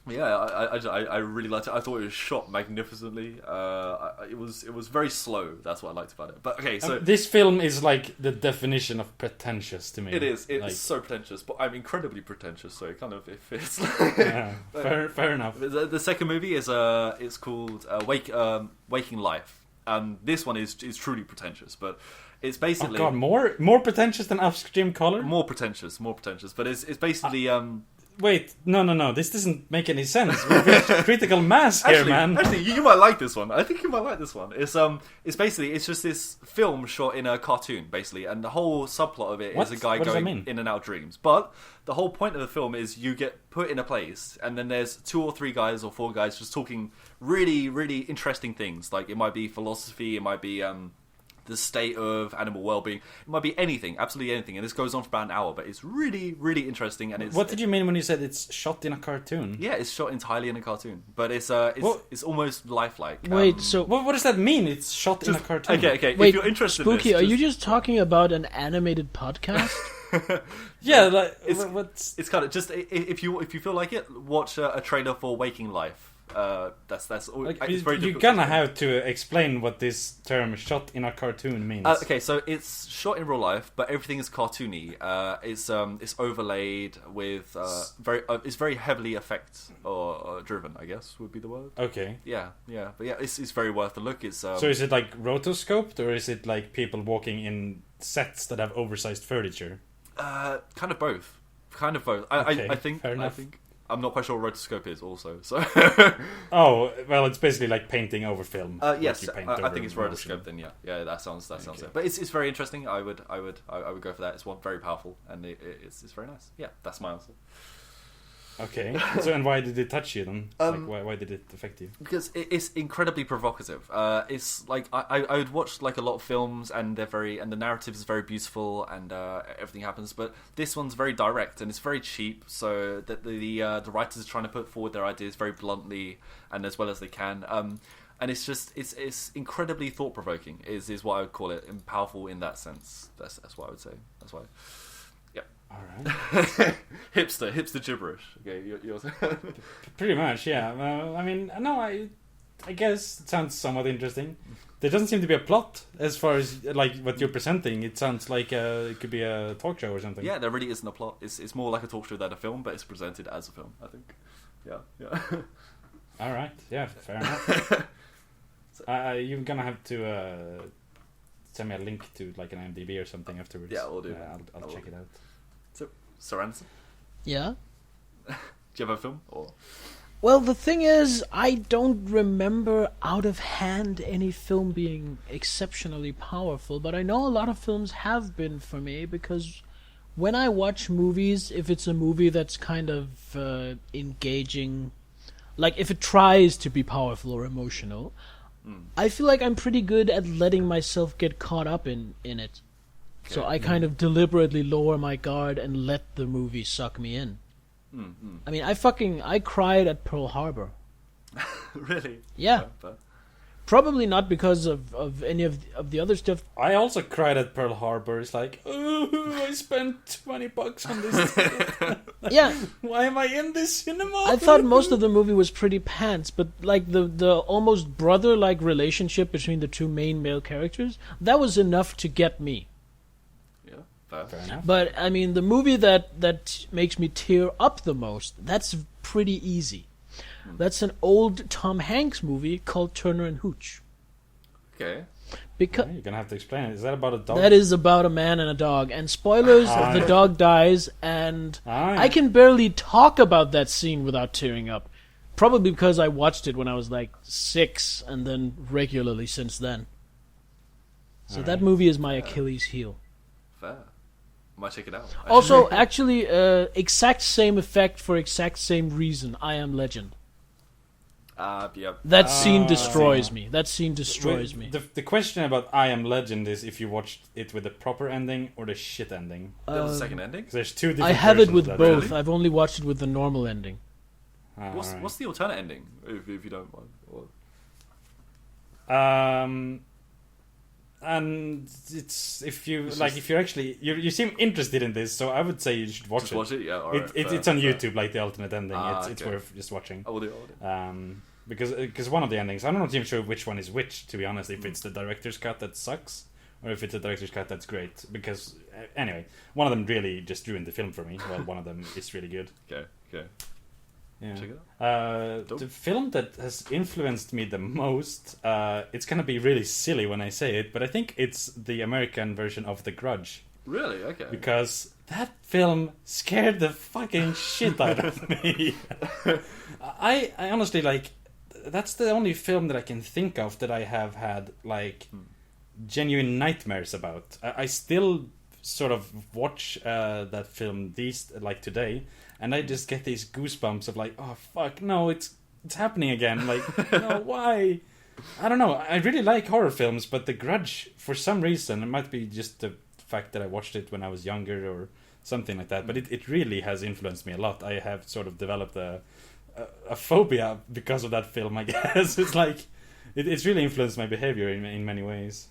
Yeah, I really liked it. I thought it was shot magnificently. It was very slow. That's what I liked about it. But okay, so this film is like the definition of pretentious to me. It is. It's so pretentious, but I'm incredibly pretentious, so it kind of fits. Yeah, fair enough. The second movie is it's called Waking Life, and this one is truly pretentious, but. It's basically... Oh god, more pretentious than Upstream Color? More pretentious, but it's basically... Wait, no, this doesn't make any sense. We've reached critical mass here, man. Actually, you might like this one. I think you might like this one. It's basically, it's just this film shot in a cartoon, basically, and the whole subplot of it is a guy going in and out of dreams. But the whole point of the film is you get put in a place, and then there's 2 or 3 guys or 4 guys just talking really, really interesting things. Like, it might be philosophy, it might be... the state of animal well-being. It might be anything, absolutely anything, and this goes on for about an hour, but it's really, really interesting. And what did you mean when you said it's shot in a cartoon? Yeah, it's shot entirely in a cartoon, but it's almost lifelike. Wait, so what does that mean? It's shot in a cartoon. Okay. Wait, if you're interested Spooky, in this, are you just talking about an animated podcast? Yeah, it's kind of just if you feel like it, watch a trailer for Waking Life. That's all. It's very you're gonna have to explain what this term "shot in a cartoon" means. Okay, so it's shot in real life, but everything is cartoony. It's overlaid with it's very heavily effect or driven, I guess would be the word. Okay. Yeah, but yeah, it's very worth a look. It's so is it like rotoscoped, or is it like people walking in sets that have oversized furniture? Kind of both. Okay, I think. Fair enough. I think. I'm not quite sure what rotoscope is also, so... Oh, well, it's basically like painting over film. Yes, I think it's rotoscope then, yeah. Yeah, that sounds it. But it's very interesting. I would go for that. It's very powerful, and it's very nice. Yeah, that's my answer. Okay, so and why did it touch you then? Why did it affect you? Because it's incredibly provocative. It's like I would watch like a lot of films, and the narrative is very beautiful, and everything happens. But this one's very direct, and it's very cheap. So that the writers are trying to put forward their ideas very bluntly and as well as they can. And it's just it's incredibly thought provoking. Is what I would call it, and powerful in that sense. That's what I would say. That's why. All right. hipster gibberish. Okay, you're pretty much, yeah. I mean, no, I guess it sounds somewhat interesting. There doesn't seem to be a plot as far as like what you're presenting. It sounds like it could be a talk show or something. Yeah, there really isn't a plot. It's more like a talk show than a film, but it's presented as a film, I think. Yeah. All right. Yeah, fair enough. You're gonna have to send me a link to like an IMDb or something afterwards. Yeah, we'll do. I'll check it out. So, Sir Anderson? Yeah? Do you have a film? Or... Well, the thing is, I don't remember out of hand any film being exceptionally powerful, but I know a lot of films have been for me, because when I watch movies, if it's a movie that's kind of engaging, like if it tries to be powerful or emotional, I feel like I'm pretty good at letting myself get caught up in it. Okay. So I kind of deliberately lower my guard and let the movie suck me in. I mean, I cried at Pearl Harbor. Really? Yeah. Probably not because of any of the other stuff. I also cried at Pearl Harbor. It's like, oh, I spent $20 on this. Yeah. Why am I in this cinema? I thought most of the movie was pretty pants, but like the almost brother-like relationship between the two main male characters, that was enough to get me. Fair enough. But I mean, the movie that makes me tear up the most, that's pretty easy. That's an old Tom Hanks movie called Turner and Hooch. Okay. Because you're gonna have to explain it. Is that about a dog? That is about a man and a dog. And spoilers, the dog dies, and I can barely talk about that scene without tearing up. Probably because I watched it when I was like 6, and then regularly since then. So that movie is my Achilles heel. Fair. Might check it out. Also, actually, exact same effect for exact same reason. I Am Legend. Yeah. That scene destroys me. That scene destroys me. The question about I Am Legend is if you watched it with the proper ending or the shit ending. The second ending? There's two different I have it with both. Really? I've only watched it with the normal ending. What's the alternate ending, if you don't mind? And it's if you're actually you seem interested in this, so I would say you should watch it. Watch it, yeah. All right, it's on YouTube, like the alternate ending. It's okay. worth just watching. I will do. Because one of the endings, I'm not even sure which one is which, to be honest. If it's the director's cut that sucks, or if it's the director's cut that's great. Because anyway, one of them really just ruined the film for me. Well, one of them is really good. Okay. Yeah. Check it out. The film that has influenced me the most, it's gonna be really silly when I say it, but I think it's the American version of The Grudge. Really? Okay. Because that film scared the fucking shit out of me. I honestly, like, that's the only film that I can think of that I have had, like, genuine nightmares about. I still sort of watch that film today, and I just get these goosebumps of like, oh fuck, no, it's happening again. Like, no, why? I don't know. I really like horror films, but The Grudge, for some reason, it might be just the fact that I watched it when I was younger or something like that, but it really has influenced me a lot. I have sort of developed a phobia because of that film, I guess. It's like, it's really influenced my behavior in many ways.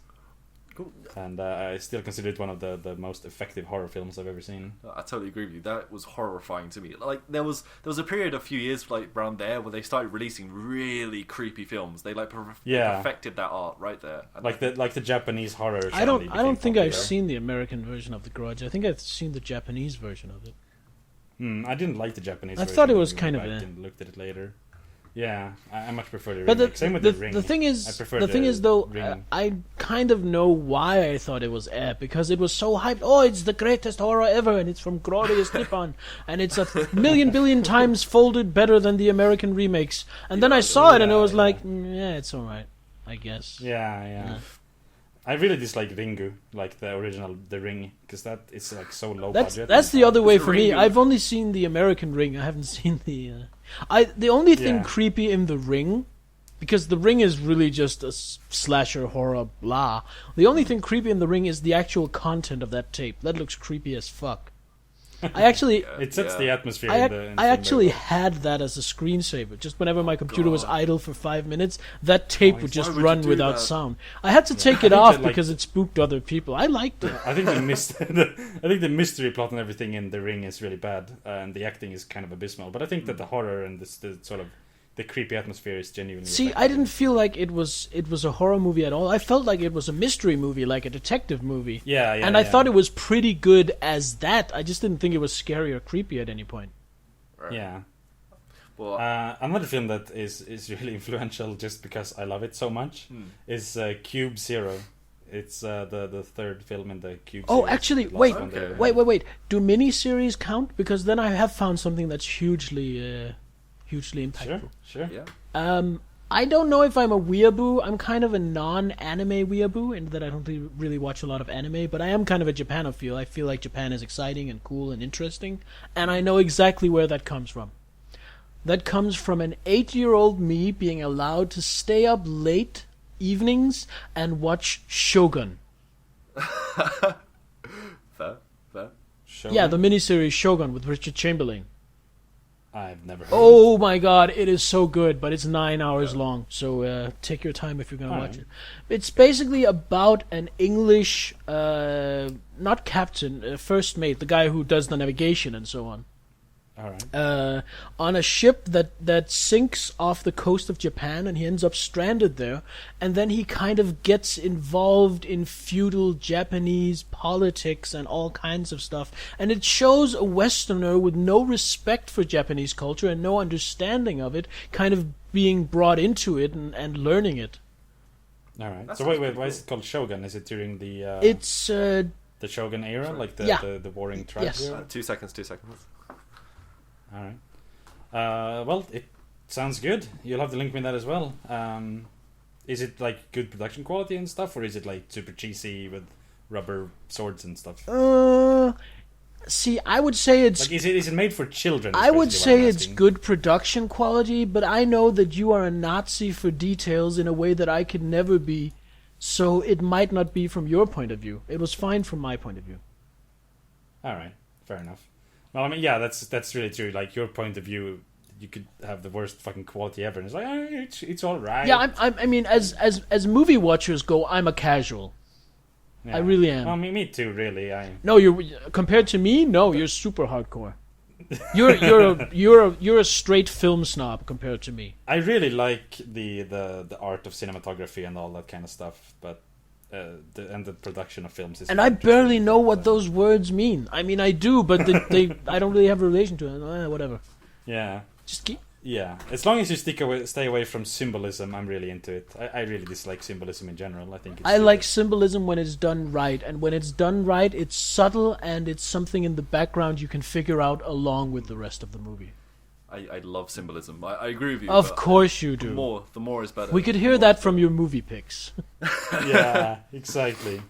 Cool. And I still consider it one of the most effective horror films I've ever seen. I totally agree with you. That was horrifying to me. Like there was a period a few years like around there where they started releasing really creepy films. They perfected that art right there. And like the Japanese horror. I don't think I've seen the American version of The Grudge. I think I've seen the Japanese version of it. I didn't like the Japanese version. I thought it was kind of. I looked at it later. Yeah, I much prefer the remake. But Same with the Ring. The thing is, though, I kind of know why I thought it was because it was so hyped. Oh, it's the greatest horror ever, and it's from Glorious Nippon, and it's a million billion times folded better than the American remakes. And then I saw it, and I was like, yeah, it's alright, I guess. Yeah. I really dislike Ringu, like the original The Ring, because that is like so low budget. That's the other way for me. I've only seen the American Ring. I haven't seen the. The only thing creepy in The Ring, because The Ring is really just a slasher horror blah. The only thing creepy in The Ring is the actual content of that tape. That looks creepy as fuck. I actually it sets the atmosphere. I actually had that as a screensaver. Just whenever my computer was idle for 5 minutes, that tape would just run without sound. I had to take it off because it spooked other people. I liked it. I think the mystery plot and everything in The Ring is really bad, and the acting is kind of abysmal. But I think that the horror and the sort of the creepy atmosphere is genuinely. See, effective. I didn't feel like it was a horror movie at all. I felt like it was a mystery movie, like a detective movie. Yeah. And I thought it was pretty good as that. I just didn't think it was scary or creepy at any point. Right. Yeah. Well, another film that is really influential just because I love it so much is Cube Zero. It's the third film in the Cube series. Oh, actually, wait. Do miniseries count? Because then I have found something that's hugely impactful. Sure. yeah. I don't know if I'm a weeaboo. I'm kind of a non-anime weeaboo in that I don't really watch a lot of anime, but I am kind of a Japanophile. I feel like Japan is exciting and cool and interesting, and I know exactly where that comes from. That comes from an 8-year-old me being allowed to stay up late evenings and watch Shogun. Fair. Shogun? Yeah, the miniseries Shogun with Richard Chamberlain. I've never heard. Oh my god, it is so good, but it's 9 hours long, so take your time if you're going to watch it. It's basically about an English, not captain, first mate, the guy who does the navigation and so on. All right. On a ship that sinks off the coast of Japan, and he ends up stranded there, and then he kind of gets involved in feudal Japanese politics and all kinds of stuff, and it shows a Westerner with no respect for Japanese culture and no understanding of it kind of being brought into it and learning it. All right. So wait, why is it called Shogun? Is it during the It's the Shogun era, like the warring tribes? Yes. Era? 2 seconds. All right. Well, it sounds good. You'll have to link me that as well. Is it like good production quality and stuff, or is it like super cheesy with rubber swords and stuff? See, I would say it's... Like, is it made for children? I would basically what say I'm it's asking. good production quality, but I know that you are a Nazi for details in a way that I could never be, so it might not be from your point of view. It was fine from my point of view. All right, fair enough. Well, I mean, yeah, that's really true. Like, your point of view, you could have the worst fucking quality ever, and it's like, it's all right. Yeah, I mean, as movie watchers go, I'm a casual. Yeah. I really am. Well, me too, really. No, you're compared to me. No, you're super hardcore. You're a straight film snob compared to me. I really like the art of cinematography and all that kind of stuff, but the production of films is. And I barely know what those words mean. I mean, I do, but I don't really have a relation to it. Whatever. Yeah. Just keep. Yeah, as long as you stay away from symbolism, I'm really into it. I really dislike symbolism in general. I think it's I like symbolism when it's done right, and when it's done right, it's subtle and it's something in the background you can figure out along with the rest of the movie. I love symbolism. I agree with you. Of course you do. The more is better. We could hear that from your movie picks. Yeah, exactly.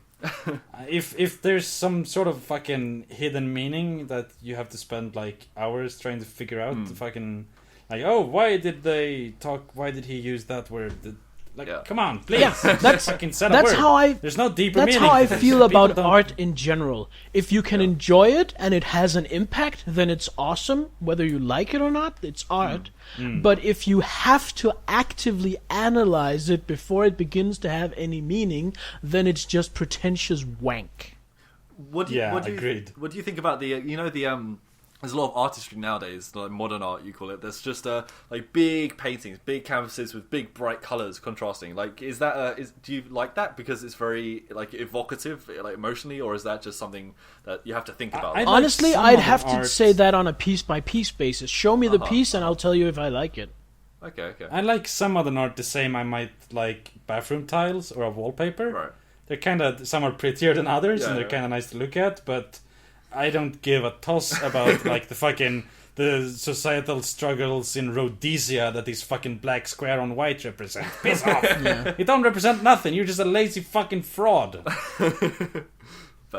If there's some sort of fucking hidden meaning that you have to spend like hours trying to figure out, the fucking like, oh, why did he use that word? Come on, please. Yeah, that's fucking set a that's word. how I. There's no deeper That's meaning. how I to this. feel People about don't- art in general. If you can enjoy it and it has an impact, then it's awesome. Whether you like it or not, it's art. But if you have to actively analyze it before it begins to have any meaning, then it's just pretentious wank. Agreed. What do you think about the there's a lot of artistry nowadays, like modern art, you call it. There's just like big paintings, big canvases with big bright colors contrasting. Like, is that do you like that because it's very like evocative, like emotionally, or is that just something that you have to think about? Honestly, some I'd modern have to art. say that on a piece by piece basis. Show me the piece, and I'll tell you if I like it. Okay. I like some modern art the same I might like bathroom tiles or a wallpaper. Right. They're kind of, some are prettier than others, Yeah, and they're yeah. kind of nice to look at, but I don't give a toss about like the societal struggles in Rhodesia that this fucking black square on white represent. Piss off! Yeah. It don't represent nothing. You're just a lazy fucking fraud.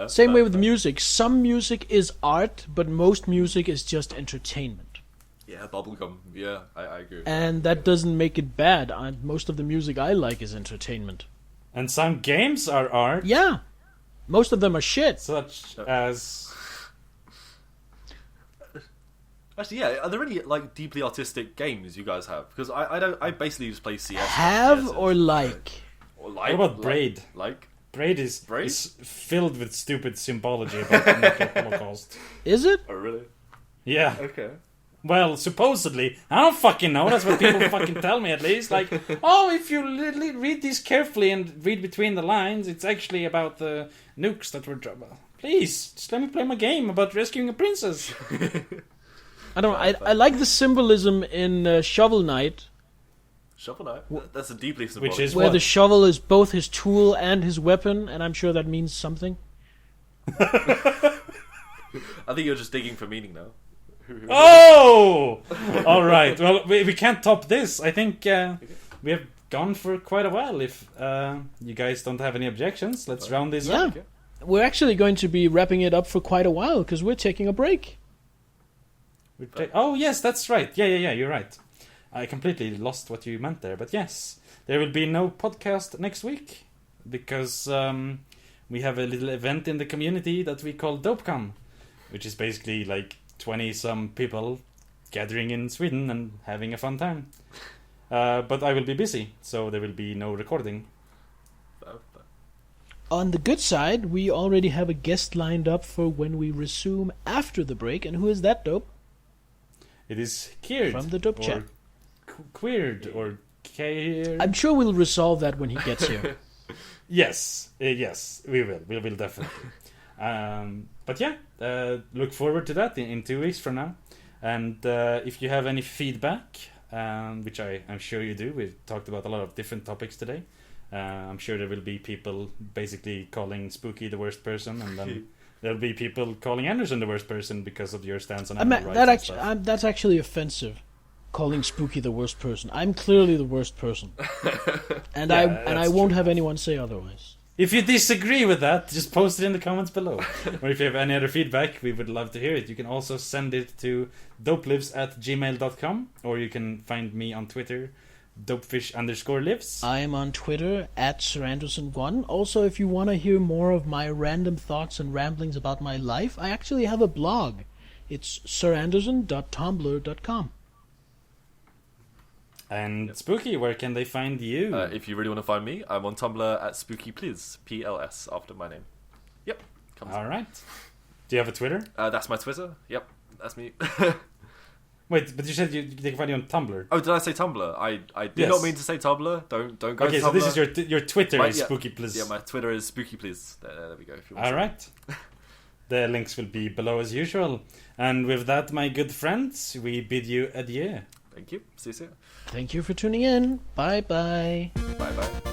Same way with music. Some music is art, but most music is just entertainment. Yeah, bubblegum. Yeah, I agree. And that doesn't make it bad. Most of the music I like is entertainment. And some games are art, Yeah. Most of them are shit. such as... Actually, yeah. Are there any like deeply artistic games you guys have? Because I don't. I basically just play CS. Have CS, or like? Or What about Braid? Like Braid is filled with stupid symbology about the Holocaust. Is it? oh really? Yeah. Okay. Well, supposedly. I don't fucking know. That's what people fucking tell me, at least. Like, oh, if you read this carefully and read between the lines, it's actually about the nukes that were dropped. Please, just let me play my game about rescuing a princess. I don't know. I like the symbolism in Shovel Knight. Shovel Knight? That's a deeply symbolic. Which is where what? the shovel is both his tool and his weapon, and I'm sure that means something. I think you're just digging for meaning now. Oh! Alright, well, we can't top this. I think we have gone for quite a while. If you guys don't have any objections, let's round this up. We're actually going to be wrapping it up for quite a while, because we're taking a break. Oh, yes, that's right. Yeah, you're right. I completely lost what you meant there, but yes. There will be no podcast next week, because we have a little event in the community that we call Dopecom, which is basically like 20-some people gathering in Sweden and having a fun time. But I will be busy, so there will be no recording. On the good side, we already have a guest lined up for when we resume after the break, and who is that, Dope? It is Keird. From the Dope Chat. Queered, or Keird. I'm sure we'll resolve that when he gets here. Yes, we will. We will definitely. But yeah, look forward to that in 2 weeks from now. And if you have any feedback, which I'm sure you do, we've talked about a lot of different topics today. I'm sure there will be people basically calling Spooky the worst person, and then there'll be people calling Anderson the worst person because of your stance on animal rights. That's actually offensive. Calling Spooky the worst person. I'm clearly the worst person, and I won't have anyone say otherwise. If you disagree with that, just post it in the comments below. Or if you have any other feedback, we would love to hear it. You can also send it to dopelives@gmail.com, or you can find me on Twitter, dopefish_lives. I am on Twitter @SirAnderson1. Also, if you want to hear more of my random thoughts and ramblings about my life, I actually have a blog. It's siranderson.tumblr.com. And Spooky, where can they find you? If you really want to find me, I'm on Tumblr @SpookyPliz, PLS, after my name. Yep. All right. Do you have a Twitter? That's my Twitter. Yep, that's me. Wait, but you said they can find you on Tumblr. Oh, did I say Tumblr? I did not mean to say Tumblr. Don't go to Tumblr. Okay, so this is your Twitter is SpookyPliz. Yeah, my Twitter is SpookyPliz. There we go. If you want All right. The links will be below as usual. And with that, my good friends, we bid you adieu. Thank you. See you soon. Thank you for tuning in. Bye-bye. Bye-bye.